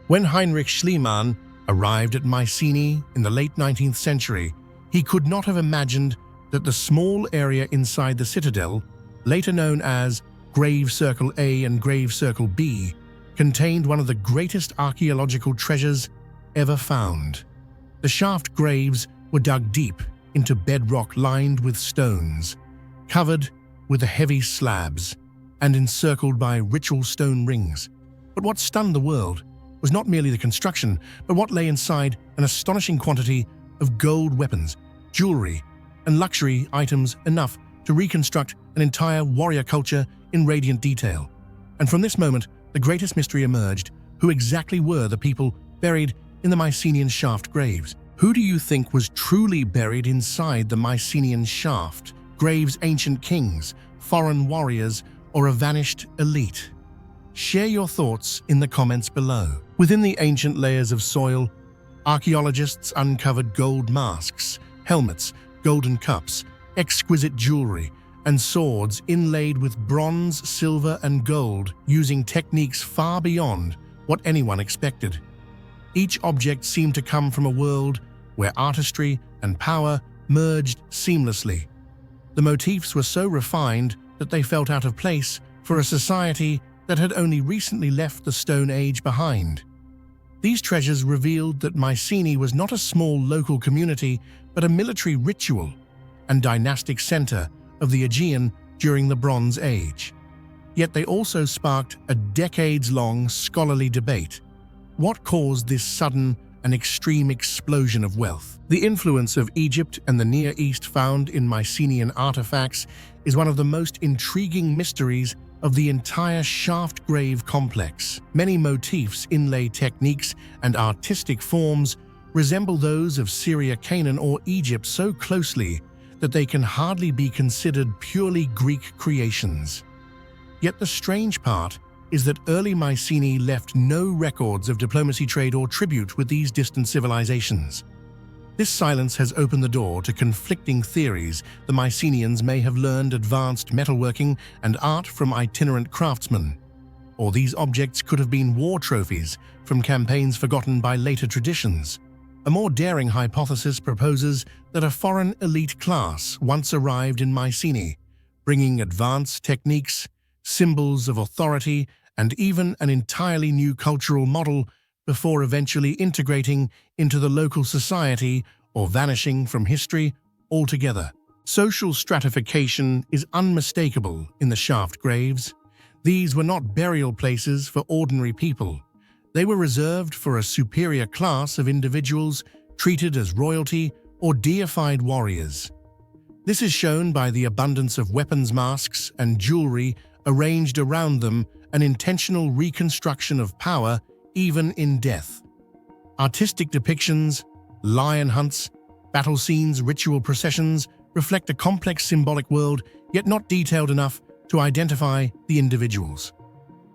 When Heinrich Schliemann arrived at Mycenae in the late 19th century, he could not have imagined that the small area inside the citadel, later known as Grave Circle A and Grave Circle B, contained one of the greatest archaeological treasures ever found. The shaft graves were dug deep into bedrock lined with stones, covered with the heavy slabs, and encircled by ritual stone rings. But what stunned the world was not merely the construction, but what lay inside: an astonishing quantity of gold weapons, jewelry, and luxury items, enough to reconstruct an entire warrior culture in radiant detail. And from this moment, the greatest mystery emerged: who exactly were the people buried in the Mycenaean shaft graves? Who do you think was truly buried inside the Mycenaean shaft graves? Ancient kings, foreign warriors, or a vanished elite? Share your thoughts in the comments below. Within the ancient layers of soil, archaeologists uncovered gold masks, helmets, golden cups, exquisite jewelry, and swords inlaid with bronze, silver, and gold, using techniques far beyond what anyone expected. Each object seemed to come from a world where artistry and power merged seamlessly. The motifs were so refined that they felt out of place for a society that had only recently left the Stone Age behind. These treasures revealed that Mycenae was not a small local community, but a military ritual and dynastic center of the Aegean during the Bronze Age. Yet they also sparked a decades-long scholarly debate. What caused this sudden and extreme explosion of wealth? The influence of Egypt and the Near East found in Mycenaean artifacts is one of the most intriguing mysteries of the entire shaft grave complex. Many motifs, inlay techniques, and artistic forms resemble those of Syria, Canaan, or Egypt so closely that they can hardly be considered purely Greek creations. Yet the strange part is that early Mycenae left no records of diplomacy, trade, or tribute with these distant civilizations. This silence has opened the door to conflicting theories. The Mycenaeans may have learned advanced metalworking and art from itinerant craftsmen, or these objects could have been war trophies from campaigns forgotten by later traditions. A more daring hypothesis proposes that a foreign elite class once arrived in Mycenae, bringing advanced techniques, symbols of authority, and even an entirely new cultural model before eventually integrating into the local society or vanishing from history altogether. Social stratification is unmistakable in the shaft graves. These were not burial places for ordinary people. They were reserved for a superior class of individuals treated as royalty or deified warriors. This is shown by the abundance of weapons masks and jewelry arranged around them, an intentional reconstruction of power even in death. Artistic depictions, lion hunts, battle scenes, ritual processions reflect a complex symbolic world, yet not detailed enough to identify the individuals.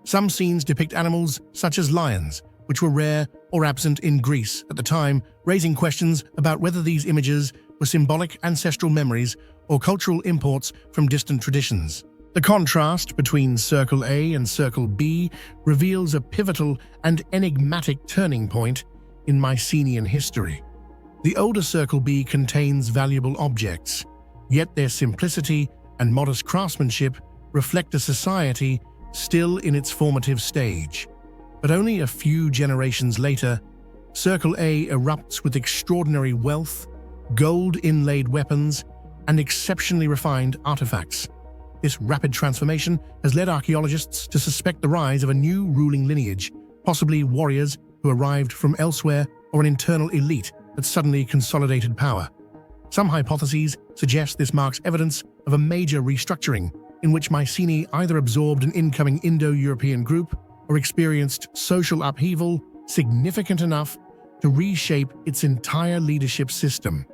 Some scenes depict animals such as lions, which were rare or absent in Greece at the time, raising questions about whether these images were symbolic ancestral memories or cultural imports from distant traditions. The contrast between Circle A and Circle B reveals a pivotal and enigmatic turning point in Mycenaean history. The older Circle B contains valuable objects, yet their simplicity and modest craftsmanship reflect a society still in its formative stage. But only a few generations later, Circle A erupts with extraordinary wealth, gold-inlaid weapons, and exceptionally refined artifacts. This rapid transformation has led archaeologists to suspect the rise of a new ruling lineage, possibly warriors who arrived from elsewhere or an internal elite that suddenly consolidated power. Some hypotheses suggest this marks evidence of a major restructuring in which Mycenae either absorbed an incoming Indo-European group or experienced social upheaval significant enough to reshape its entire leadership system.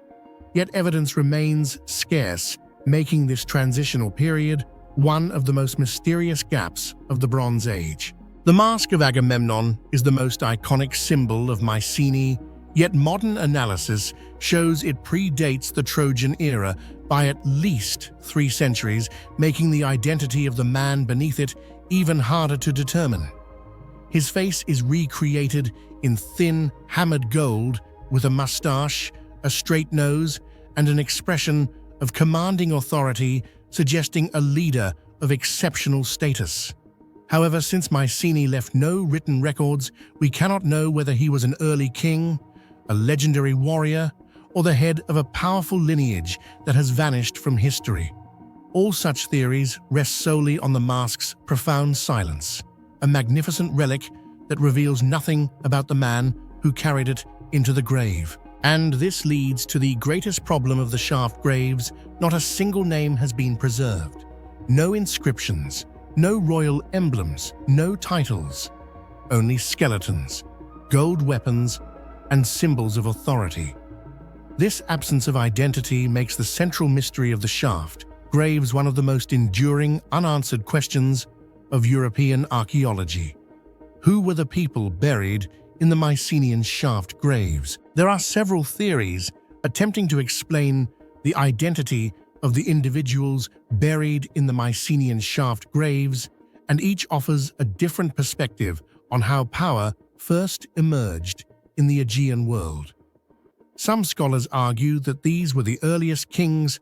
Yet evidence remains scarce, making this transitional period one of the most mysterious gaps of the Bronze Age. The Mask of Agamemnon is the most iconic symbol of Mycenae, yet modern analysis shows it predates the Trojan era by at least 3 centuries, making the identity of the man beneath it even harder to determine. His face is recreated in thin, hammered gold with a mustache, a straight nose, and an expression of commanding authority, suggesting a leader of exceptional status. However, since Mycenae left no written records, we cannot know whether he was an early king, a legendary warrior, or the head of a powerful lineage that has vanished from history. All such theories rest solely on the mask's profound silence, a magnificent relic that reveals nothing about the man who carried it into the grave. And this leads to the greatest problem of the shaft graves. Not a single name has been preserved. No inscriptions, no royal emblems, no titles. Only skeletons, gold weapons, and symbols of authority. This absence of identity makes the central mystery of the shaft graves one of the most enduring, unanswered questions of European archaeology. Who were the people buried in the Mycenaean shaft graves? There are several theories attempting to explain the identity of the individuals buried in the Mycenaean shaft graves, and each offers a different perspective on how power first emerged in the Aegean world. Some scholars argue that these were the earliest kings,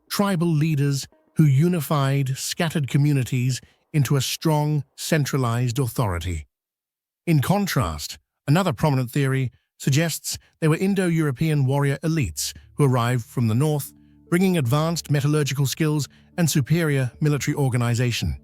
tribal leaders who unified scattered communities into a strong, centralized authority. In contrast, another prominent theory suggests they were Indo-European warrior elites who arrived from the north, bringing advanced metallurgical skills and superior military organization.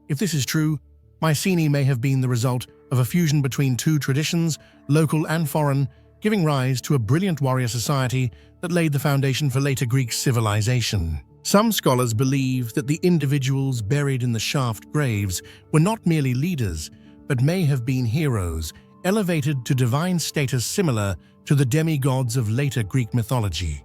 If this is true, Mycenae may have been the result of a fusion between 2 traditions, local and foreign, giving rise to a brilliant warrior society that laid the foundation for later Greek civilization. Some scholars believe that the individuals buried in the shaft graves were not merely leaders, but may have been heroes, elevated to divine status similar to the demigods of later Greek mythology.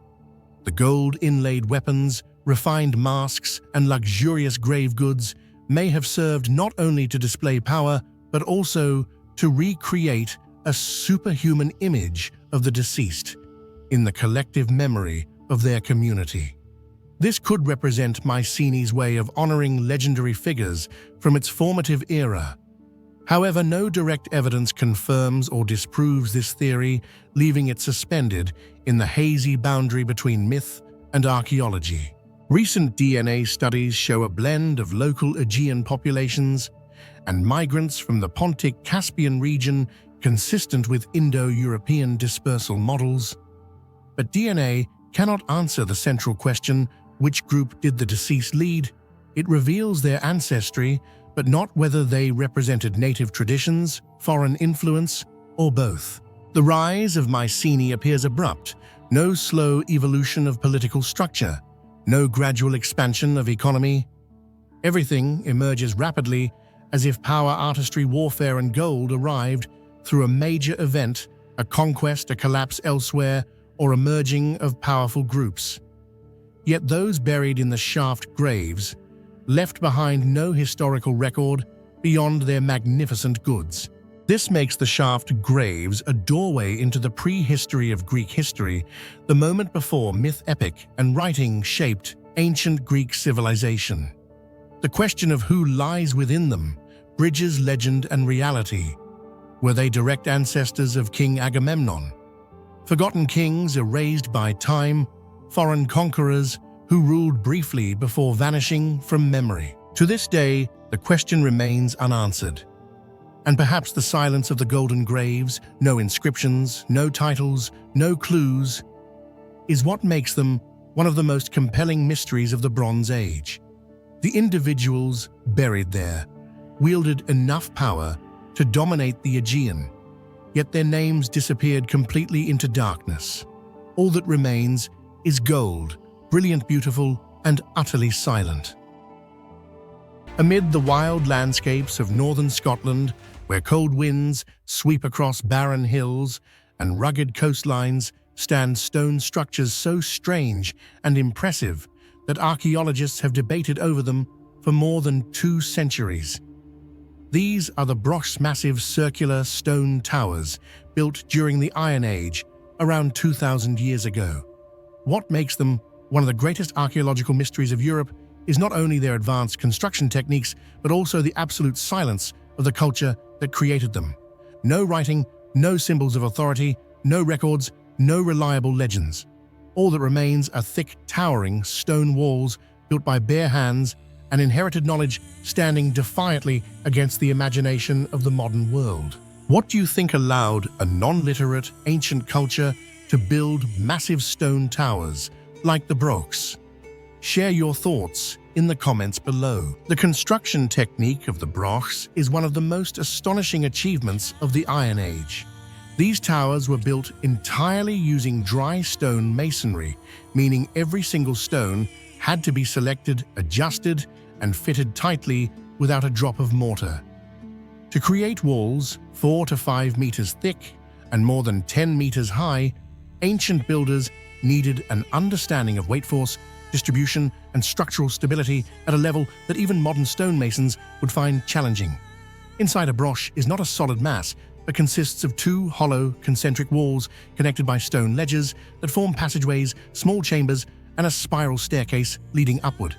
The gold-inlaid weapons, refined masks, and luxurious grave goods may have served not only to display power, but also to recreate a superhuman image of the deceased. in the collective memory of their community. This could represent Mycenae's way of honoring legendary figures from its formative era. However, no direct evidence confirms or disproves this theory, leaving it suspended in the hazy boundary between myth and archaeology. Recent DNA studies show a blend of local Aegean populations and migrants from the Pontic-Caspian region consistent with Indo-European dispersal models. But DNA cannot answer the central question, which group did the deceased lead? It reveals their ancestry, but not whether they represented native traditions, foreign influence, or both. The rise of Mycenae appears abrupt, no slow evolution of political structure, no gradual expansion of economy. Everything emerges rapidly, as if power, artistry, warfare, and gold arrived through a major event, a conquest, a collapse elsewhere, or a merging of powerful groups. Yet those buried in the shaft graves left behind no historical record beyond their magnificent goods. This makes the shaft graves a doorway into the prehistory of Greek history, the moment before myth, epic, and writing shaped ancient Greek civilization. The question of who lies within them bridges legend and reality. Were they direct ancestors of King Agamemnon? Forgotten kings erased by time, foreign conquerors who ruled briefly before vanishing from memory. To this day, the question remains unanswered. And perhaps the silence of the golden graves, no inscriptions, no titles, no clues, is what makes them one of the most compelling mysteries of the Bronze Age. The individuals buried there wielded enough power to dominate the Aegean, yet their names disappeared completely into darkness. All that remains is gold, brilliant, beautiful, and utterly silent. Amid the wild landscapes of northern Scotland, where cold winds sweep across barren hills and rugged coastlines, stand stone structures so strange and impressive that archaeologists have debated over them for more than 2 centuries. These are the Broch's massive circular stone towers built during the Iron Age, around 2,000 years ago. What makes them one of the greatest archaeological mysteries of Europe is not only their advanced construction techniques, but also the absolute silence of the culture that created them. No writing, no symbols of authority, no records, no reliable legends. All that remains are thick, towering stone walls built by bare hands and inherited knowledge standing defiantly against the imagination of the modern world. What do you think allowed a non-literate ancient culture to build massive stone towers like the Brochs? Share your thoughts in the comments below. The construction technique of the Brochs is one of the most astonishing achievements of the Iron Age. These towers were built entirely using dry stone masonry, meaning every single stone had to be selected, adjusted, and fitted tightly without a drop of mortar. To create walls 4 to 5 meters thick and more than 10 meters high, ancient builders needed an understanding of weight force, distribution, and structural stability at a level that even modern stonemasons would find challenging. Inside a broch is not a solid mass, but consists of 2 hollow, concentric walls connected by stone ledges that form passageways, small chambers, and a spiral staircase leading upward.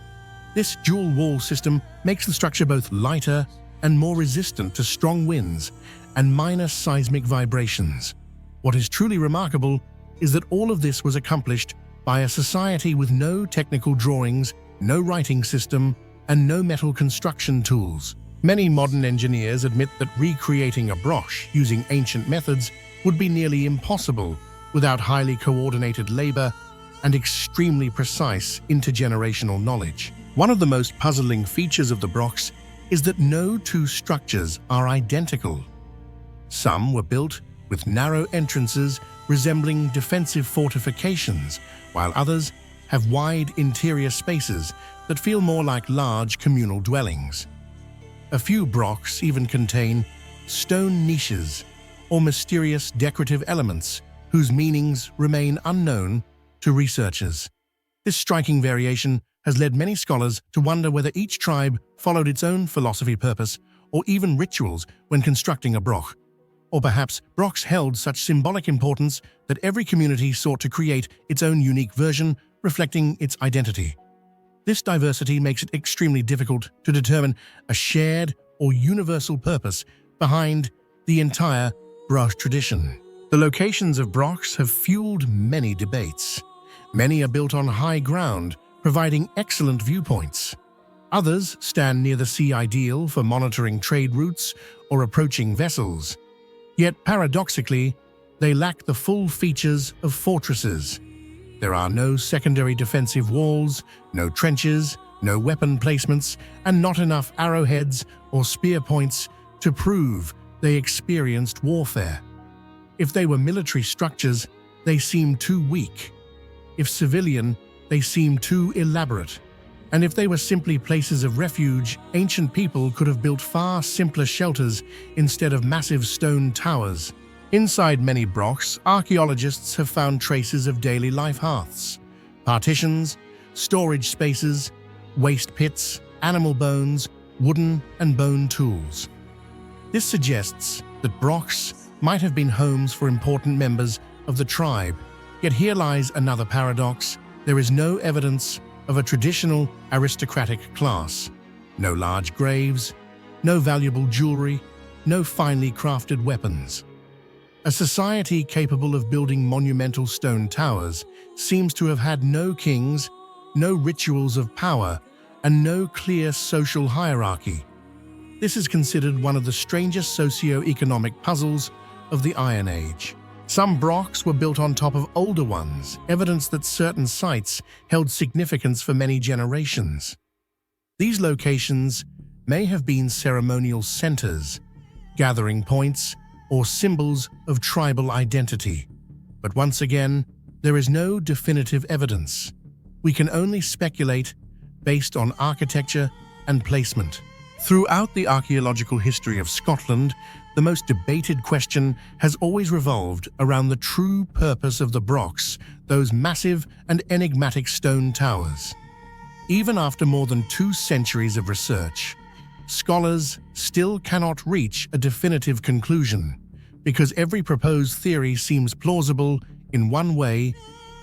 This dual wall system makes the structure both lighter and more resistant to strong winds and minor seismic vibrations. What is truly remarkable is that all of this was accomplished by a society with no technical drawings, no writing system, and no metal construction tools. Many modern engineers admit that recreating a broch using ancient methods would be nearly impossible without highly coordinated labor and extremely precise intergenerational knowledge. One of the most puzzling features of the brochs is that no 2 structures are identical. Some were built with narrow entrances resembling defensive fortifications, while others have wide interior spaces that feel more like large communal dwellings. A few brochs even contain stone niches or mysterious decorative elements whose meanings remain unknown to researchers. This striking variation has led many scholars to wonder whether each tribe followed its own philosophy, purpose, or even rituals when constructing a broch. Or perhaps Brock's held such symbolic importance that every community sought to create its own unique version, reflecting its identity. This diversity makes it extremely difficult to determine a shared or universal purpose behind the entire Broch tradition. The locations of Brochs have fueled many debates. Many are built on high ground, providing excellent viewpoints. Others stand near the sea, ideal for monitoring trade routes or approaching vessels. Yet paradoxically, they lack the full features of fortresses. There are no secondary defensive walls, no trenches, no weapon placements, and not enough arrowheads or spear points to prove they experienced warfare. If they were military structures, they seem too weak. If civilian, they seem too elaborate. And if they were simply places of refuge, ancient people could have built far simpler shelters instead of massive stone towers. Inside many Brochs, archaeologists have found traces of daily life hearths, partitions, storage spaces, waste pits, animal bones, wooden and bone tools. This suggests that Brochs might have been homes for important members of the tribe. Yet here lies another paradox. There is no evidence of a traditional aristocratic class. No large graves, no valuable jewelry, no finely crafted weapons. A society capable of building monumental stone towers seems to have had no kings, no rituals of power, and no clear social hierarchy. This is considered one of the strangest socio-economic puzzles of the Iron Age. Some Brochs were built on top of older ones, evidence that certain sites held significance for many generations. These locations may have been ceremonial centers, gathering points, or symbols of tribal identity. But once again, there is no definitive evidence. We can only speculate based on architecture and placement. Throughout the archaeological history of Scotland, the most debated question has always revolved around the true purpose of the Brochs, those massive and enigmatic stone towers. Even after more than 2 centuries of research, scholars still cannot reach a definitive conclusion, because every proposed theory seems plausible in one way,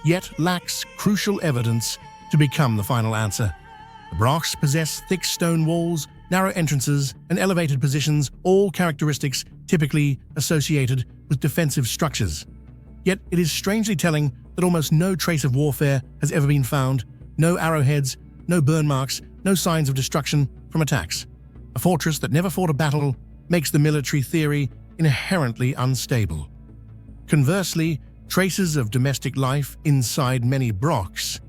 yet lacks crucial evidence to become the final answer. The Brochs possess thick stone walls, narrow entrances, and elevated positions, all characteristics typically associated with defensive structures. Yet it is strangely telling that almost no trace of warfare has ever been found, no arrowheads, no burn marks, no signs of destruction from attacks. A fortress that never fought a battle makes the military theory inherently unstable. Conversely, traces of domestic life inside many Brochs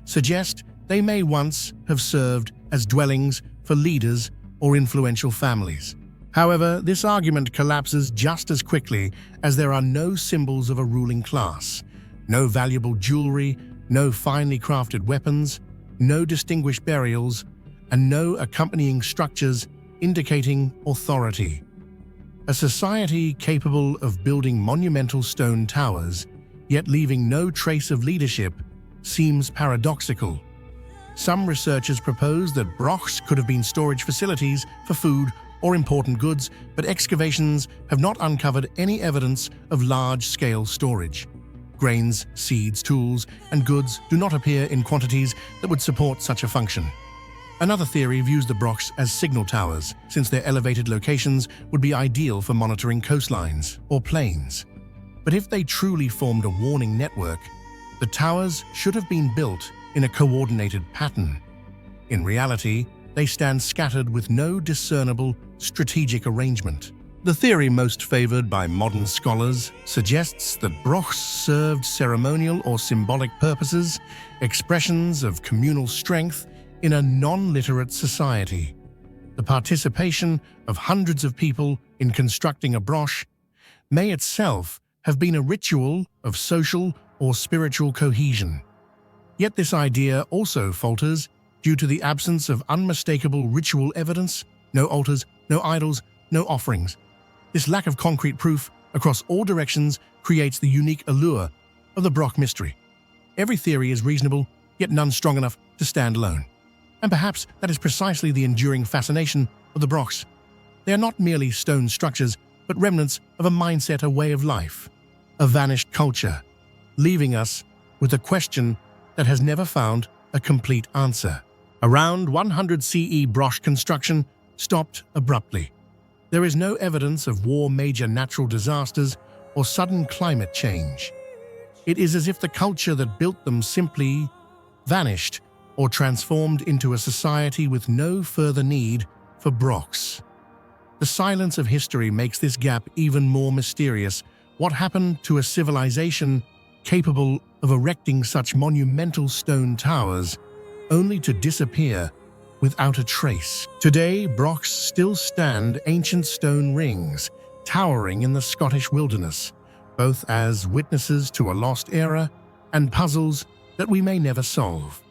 suggest they may once have served as dwellings for leaders or influential families. However, this argument collapses just as quickly as there are no symbols of a ruling class, no valuable jewelry, no finely crafted weapons, no distinguished burials, and no accompanying structures indicating authority. A society capable of building monumental stone towers, yet leaving no trace of leadership, seems paradoxical. Some researchers propose that Brochs could have been storage facilities for food or important goods, but excavations have not uncovered any evidence of large-scale storage. Grains, seeds, tools, and goods do not appear in quantities that would support such a function. Another theory views the Brochs as signal towers, since their elevated locations would be ideal for monitoring coastlines or plains. But if they truly formed a warning network, the towers should have been built in a coordinated pattern. In reality, they stand scattered with no discernible strategic arrangement. The theory most favored by modern scholars suggests that Brochs served ceremonial or symbolic purposes, expressions of communal strength in a non-literate society. The participation of hundreds of people in constructing a broch may itself have been a ritual of social or spiritual cohesion. Yet this idea also falters due to the absence of unmistakable ritual evidence, no altars, no idols, no offerings. This lack of concrete proof across all directions creates the unique allure of the Broch mystery. Every theory is reasonable, yet none strong enough to stand alone. And perhaps that is precisely the enduring fascination of the Brochs. They are not merely stone structures, but remnants of a mindset, a way of life, a vanished culture, leaving us with a question that has never found a complete answer. Around 100 CE, Broch construction stopped abruptly. There is no evidence of war, major natural disasters, or sudden climate change. It is as if the culture that built them simply vanished or transformed into a society with no further need for Brochs. The silence of history makes this gap even more mysterious. What happened to a civilization capable of erecting such monumental stone towers, only to disappear without a trace? Today, Brochs still stand, ancient stone rings, towering in the Scottish wilderness, both as witnesses to a lost era and puzzles that we may never solve.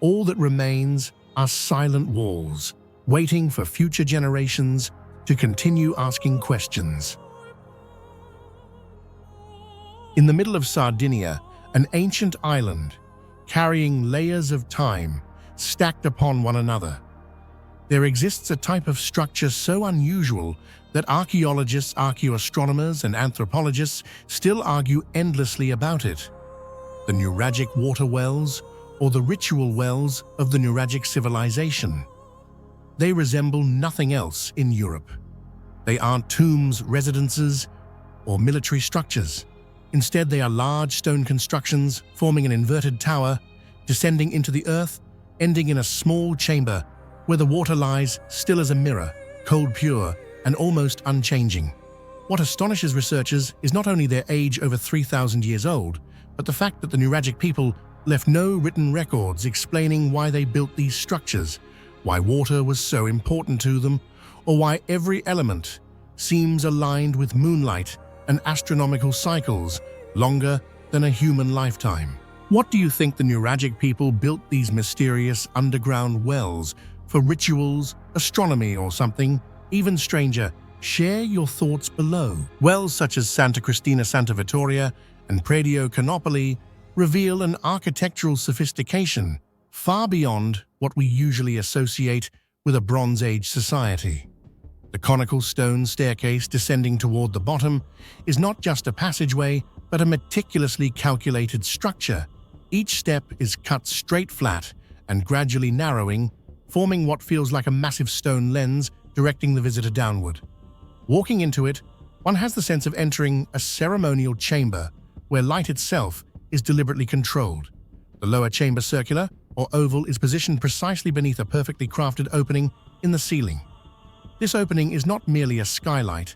All that remains are silent walls, waiting for future generations to continue asking questions. In the middle of Sardinia, an ancient island, carrying layers of time stacked upon one another, there exists a type of structure so unusual that archaeologists, archaeoastronomers, and anthropologists still argue endlessly about it. The Nuragic water wells, or the ritual wells of the Nuragic civilization. They resemble nothing else in Europe. They aren't tombs, residences, or military structures. Instead, they are large stone constructions forming an inverted tower, descending into the earth, ending in a small chamber where the water lies still as a mirror, cold, pure, and almost unchanging. What astonishes researchers is not only their age, over 3,000 years old, but the fact that the Nuragic people left no written records explaining why they built these structures, why water was so important to them, or why every element seems aligned with moonlight and astronomical cycles longer than a human lifetime. What do you think the Nuragic people built these mysterious underground wells for? Rituals, astronomy, or something even stranger? Share your thoughts below. Wells such as Santa Cristina, Santa Vittoria, and Pradio Canopoli reveal an architectural sophistication far beyond what we usually associate with a Bronze Age society. The conical stone staircase descending toward the bottom is not just a passageway, but a meticulously calculated structure. Each step is cut straight flat and gradually narrowing, forming what feels like a massive stone lens directing the visitor downward. Walking into it, one has the sense of entering a ceremonial chamber where light itself is deliberately controlled. The lower chamber, circular or oval, is positioned precisely beneath a perfectly crafted opening in the ceiling. This opening is not merely a skylight,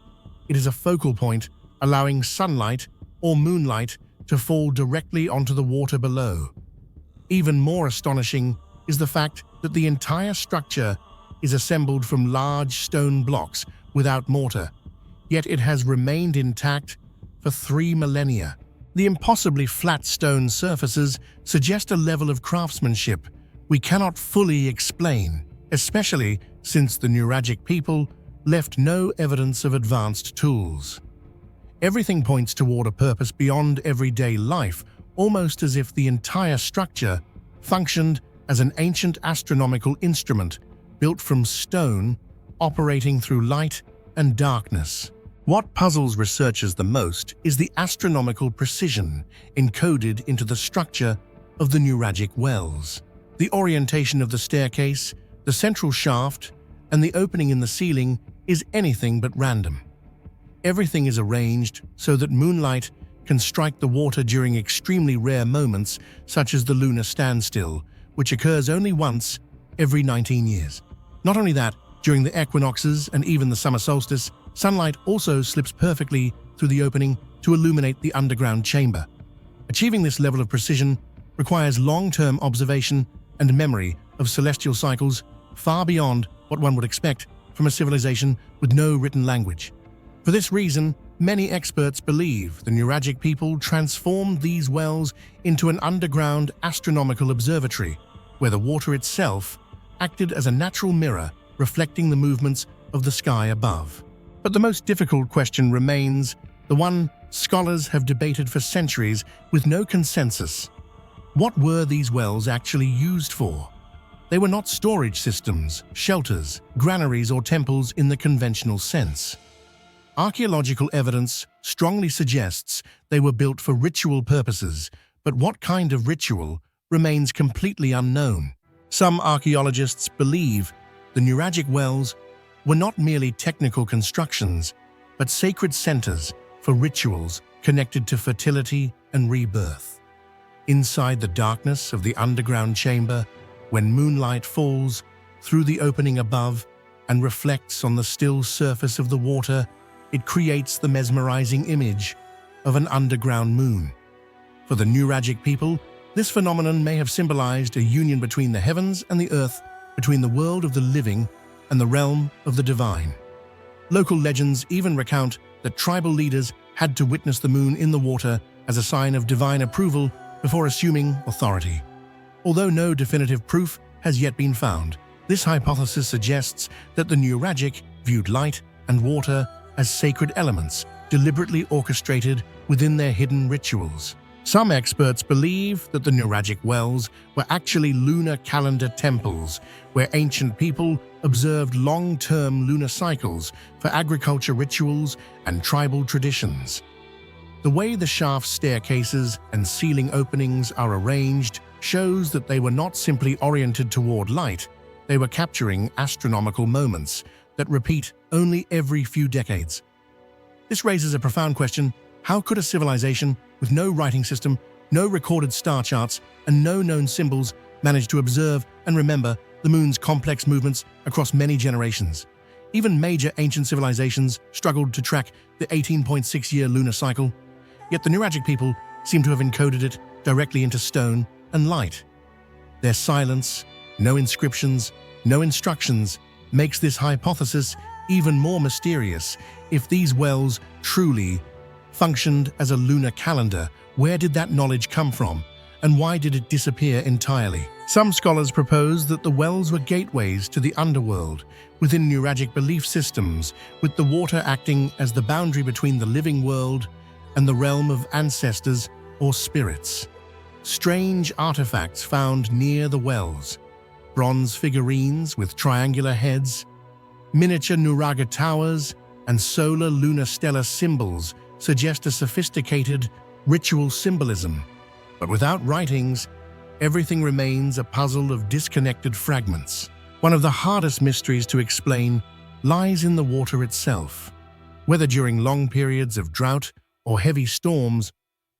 it is a focal point allowing sunlight or moonlight to fall directly onto the water below. Even more astonishing is the fact that the entire structure is assembled from large stone blocks without mortar, yet it has remained intact for 3 millennia. The impossibly flat stone surfaces suggest a level of craftsmanship we cannot fully explain, especially since the Nuragic people left no evidence of advanced tools. Everything points toward a purpose beyond everyday life, almost as if the entire structure functioned as an ancient astronomical instrument built from stone, operating through light and darkness. What puzzles researchers the most is the astronomical precision encoded into the structure of the Nuragic wells. The orientation of the staircase, the central shaft, and the opening in the ceiling is anything but random. Everything is arranged so that moonlight can strike the water during extremely rare moments such as the lunar standstill, which occurs only once every 19 years. Not only that, during the equinoxes and even the summer solstice, sunlight also slips perfectly through the opening to illuminate the underground chamber. Achieving this level of precision requires long-term observation and memory of celestial cycles far beyond what one would expect from a civilization with no written language. For this reason, many experts believe the Nuragic people transformed these wells into an underground astronomical observatory, where the water itself acted as a natural mirror reflecting the movements of the sky above. But the most difficult question remains, the one scholars have debated for centuries with no consensus. What were these wells actually used for? They were not storage systems, shelters, granaries, or temples in the conventional sense. Archaeological evidence strongly suggests they were built for ritual purposes, but what kind of ritual remains completely unknown. Some archaeologists believe the Nuragic wells were not merely technical constructions, but sacred centers for rituals connected to fertility and rebirth. Inside the darkness of the underground chamber, when moonlight falls through the opening above and reflects on the still surface of the water, it creates the mesmerizing image of an underground moon. For the Nuragic people, this phenomenon may have symbolized a union between the heavens and the earth, between the world of the living and the realm of the divine. Local legends even recount that tribal leaders had to witness the moon in the water as a sign of divine approval before assuming authority. Although no definitive proof has yet been found, this hypothesis suggests that the Nuragic viewed light and water as sacred elements deliberately orchestrated within their hidden rituals. Some experts believe that the Nuragic wells were actually lunar calendar temples, where ancient people observed long-term lunar cycles for agriculture rituals and tribal traditions. The way the shaft staircases and ceiling openings are arranged shows that they were not simply oriented toward light, they were capturing astronomical moments that repeat only every few decades. This raises a profound question: how could a civilization with no writing system, no recorded star charts, and no known symbols manage to observe and remember the moon's complex movements across many generations? Even major ancient civilizations struggled to track the 18.6-year lunar cycle, yet the Nuragic people seem to have encoded it directly into stone and light. Their silence, no inscriptions, no instructions, makes this hypothesis even more mysterious. If these wells truly functioned as a lunar calendar, where did that knowledge come from, and why did it disappear entirely? Some scholars propose that the wells were gateways to the underworld within Nuragic belief systems, with the water acting as the boundary between the living world and the realm of ancestors or spirits. Strange artifacts found near the wells, bronze figurines with triangular heads, miniature Nuraga towers, and solar lunar stellar symbols suggest a sophisticated ritual symbolism. But without writings, everything remains a puzzle of disconnected fragments. One of the hardest mysteries to explain lies in the water itself. Whether during long periods of drought or heavy storms,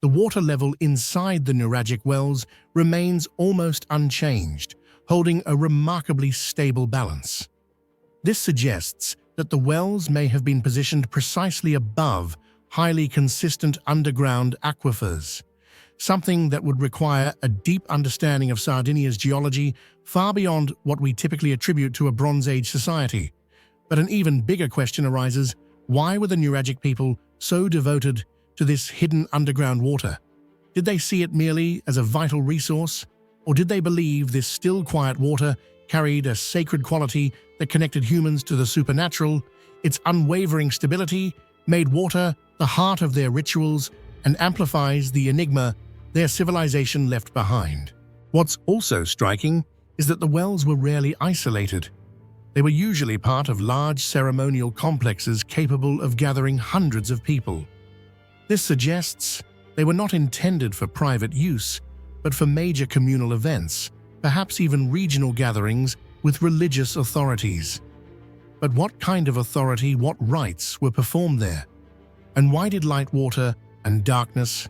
the water level inside the Nuragic wells remains almost unchanged, holding a remarkably stable balance. This suggests that the wells may have been positioned precisely above highly consistent underground aquifers, something that would require a deep understanding of Sardinia's geology far beyond what we typically attribute to a Bronze Age society. But an even bigger question arises: why were the Nuragic people so devoted to this hidden underground water? Did they see it merely as a vital resource, or did they believe this still quiet water carried a sacred quality that connected humans to the supernatural? Its unwavering stability made water the heart of their rituals and amplifies the enigma their civilization left behind. What's also striking is that the wells were rarely isolated. They were usually part of large ceremonial complexes capable of gathering hundreds of people. This suggests they were not intended for private use, but for major communal events, perhaps even regional gatherings with religious authorities. But what kind of authority, what rites were performed there? And why did light, water, and darkness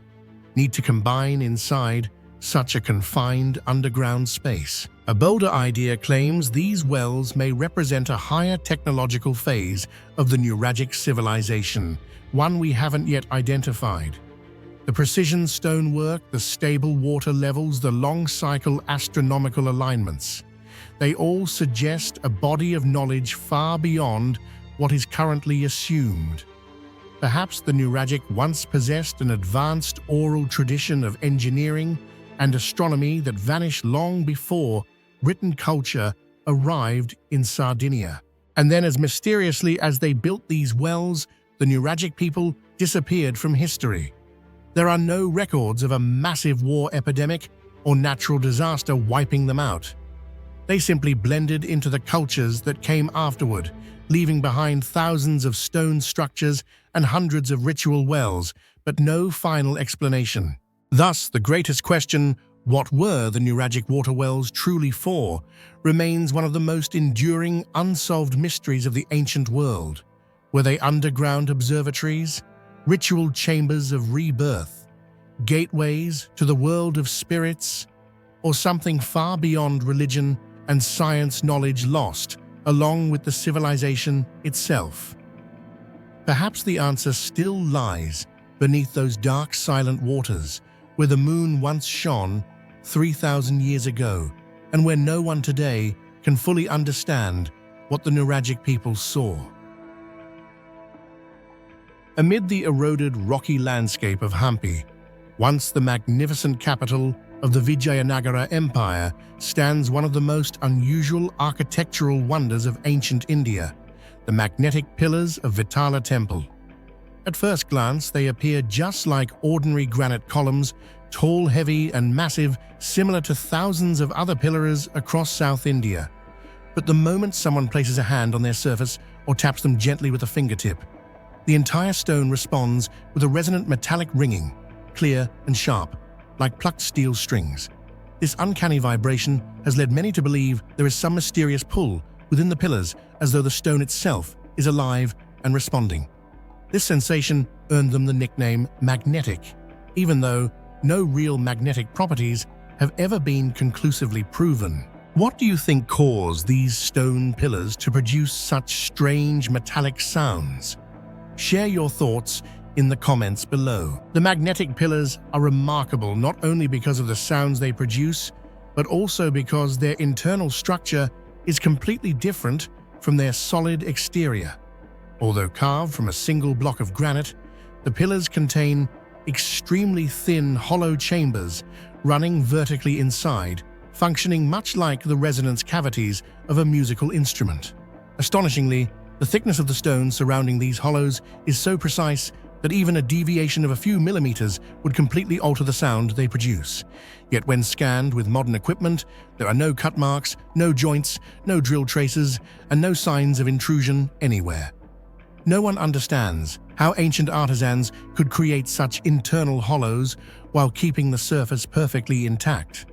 need to combine inside such a confined underground space? A bolder idea claims these wells may represent a higher technological phase of the Nuragic civilization, one we haven't yet identified. The precision stonework, the stable water levels, the long-cycle astronomical alignments. They all suggest a body of knowledge far beyond what is currently assumed. Perhaps the Nuragic once possessed an advanced oral tradition of engineering and astronomy that vanished long before written culture arrived in Sardinia. And then, as mysteriously as they built these wells, the Nuragic people disappeared from history. There are no records of a massive war epidemic or natural disaster wiping them out. They simply blended into the cultures that came afterward, leaving behind thousands of stone structures and hundreds of ritual wells, but no final explanation. Thus, the greatest question, what were the Nuragic water wells truly for, remains one of the most enduring, unsolved mysteries of the ancient world. Were they underground observatories, ritual chambers of rebirth, gateways to the world of spirits, or something far beyond religion and science knowledge lost, along with the civilization itself? Perhaps the answer still lies beneath those dark, silent waters where the moon once shone 3,000 years ago, and where no one today can fully understand what the Nuragic people saw. Amid the eroded rocky landscape of Hampi, once the magnificent capital of the Vijayanagara Empire, stands one of the most unusual architectural wonders of ancient India, the magnetic pillars of Vitala Temple. At first glance, they appear just like ordinary granite columns, tall, heavy, and massive, similar to thousands of other pillars across South India. But the moment someone places a hand on their surface or taps them gently with a fingertip, the entire stone responds with a resonant metallic ringing, clear and sharp, like plucked steel strings. This uncanny vibration has led many to believe there is some mysterious pull within the pillars, as though the stone itself is alive and responding. This sensation earned them the nickname magnetic, even though no real magnetic properties have ever been conclusively proven. What do you think caused these stone pillars to produce such strange metallic sounds? Share your thoughts in the comments below. The magnetic pillars are remarkable not only because of the sounds they produce, but also because their internal structure is completely different from their solid exterior. Although carved from a single block of granite, the pillars contain extremely thin, hollow chambers running vertically inside, functioning much like the resonance cavities of a musical instrument. Astonishingly, the thickness of the stone surrounding these hollows is so precise that even a deviation of a few millimeters would completely alter the sound they produce. Yet when scanned with modern equipment, there are no cut marks, no joints, no drill traces, and no signs of intrusion anywhere. No one understands how ancient artisans could create such internal hollows while keeping the surface perfectly intact.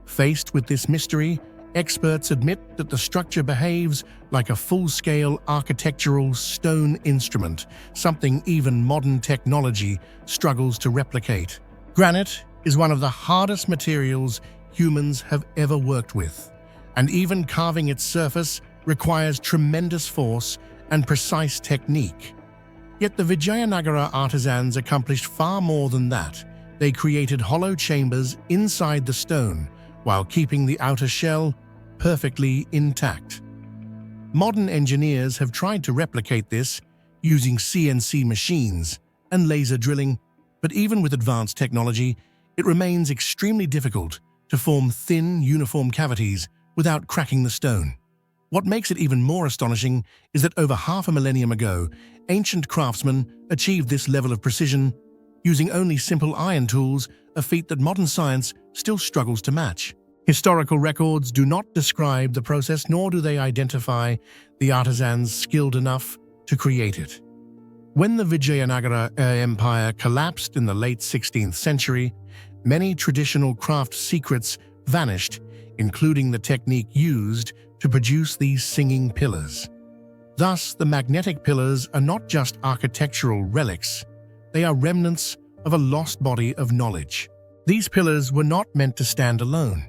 Faced with this mystery, experts admit that the structure behaves like a full-scale architectural stone instrument, something even modern technology struggles to replicate. Granite is one of the hardest materials humans have ever worked with, and even carving its surface requires tremendous force and precise technique. Yet the Vijayanagara artisans accomplished far more than that. They created hollow chambers inside the stone, while keeping the outer shell perfectly intact. Modern engineers have tried to replicate this using CNC machines and laser drilling, but even with advanced technology, it remains extremely difficult to form thin, uniform cavities without cracking the stone. What makes it even more astonishing is that over half a millennium ago, ancient craftsmen achieved this level of precision using only simple iron tools, a feat that modern science still struggles to match. Historical records do not describe the process, nor do they identify the artisans skilled enough to create it. When the Vijayanagara Empire collapsed in the late 16th century, many traditional craft secrets vanished, including the technique used to produce these singing pillars. Thus, the magnetic pillars are not just architectural relics, they are remnants of a lost body of knowledge. These pillars were not meant to stand alone.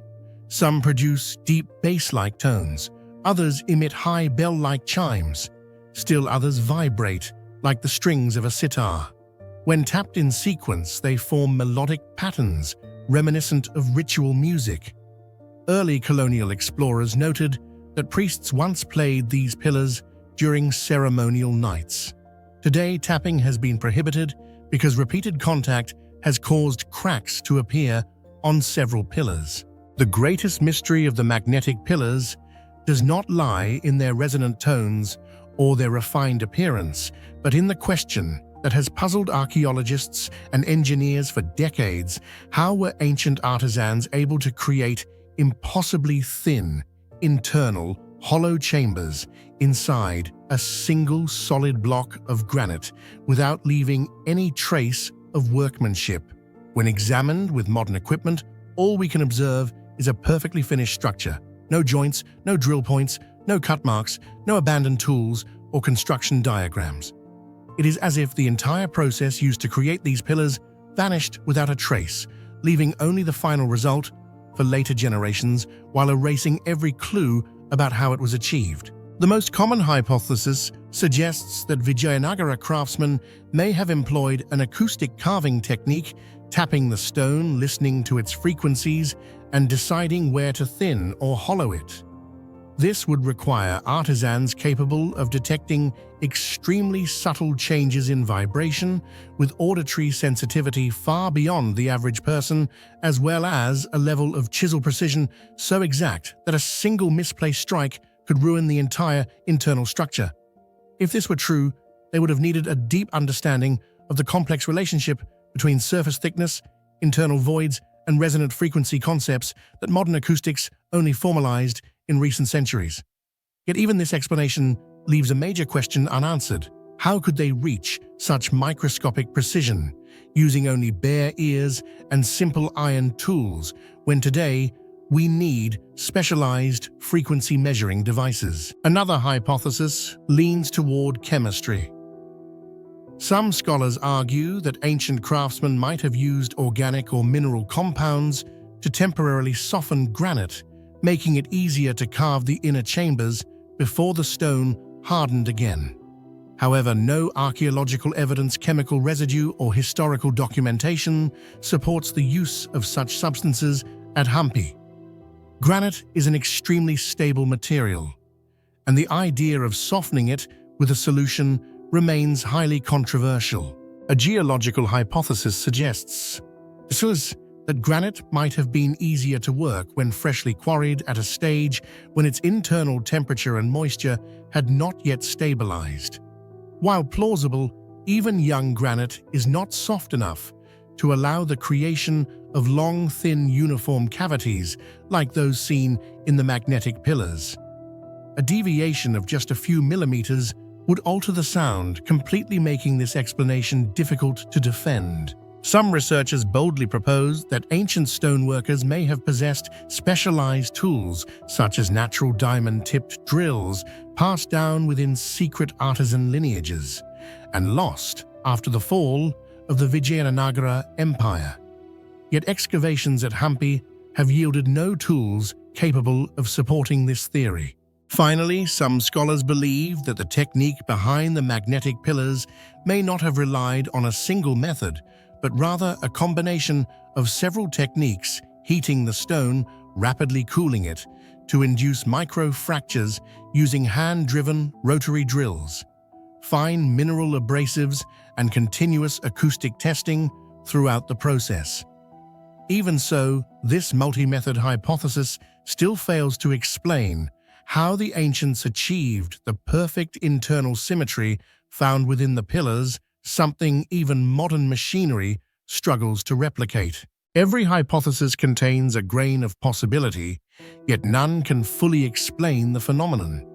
Some produce deep bass-like tones, others emit high bell-like chimes, still others vibrate like the strings of a sitar. When tapped in sequence, they form melodic patterns reminiscent of ritual music. Early colonial explorers noted that priests once played these pillars during ceremonial nights. Today, tapping has been prohibited because repeated contact has caused cracks to appear on several pillars. The greatest mystery of the magnetic pillars does not lie in their resonant tones or their refined appearance, but in the question that has puzzled archaeologists and engineers for decades: how were ancient artisans able to create impossibly thin, internal, hollow chambers inside a single solid block of granite without leaving any trace of workmanship. When examined with modern equipment, all we can observe is a perfectly finished structure. No joints, no drill points, no cut marks, no abandoned tools or construction diagrams. It is as if the entire process used to create these pillars vanished without a trace, leaving only the final result for later generations while erasing every clue about how it was achieved. The most common hypothesis suggests that Vijayanagara craftsmen may have employed an acoustic carving technique, tapping the stone, listening to its frequencies, and deciding where to thin or hollow it. This would require artisans capable of detecting extremely subtle changes in vibration, with auditory sensitivity far beyond the average person, as well as a level of chisel precision so exact that a single misplaced strike could ruin the entire internal structure. If this were true, they would have needed a deep understanding of the complex relationship between surface thickness, internal voids, and resonant frequency concepts that modern acoustics only formalized in recent centuries. Yet even this explanation leaves a major question unanswered. How could they reach such microscopic precision, using only bare ears and simple iron tools, when today we need specialized frequency measuring devices? Another hypothesis leans toward chemistry. Some scholars argue that ancient craftsmen might have used organic or mineral compounds to temporarily soften granite, making it easier to carve the inner chambers before the stone hardened again. However, no archaeological evidence, chemical residue, or historical documentation supports the use of such substances at Hampi. Granite is an extremely stable material, and the idea of softening it with a solution remains highly controversial. A geological hypothesis suggests that granite might have been easier to work when freshly quarried at a stage when its internal temperature and moisture had not yet stabilized. While plausible, even young granite is not soft enough to allow the creation of long, thin, uniform cavities like those seen in the magnetic pillars. A deviation of just a few millimeters would alter the sound, completely making this explanation difficult to defend. Some researchers boldly propose that ancient stoneworkers may have possessed specialized tools, such as natural diamond-tipped drills, passed down within secret artisan lineages, and lost after the fall of the Vijayanagara Empire. Yet excavations at Hampi have yielded no tools capable of supporting this theory. Finally, some scholars believe that the technique behind the magnetic pillars may not have relied on a single method, but rather a combination of several techniques, heating the stone, rapidly cooling it, to induce micro-fractures using hand-driven rotary drills, fine mineral abrasives, and continuous acoustic testing throughout the process. Even so, this multi-method hypothesis still fails to explain how the ancients achieved the perfect internal symmetry found within the pillars, something even modern machinery struggles to replicate. Every hypothesis contains a grain of possibility, yet none can fully explain the phenomenon.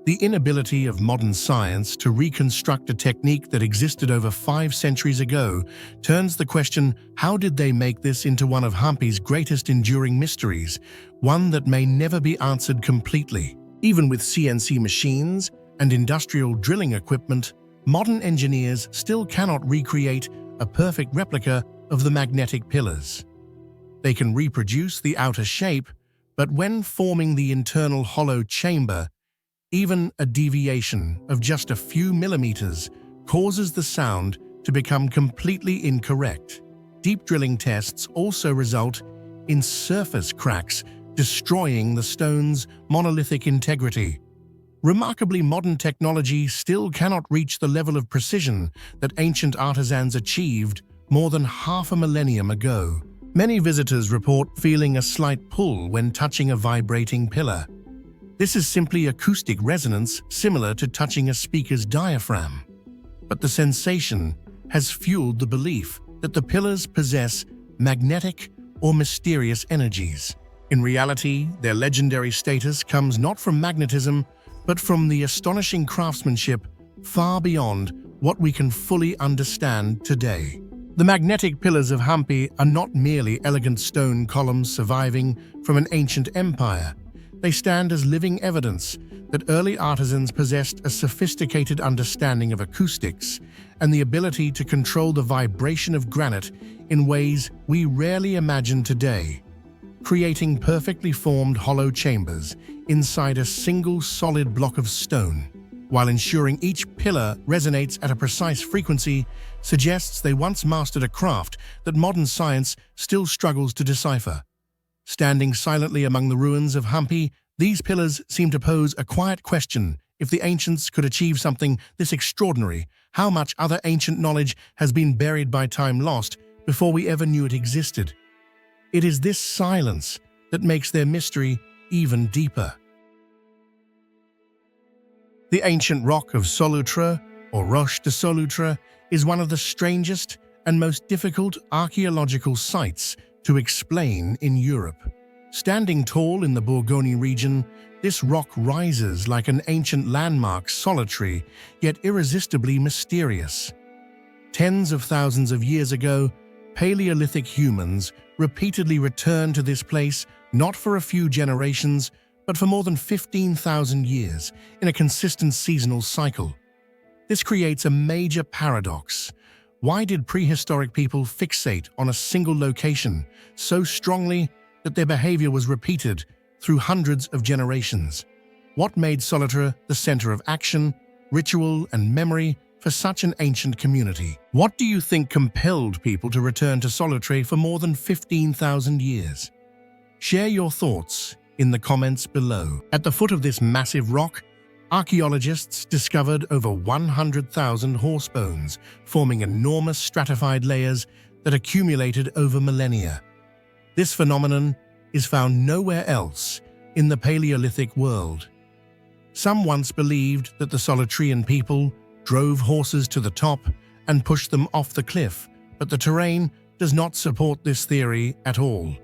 The inability of modern science to reconstruct a technique that existed over 5 centuries ago turns the question, how did they make this into one of Hampi's greatest enduring mysteries, one that may never be answered completely? Even with CNC machines and industrial drilling equipment, modern engineers still cannot recreate a perfect replica of the magnetic pillars. They can reproduce the outer shape, but when forming the internal hollow chamber, even a deviation of just a few millimeters causes the sound to become completely incorrect. Deep drilling tests also result in surface cracks, destroying the stone's monolithic integrity. Remarkably, modern technology still cannot reach the level of precision that ancient artisans achieved more than half a millennium ago. Many visitors report feeling a slight pull when touching a vibrating pillar. This is simply acoustic resonance similar to touching a speaker's diaphragm. But the sensation has fueled the belief that the pillars possess magnetic or mysterious energies. In reality, their legendary status comes not from magnetism, but from the astonishing craftsmanship far beyond what we can fully understand today. The magnetic pillars of Hampi are not merely elegant stone columns surviving from an ancient empire. They stand as living evidence that early artisans possessed a sophisticated understanding of acoustics and the ability to control the vibration of granite in ways we rarely imagine today, creating perfectly formed hollow chambers inside a single solid block of stone, while ensuring each pillar resonates at a precise frequency, suggests they once mastered a craft that modern science still struggles to decipher. Standing silently among the ruins of Hampi, these pillars seem to pose a quiet question. If the ancients could achieve something this extraordinary, how much other ancient knowledge has been buried by time lost before we ever knew it existed? It is this silence that makes their mystery even deeper. The ancient rock of Solutre, or Roche de Solutre, is one of the strangest and most difficult archaeological sites to explain in Europe. Standing tall in the Bourgogne region, this rock rises like an ancient landmark, solitary yet irresistibly mysterious. Tens of thousands of years ago, Paleolithic humans repeatedly returned to this place not for a few generations, but for more than 15,000 years in a consistent seasonal cycle. This creates a major paradox. Why did prehistoric people fixate on a single location so strongly that their behavior was repeated through hundreds of generations? What made Solutre the center of action, ritual, and memory for such an ancient community? What do you think compelled people to return to Solutre for more than 15,000 years? Share your thoughts in the comments below. At the foot of this massive rock, archaeologists discovered over 100,000 horse bones, forming enormous stratified layers that accumulated over millennia. This phenomenon is found nowhere else in the Paleolithic world. Some once believed that the Solutrean people drove horses to the top and pushed them off the cliff, but the terrain does not support this theory at all.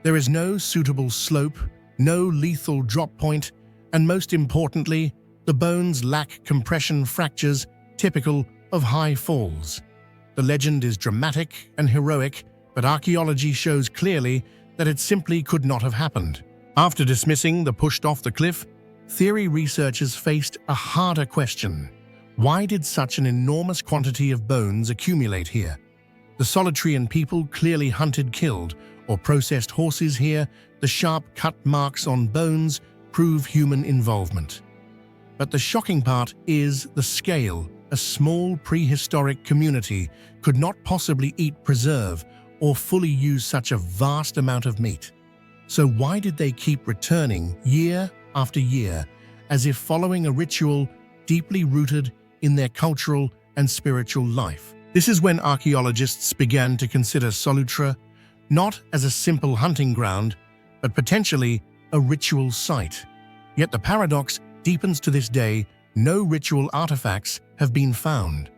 There is no suitable slope, no lethal drop point, and most importantly, the bones lack compression fractures typical of high falls. The legend is dramatic and heroic, but archaeology shows clearly that it simply could not have happened. After dismissing the pushed off the cliff, theory researchers faced a harder question. Why did such an enormous quantity of bones accumulate here? The Solutrean people clearly hunted, killed, or processed horses here. The sharp cut marks on bones prove human involvement. But the shocking part is the scale. A small prehistoric community could not possibly eat, preserve, or fully use such a vast amount of meat. So why did they keep returning year after year, as if following a ritual deeply rooted in their cultural and spiritual life? This is when archaeologists began to consider Solutre not as a simple hunting ground, but potentially a ritual site. Yet the paradox deepens to this day. No ritual artifacts have been found.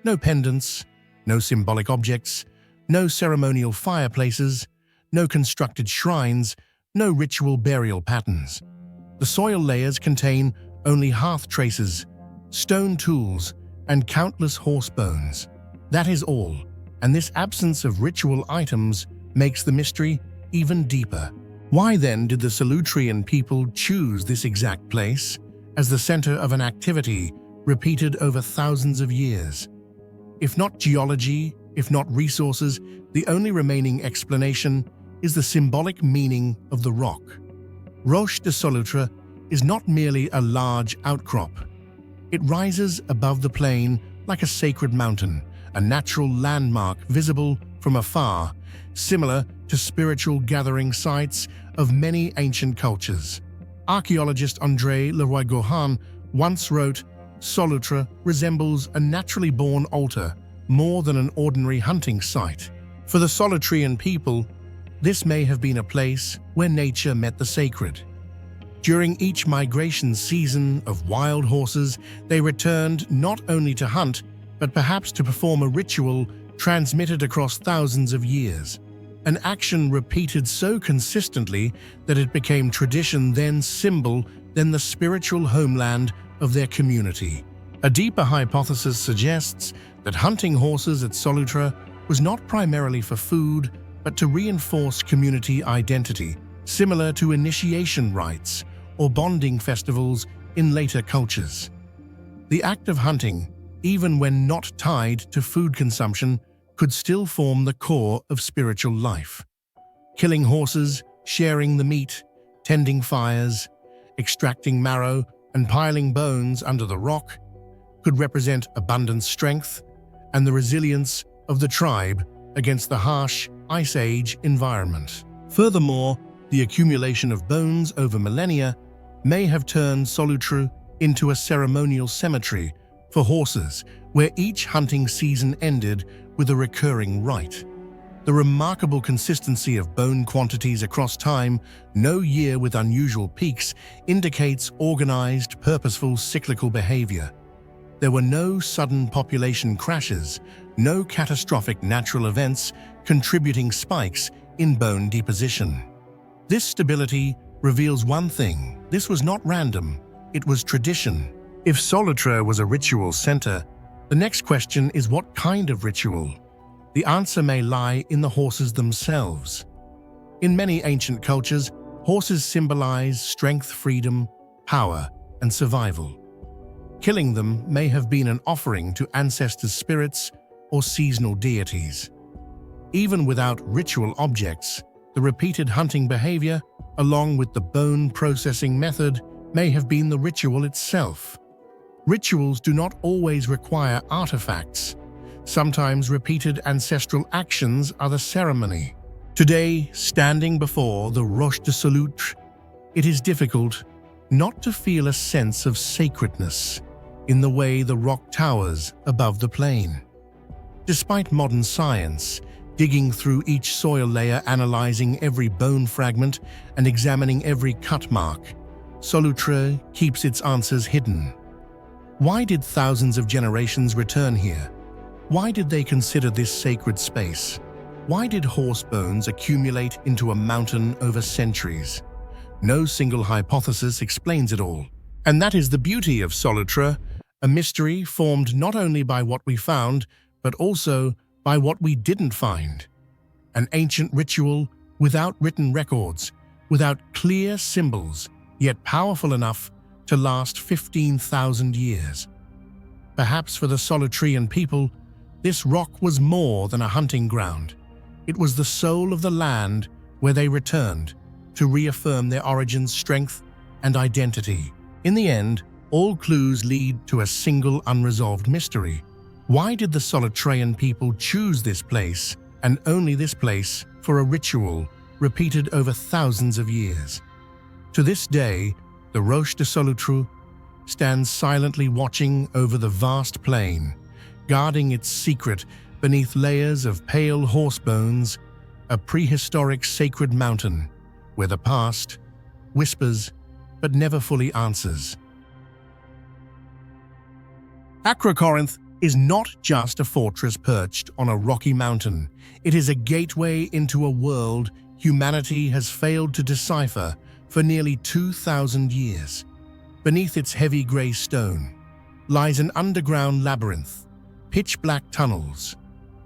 No pendants, no symbolic objects, no ceremonial fireplaces, no constructed shrines, no ritual burial patterns. The soil layers contain only hearth traces, stone tools, and countless horse bones. That is all, and this absence of ritual items makes the mystery even deeper. Why then did the Solutrean people choose this exact place as the center of an activity repeated over thousands of years? If not geology, if not resources, the only remaining explanation is the symbolic meaning of the rock. Roche de Solutre is not merely a large outcrop. It rises above the plain like a sacred mountain, a natural landmark visible from afar, similar to spiritual gathering sites of many ancient cultures. Archaeologist André Leroy-Gohan once wrote, "Solutre resembles a naturally born altar more than an ordinary hunting site." For the Solutrean people, this may have been a place where nature met the sacred. During each migration season of wild horses, they returned not only to hunt, but perhaps to perform a ritual transmitted across thousands of years. an action repeated so consistently that it became tradition, then symbol, then the spiritual homeland of their community. A deeper hypothesis suggests that hunting horses at Solutra was not primarily for food, but to reinforce community identity, similar to initiation rites or bonding festivals in later cultures. The act of hunting, even when not tied to food consumption, could still form the core of spiritual life. Killing horses, sharing the meat, tending fires, extracting marrow, and piling bones under the rock could represent abundant strength and the resilience of the tribe against the harsh Ice Age environment. Furthermore, the accumulation of bones over millennia may have turned Solutra into a ceremonial cemetery for horses, where each hunting season ended with a recurring rite. The remarkable consistency of bone quantities across time, no year with unusual peaks, indicates organized, purposeful, cyclical behavior. There were no sudden population crashes, no catastrophic natural events contributing spikes in bone deposition. This stability reveals one thing: this was not random, it was tradition. If Solutra was a ritual center, the next question is what kind of ritual? The answer may lie in the horses themselves. In many ancient cultures, horses symbolize strength, freedom, power, and survival. Killing them may have been an offering to ancestors' spirits or seasonal deities. Even without ritual objects, the repeated hunting behavior, along with the bone processing method, may have been the ritual itself. Rituals do not always require artifacts. Sometimes repeated ancestral actions are the ceremony. Today, standing before the Roche de Solutre, it is difficult not to feel a sense of sacredness in the way the rock towers above the plain. Despite modern science, digging through each soil layer, analyzing every bone fragment, and examining every cut mark, Solutre keeps its answers hidden. Why did thousands of generations return here? Why did they consider this sacred space? Why did horse bones accumulate into a mountain over centuries? No single hypothesis explains it all. And that is the beauty of Solutra, a mystery formed not only by what we found, but also by what we didn't find. An ancient ritual without written records, without clear symbols, yet powerful enough to last 15,000 years. Perhaps for the Solutrian people, this rock was more than a hunting ground. It was the soul of the land where they returned to reaffirm their origins, strength, and identity. In the end, all clues lead to a single unresolved mystery. Why did the Solutrian people choose this place, and only this place, for a ritual repeated over thousands of years? To this day, the Roche de Solutre stands silently watching over the vast plain, guarding its secret beneath layers of pale horse bones, a prehistoric sacred mountain where the past whispers but never fully answers. Acrocorinth is not just a fortress perched on a rocky mountain. It is a gateway into a world humanity has failed to decipher for nearly 2,000 years. Beneath its heavy grey stone lies an underground labyrinth, pitch-black tunnels,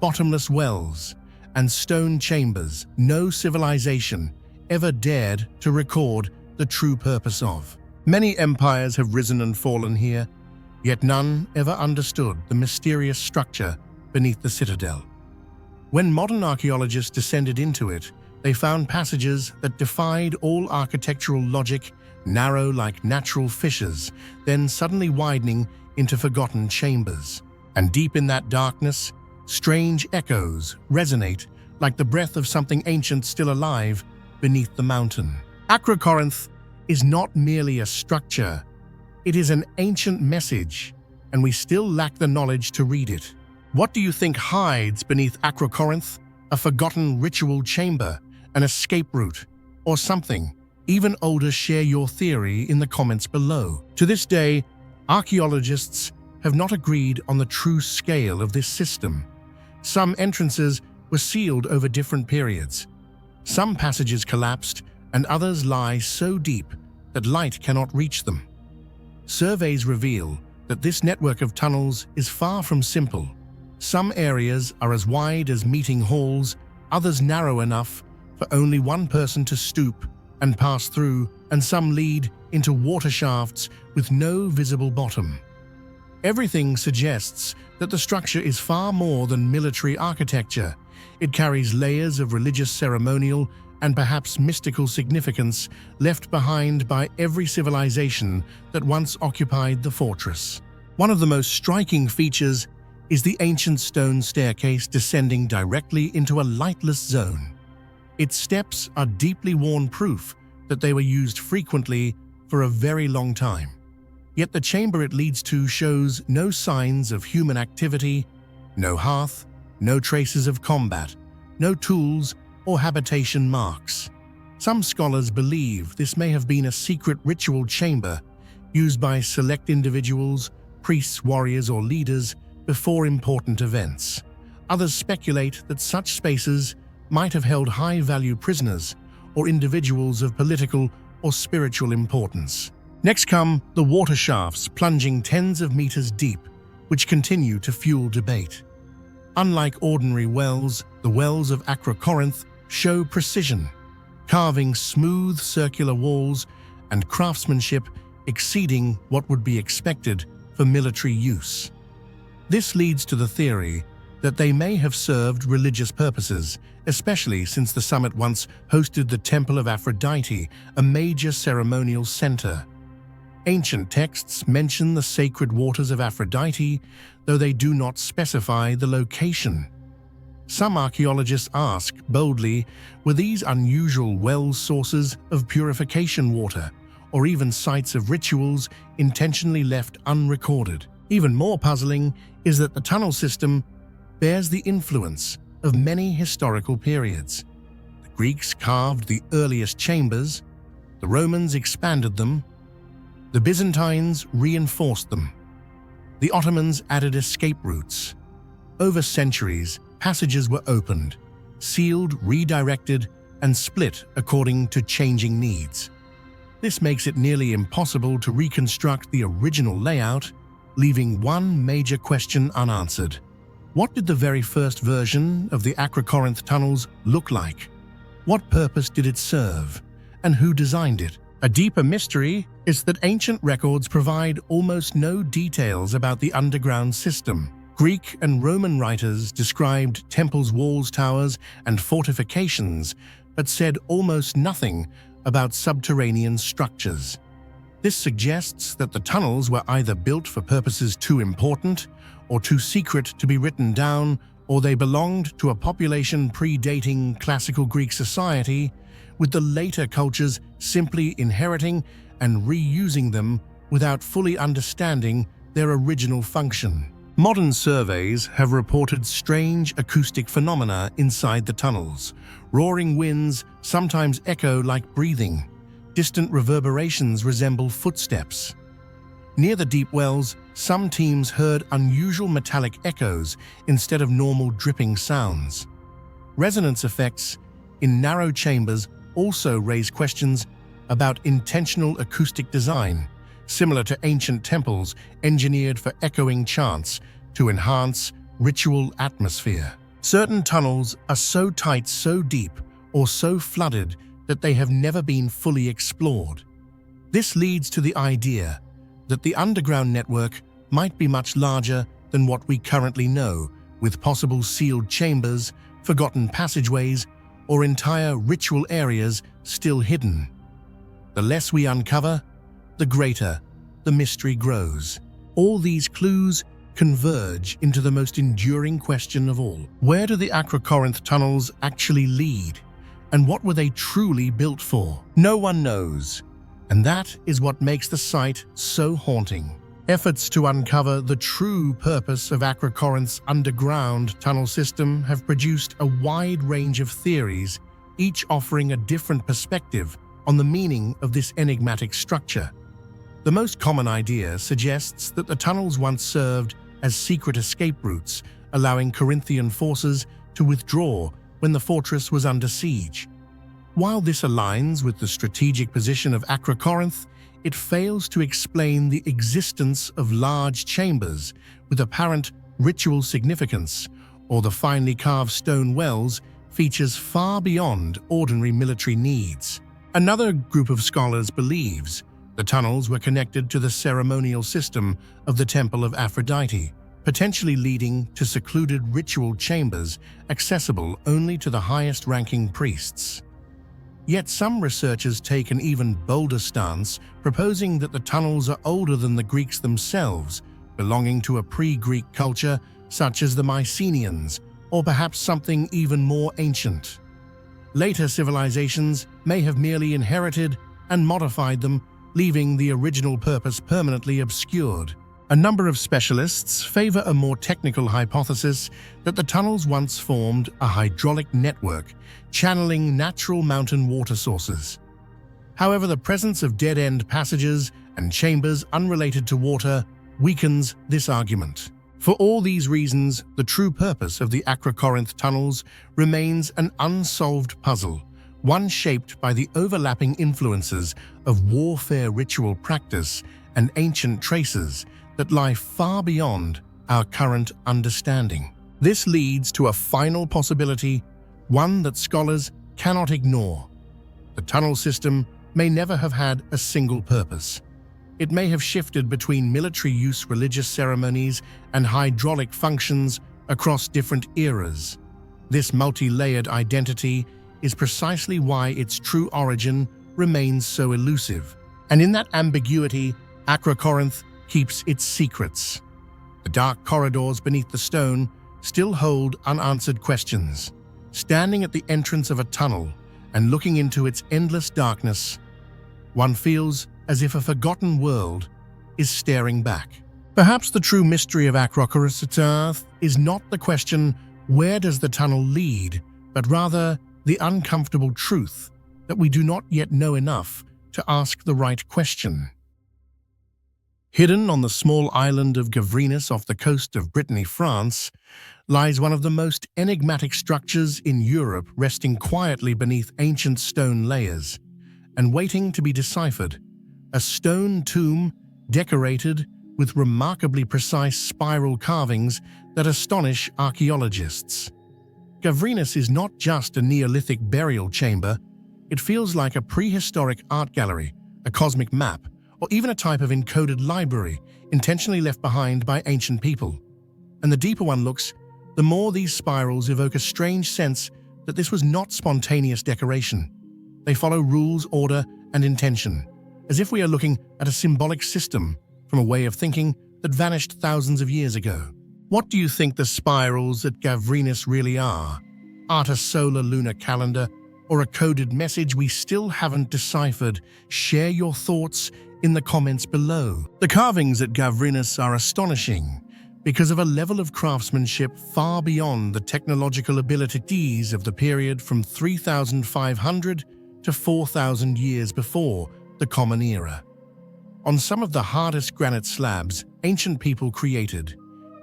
bottomless wells, and stone chambers no civilization ever dared to record the true purpose of. Many empires have risen and fallen here, yet none ever understood the mysterious structure beneath the citadel. When modern archaeologists descended into it, they found passages that defied all architectural logic, narrow like natural fissures, then suddenly widening into forgotten chambers. And deep in that darkness, strange echoes resonate like the breath of something ancient still alive beneath the mountain. Acrocorinth is not merely a structure, it is an ancient message, and we still lack the knowledge to read it. What do you think hides beneath Acrocorinth? A forgotten ritual chamber, an escape route, or something even older? Share your theory in the comments below. To this day, archaeologists have not agreed on the true scale of this system. Some entrances were sealed over different periods. Some passages collapsed, and others lie so deep that light cannot reach them. Surveys reveal that this network of tunnels is far from simple. Some areas are as wide as meeting halls, others narrow enough for only one person to stoop and pass through, and some lead into water shafts with no visible bottom. Everything suggests that the structure is far more than military architecture. It carries layers of religious, ceremonial, and perhaps mystical significance left behind by every civilization that once occupied the fortress. One of the most striking features is the ancient stone staircase descending directly into a lightless zone. Its steps are deeply worn proof that they were used frequently for a very long time. Yet the chamber it leads to shows no signs of human activity, no hearth, no traces of combat, no tools or habitation marks. Some scholars believe this may have been a secret ritual chamber used by select individuals, priests, warriors, or leaders before important events. Others speculate that such spaces might have held high-value prisoners or individuals of political or spiritual importance. Next come the water shafts plunging tens of meters deep, which continue to fuel debate. Unlike ordinary wells, the wells of Acrocorinth show precision, carving smooth circular walls and craftsmanship exceeding what would be expected for military use. This leads to the theory that they may have served religious purposes, especially since the summit once hosted the Temple of Aphrodite, a major ceremonial center. Ancient texts mention the sacred waters of Aphrodite, though they do not specify the location. Some archaeologists ask boldly, were these unusual well sources of purification water, or even sites of rituals intentionally left unrecorded? Even more puzzling is that the tunnel system bears the influence of many historical periods. The Greeks carved the earliest chambers, the Romans expanded them, the Byzantines reinforced them, the Ottomans added escape routes. Over centuries, passages were opened, sealed, redirected, and split according to changing needs. This makes it nearly impossible to reconstruct the original layout, leaving one major question unanswered. What did the very first version of the Acrocorinth tunnels look like? What purpose did it serve? And who designed it? A deeper mystery is that ancient records provide almost no details about the underground system. Greek and Roman writers described temples, walls, towers, and fortifications, but said almost nothing about subterranean structures. This suggests that the tunnels were either built for purposes too important or too secret to be written down, or they belonged to a population predating classical Greek society, with the later cultures simply inheriting and reusing them without fully understanding their original function. Modern surveys have reported strange acoustic phenomena inside the tunnels. Roaring winds sometimes echo like breathing. Distant reverberations resemble footsteps. Near the deep wells, some teams heard unusual metallic echoes instead of normal dripping sounds. Resonance effects in narrow chambers also raise questions about intentional acoustic design, similar to ancient temples engineered for echoing chants to enhance ritual atmosphere. Certain tunnels are so tight, so deep, or so flooded that they have never been fully explored. This leads to the idea that the underground network might be much larger than what we currently know, with possible sealed chambers, forgotten passageways, or entire ritual areas still hidden. The less we uncover, the greater the mystery grows. All these clues converge into the most enduring question of all. Where do the Acrocorinth tunnels actually lead? And what were they truly built for? No one knows. And that is what makes the site so haunting. Efforts to uncover the true purpose of Acrocorinth's underground tunnel system have produced a wide range of theories, each offering a different perspective on the meaning of this enigmatic structure. The most common idea suggests that the tunnels once served as secret escape routes, allowing Corinthian forces to withdraw when the fortress was under siege. While this aligns with the strategic position of Acrocorinth, it fails to explain the existence of large chambers with apparent ritual significance, or the finely carved stone wells features far beyond ordinary military needs. Another group of scholars believes the tunnels were connected to the ceremonial system of the Temple of Aphrodite, potentially leading to secluded ritual chambers accessible only to the highest-ranking priests. Yet some researchers take an even bolder stance, proposing that the tunnels are older than the Greeks themselves, belonging to a pre-Greek culture such as the Mycenaeans, or perhaps something even more ancient. Later civilizations may have merely inherited and modified them, leaving the original purpose permanently obscured. A number of specialists favor a more technical hypothesis that the tunnels once formed a hydraulic network, channeling natural mountain water sources. However, the presence of dead-end passages and chambers unrelated to water weakens this argument. For all these reasons, the true purpose of the Acrocorinth tunnels remains an unsolved puzzle, one shaped by the overlapping influences of warfare ritual practice and ancient traces that lie far beyond our current understanding. This leads to a final possibility, one that scholars cannot ignore. The tunnel system may never have had a single purpose. It may have shifted between military use, religious ceremonies, and hydraulic functions across different eras. This multi-layered identity is precisely why its true origin remains so elusive. And in that ambiguity, Acrocorinth keeps its secrets. The dark corridors beneath the stone still hold unanswered questions. Standing at the entrance of a tunnel and looking into its endless darkness, one feels as if a forgotten world is staring back. Perhaps the true mystery of Acrocorinth is not the question, where does the tunnel lead, but rather the uncomfortable truth that we do not yet know enough to ask the right question. Hidden on the small island of Gavrinus off the coast of Brittany, France, lies one of the most enigmatic structures in Europe, resting quietly beneath ancient stone layers and waiting to be deciphered. A stone tomb decorated with remarkably precise spiral carvings that astonish archaeologists. Gavrinus is not just a Neolithic burial chamber, it feels like a prehistoric art gallery, a cosmic map, or even a type of encoded library intentionally left behind by ancient people. And the deeper one looks, the more these spirals evoke a strange sense that this was not spontaneous decoration. They follow rules, order, and intention, as if we are looking at a symbolic system from a way of thinking that vanished thousands of years ago. What do you think the spirals at Gavrinus really are? Art a solar lunar calendar, or a coded message we still haven't deciphered? Share your thoughts in the comments below. The carvings at Gavrinus are astonishing because of a level of craftsmanship far beyond the technological abilities of the period from 3,500 to 4,000 years before the Common Era. On some of the hardest granite slabs, ancient people created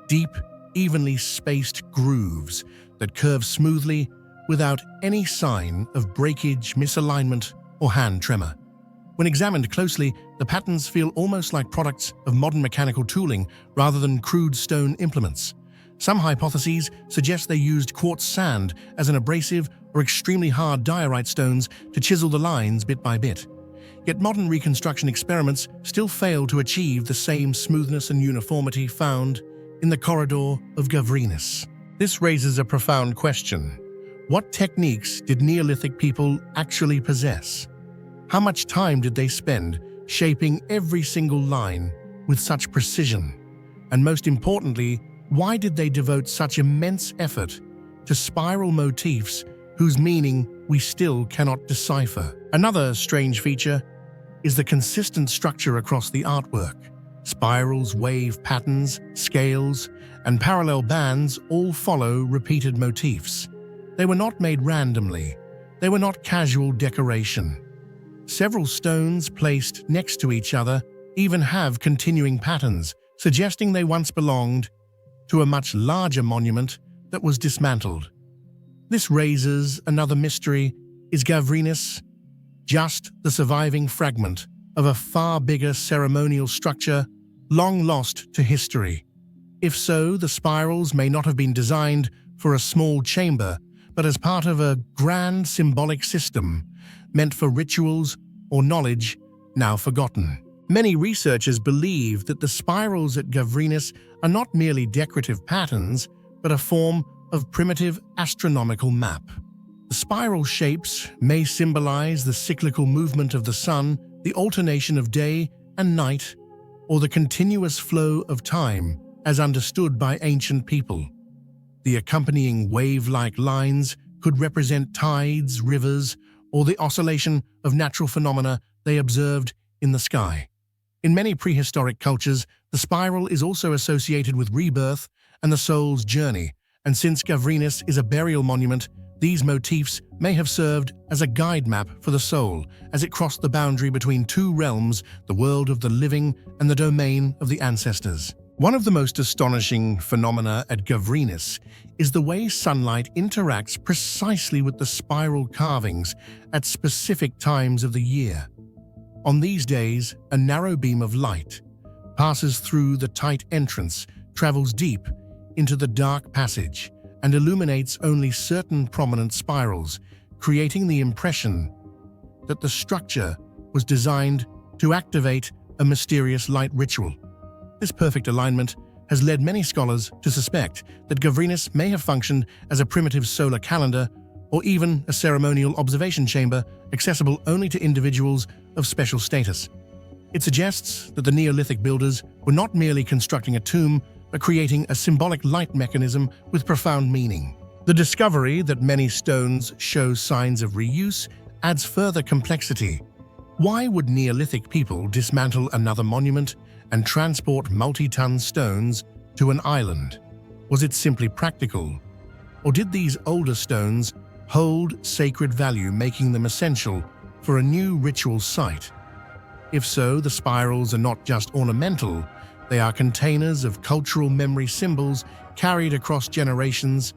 deep, evenly spaced grooves that curve smoothly without any sign of breakage, misalignment, or hand tremor. When examined closely, the patterns feel almost like products of modern mechanical tooling rather than crude stone implements. Some hypotheses suggest they used quartz sand as an abrasive or extremely hard diorite stones to chisel the lines bit by bit. Yet modern reconstruction experiments still fail to achieve the same smoothness and uniformity found in the corridor of Gavrinus. This raises a profound question. What techniques did Neolithic people actually possess? How much time did they spend shaping every single line with such precision? And most importantly, why did they devote such immense effort to spiral motifs whose meaning we still cannot decipher? Another strange feature is the consistent structure across the artwork. Spirals, wave patterns, scales, and parallel bands all follow repeated motifs. They were not made randomly. They were not casual decoration. Several stones placed next to each other even have continuing patterns, suggesting they once belonged to a much larger monument that was dismantled. This raises another mystery. Is Gavrinis just the surviving fragment of a far bigger ceremonial structure long lost to history? If so, the spirals may not have been designed for a small chamber, but as part of a grand symbolic system meant for rituals or knowledge now forgotten. Many researchers believe that the spirals at Gavrinis are not merely decorative patterns, but a form of primitive astronomical map. The spiral shapes may symbolize the cyclical movement of the sun, the alternation of day and night, or the continuous flow of time as understood by ancient people. The accompanying wave-like lines could represent tides, rivers, or the oscillation of natural phenomena they observed in the sky. In many prehistoric cultures, the spiral is also associated with rebirth and the soul's journey, and since Gavrinis is a burial monument, these motifs may have served as a guide map for the soul as it crossed the boundary between two realms, the world of the living and the domain of the ancestors. One of the most astonishing phenomena at Gavrinis is the way sunlight interacts precisely with the spiral carvings at specific times of the year. On these days, a narrow beam of light passes through the tight entrance, travels deep into the dark passage, and illuminates only certain prominent spirals, creating the impression that the structure was designed to activate a mysterious light ritual. This perfect alignment has led many scholars to suspect that Gavrinis may have functioned as a primitive solar calendar or even a ceremonial observation chamber accessible only to individuals of special status. It suggests that the Neolithic builders were not merely constructing a tomb, but creating a symbolic light mechanism with profound meaning. The discovery that many stones show signs of reuse adds further complexity. Why would Neolithic people dismantle another monument and transport multi-ton stones to an island? Was it simply practical? Or did these older stones hold sacred value, making them essential for a new ritual site? If so, the spirals are not just ornamental, they are containers of cultural memory, symbols carried across generations,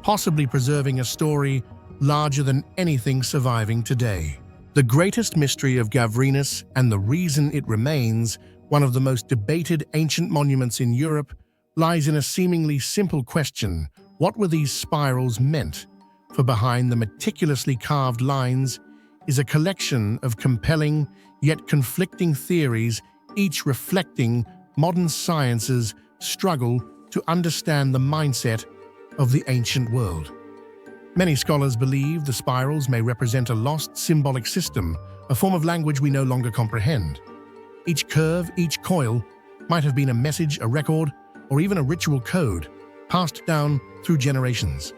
possibly preserving a story larger than anything surviving today. The greatest mystery of Gavrinis, and the reason it remains one of the most debated ancient monuments in Europe, lies in a seemingly simple question: what were these spirals meant? For behind the meticulously carved lines is a collection of compelling yet conflicting theories, each reflecting modern science's struggle to understand the mindset of the ancient world. Many scholars believe the spirals may represent a lost symbolic system, a form of language we no longer comprehend. Each curve, each coil, might have been a message, a record, or even a ritual code passed down through generations.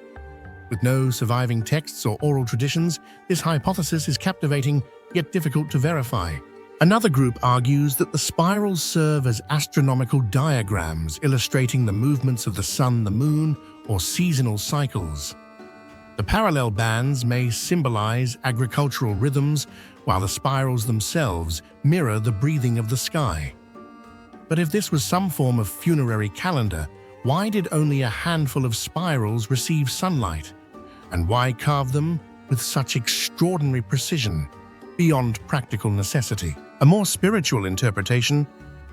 With no surviving texts or oral traditions, this hypothesis is captivating yet difficult to verify. Another group argues that the spirals serve as astronomical diagrams illustrating the movements of the sun, the moon, or seasonal cycles. The parallel bands may symbolize agricultural rhythms, while the spirals themselves mirror the breathing of the sky. But if this was some form of funerary calendar, why did only a handful of spirals receive sunlight? And why carve them with such extraordinary precision, beyond practical necessity? A more spiritual interpretation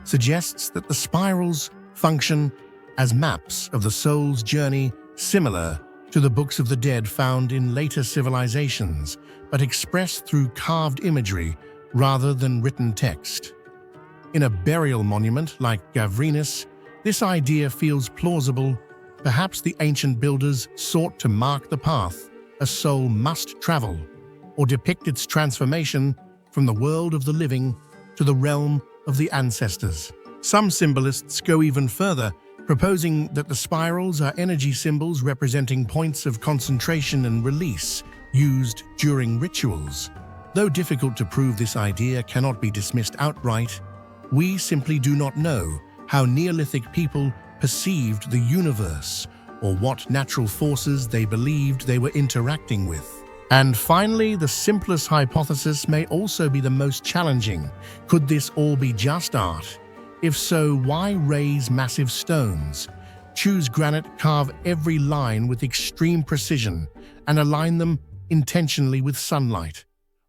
suggests that the spirals function as maps of the soul's journey, similar to the books of the dead found in later civilizations, but expressed through carved imagery rather than written text. In a burial monument like Gavrinis, this idea feels plausible. Perhaps the ancient builders sought to mark the path a soul must travel, or depict its transformation from the world of the living to the realm of the ancestors. Some symbolists go even further, proposing that the spirals are energy symbols representing points of concentration and release used during rituals. Though difficult to prove, this idea cannot be dismissed outright. We simply do not know how Neolithic people perceived the universe or what natural forces they believed they were interacting with. And finally, the simplest hypothesis may also be the most challenging. Could this all be just art? If so, why raise massive stones? choose granite, carve every line with extreme precision, and align them intentionally with sunlight.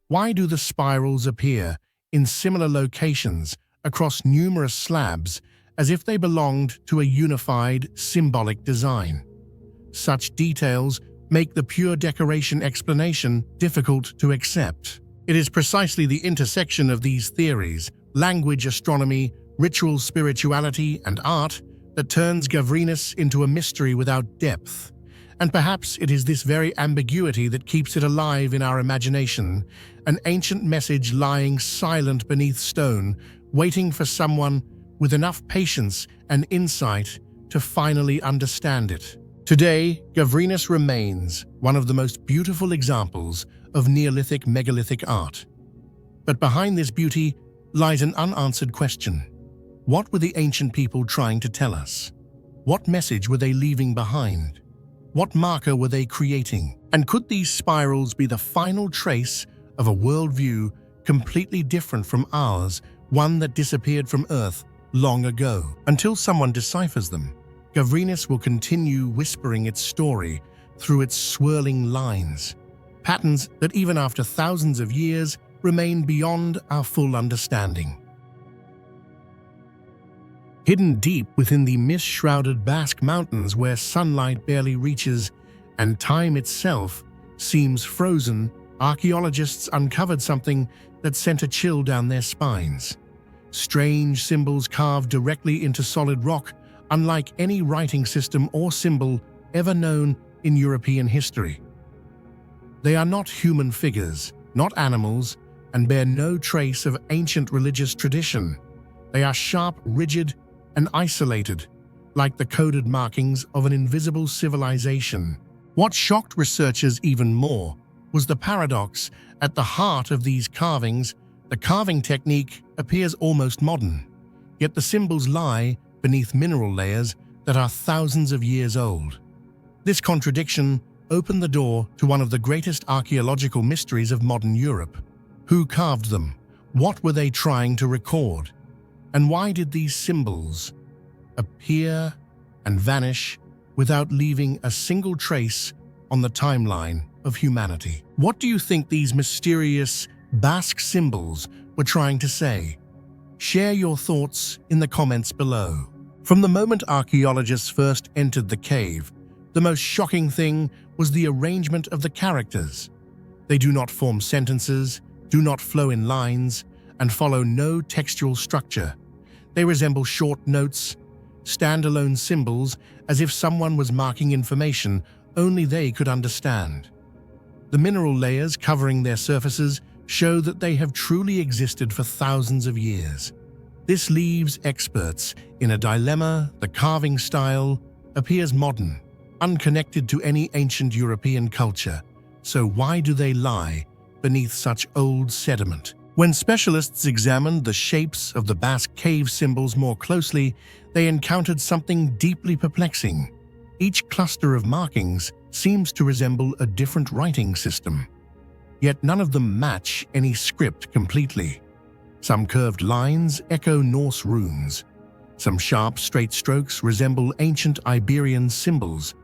Why do the spirals appear in similar locations across numerous slabs as if they belonged to a unified, symbolic design? Such details make the pure decoration explanation difficult to accept. It is precisely the intersection of these theories, language, astronomy, ritual, spirituality, and art, that turns Gavrinis into a mystery without depth. And perhaps it is this very ambiguity that keeps it alive in our imagination, an ancient message lying silent beneath stone, waiting for someone with enough patience and insight to finally understand it. Today, Gavrinis remains one of the most beautiful examples of Neolithic megalithic art. But behind this beauty lies an unanswered question. What were the ancient people trying to tell us? What message were they leaving behind? What marker were they creating? And could these spirals be the final trace of a worldview completely different from ours, one that disappeared from Earth long ago? Until someone deciphers them, Gavrinis will continue whispering its story through its swirling lines, patterns that even after thousands of years remain beyond our full understanding. Hidden deep within the mist-shrouded Basque Mountains where sunlight barely reaches and time itself seems frozen, archaeologists uncovered something that sent a chill down their spines. Strange symbols carved directly into solid rock, unlike any writing system or symbol ever known in European history. They are not human figures, not animals, and bear no trace of ancient religious tradition. They are sharp, rigid, and isolated, like the coded markings of an invisible civilization. What shocked researchers even more was the paradox. At the heart of these carvings, the carving technique appears almost modern, yet the symbols lie beneath mineral layers that are thousands of years old. This contradiction opened the door to one of the greatest archaeological mysteries of modern Europe. Who carved them? What were they trying to record? And why did these symbols appear and vanish without leaving a single trace on the timeline of humanity? What do you think these mysterious Basque symbols were trying to say? Share your thoughts in the comments below. From the moment archaeologists first entered the cave, the most shocking thing was the arrangement of the characters. They do not form sentences, do not flow in lines, and follow no textual structure. They resemble short notes, standalone symbols, as if someone was marking information only they could understand. The mineral layers covering their surfaces show that they have truly existed for thousands of years. This leaves experts in a dilemma. The carving style appears modern, unconnected to any ancient European culture. So why do they lie beneath such old sediment? When specialists examined the shapes of the Basque cave symbols more closely, they encountered something deeply perplexing. Each cluster of markings seems to resemble a different writing system, yet none of them match any script completely. Some curved lines echo Norse runes. Some sharp, straight strokes resemble ancient Iberian symbols,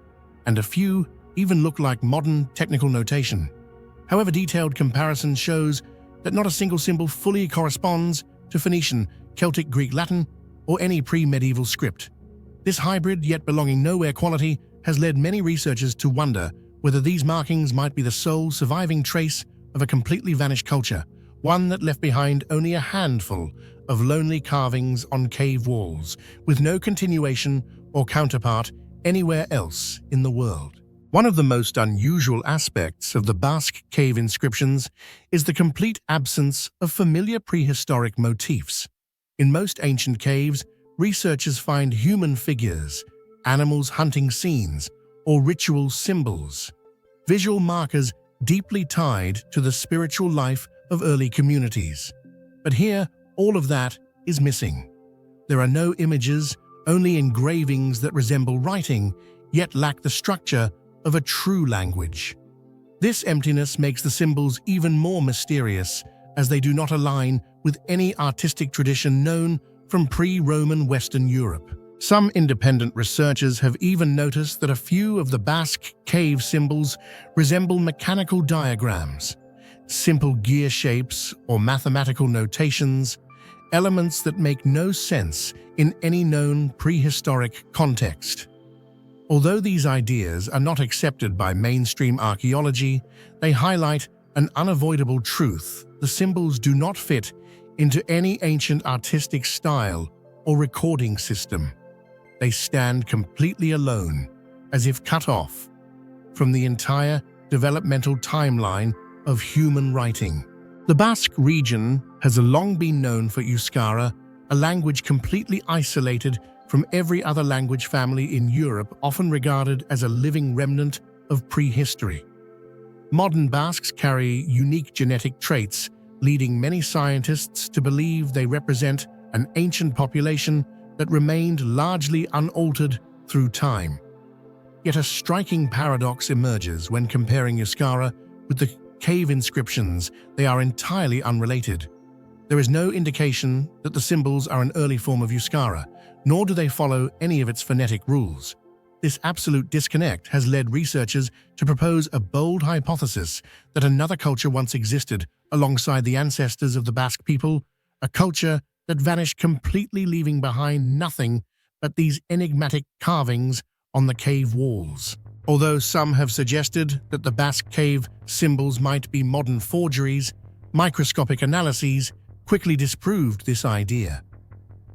and a few even look like modern technical notation. However, detailed comparison shows that not a single symbol fully corresponds to Phoenician, Celtic, Greek, Latin, or any pre-medieval script. This hybrid yet belonging nowhere quality has led many researchers to wonder whether these markings might be the sole surviving trace of a completely vanished culture, one that left behind only a handful of lonely carvings on cave walls, with no continuation or counterpart anywhere else in the world. One of the most unusual aspects of the Basque cave inscriptions is the complete absence of familiar prehistoric motifs. In most ancient caves, researchers find human figures, animals hunting scenes, or ritual symbols, visual markers deeply tied to the spiritual life of early communities. But here, all of that is missing. There are no images, only engravings that resemble writing, yet lack the structure of a true language. This emptiness makes the symbols even more mysterious, as they do not align with any artistic tradition known from pre-Roman Western Europe. Some independent researchers have even noticed that a few of the Basque cave symbols resemble mechanical diagrams, simple gear shapes or mathematical notations, elements that make no sense in any known prehistoric context. Although these ideas are not accepted by mainstream archaeology, they highlight an unavoidable truth: the symbols do not fit into any ancient artistic style or recording system. They stand completely alone, as if cut off from the entire developmental timeline of human writing. The Basque region has long been known for Euskara, a language completely isolated from every other language family in Europe, often regarded as a living remnant of prehistory. Modern Basques carry unique genetic traits, leading many scientists to believe they represent an ancient population that remained largely unaltered through time. Yet a striking paradox emerges when comparing Euskara with the cave inscriptions. They are entirely unrelated. There is no indication that the symbols are an early form of Euskara, nor do they follow any of its phonetic rules. This absolute disconnect has led researchers to propose a bold hypothesis that another culture once existed alongside the ancestors of the Basque people, a culture that vanished completely, leaving behind nothing but these enigmatic carvings on the cave walls. Although some have suggested that the Basque cave symbols might be modern forgeries, microscopic analyses quickly disproved this idea.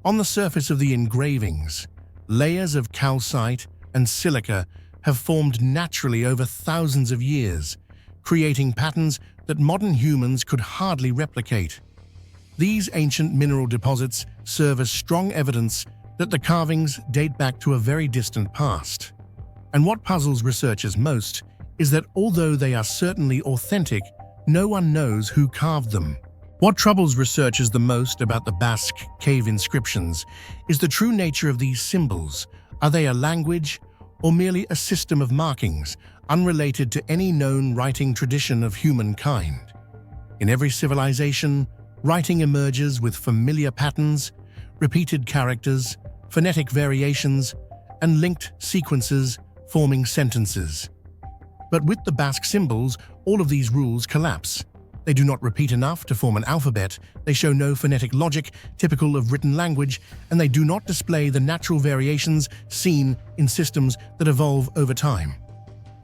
On the surface of the engravings, layers of calcite and silica have formed naturally over thousands of years, creating patterns that modern humans could hardly replicate. These ancient mineral deposits serve as strong evidence that the carvings date back to a very distant past. And what puzzles researchers most is that although they are certainly authentic, no one knows who carved them. What troubles researchers the most about the Basque cave inscriptions is the true nature of these symbols. Are they a language or merely a system of markings unrelated to any known writing tradition of humankind? In every civilization, writing emerges with familiar patterns, repeated characters, phonetic variations, and linked sequences forming sentences. But with the Basque symbols, all of these rules collapse. They do not repeat enough to form an alphabet, they show no phonetic logic typical of written language, and they do not display the natural variations seen in systems that evolve over time.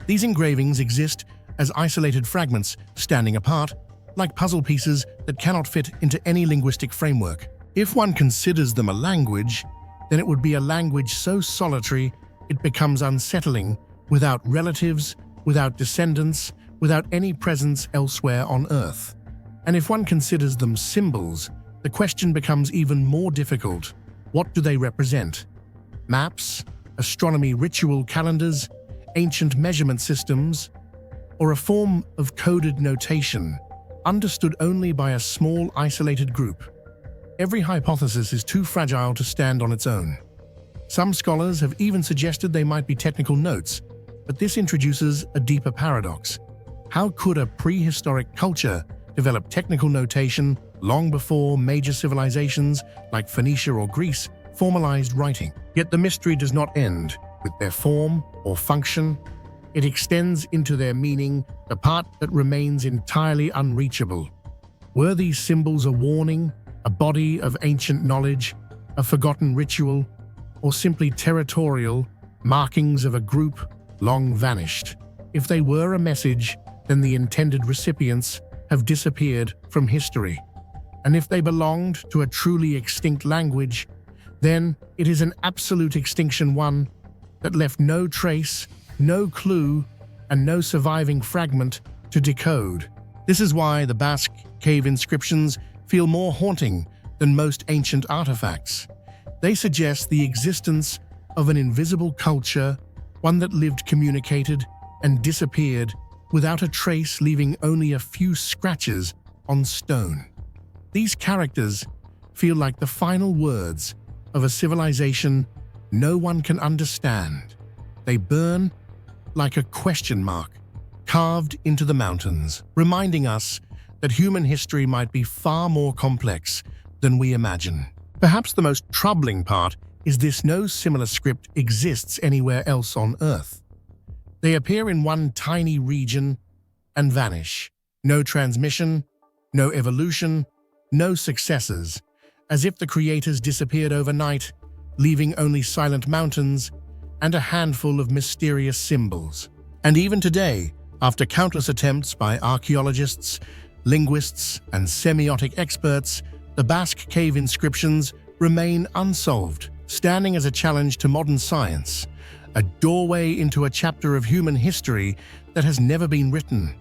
These engravings exist as isolated fragments, standing apart, like puzzle pieces that cannot fit into any linguistic framework. If one considers them a language, then it would be a language so solitary it becomes unsettling, without relatives, without descendants, without any presence elsewhere on Earth. And if one considers them symbols, the question becomes even more difficult. What do they represent? Maps, astronomy ritual calendars, ancient measurement systems, or a form of coded notation, understood only by a small, isolated group? Every hypothesis is too fragile to stand on its own. Some scholars have even suggested they might be technical notes, but this introduces a deeper paradox. How could a prehistoric culture develop technical notation long before major civilizations like Phoenicia or Greece formalized writing? Yet the mystery does not end with their form or function. It extends into their meaning, the part that remains entirely unreachable. Were these symbols a warning, a body of ancient knowledge, a forgotten ritual, or simply territorial markings of a group long vanished? If they were a message, then the intended recipients have disappeared from history. And if they belonged to a truly extinct language, then it is an absolute extinction, one that left no trace, no clue, and no surviving fragment to decode. This is why the Basque cave inscriptions feel more haunting than most ancient artifacts. They suggest the existence of an invisible culture, one that lived, communicated, and disappeared without a trace, leaving only a few scratches on stone. These characters feel like the final words of a civilization no one can understand. They burn like a question mark carved into the mountains, reminding us that human history might be far more complex than we imagine. Perhaps the most troubling part is this: no similar script exists anywhere else on Earth. They appear in one tiny region and vanish. No transmission, no evolution, no successors, as if the creators disappeared overnight, leaving only silent mountains and a handful of mysterious symbols. And even today, after countless attempts by archaeologists, linguists, and semiotic experts, the Basque cave inscriptions remain unsolved, standing as a challenge to modern science, a doorway into a chapter of human history that has never been written.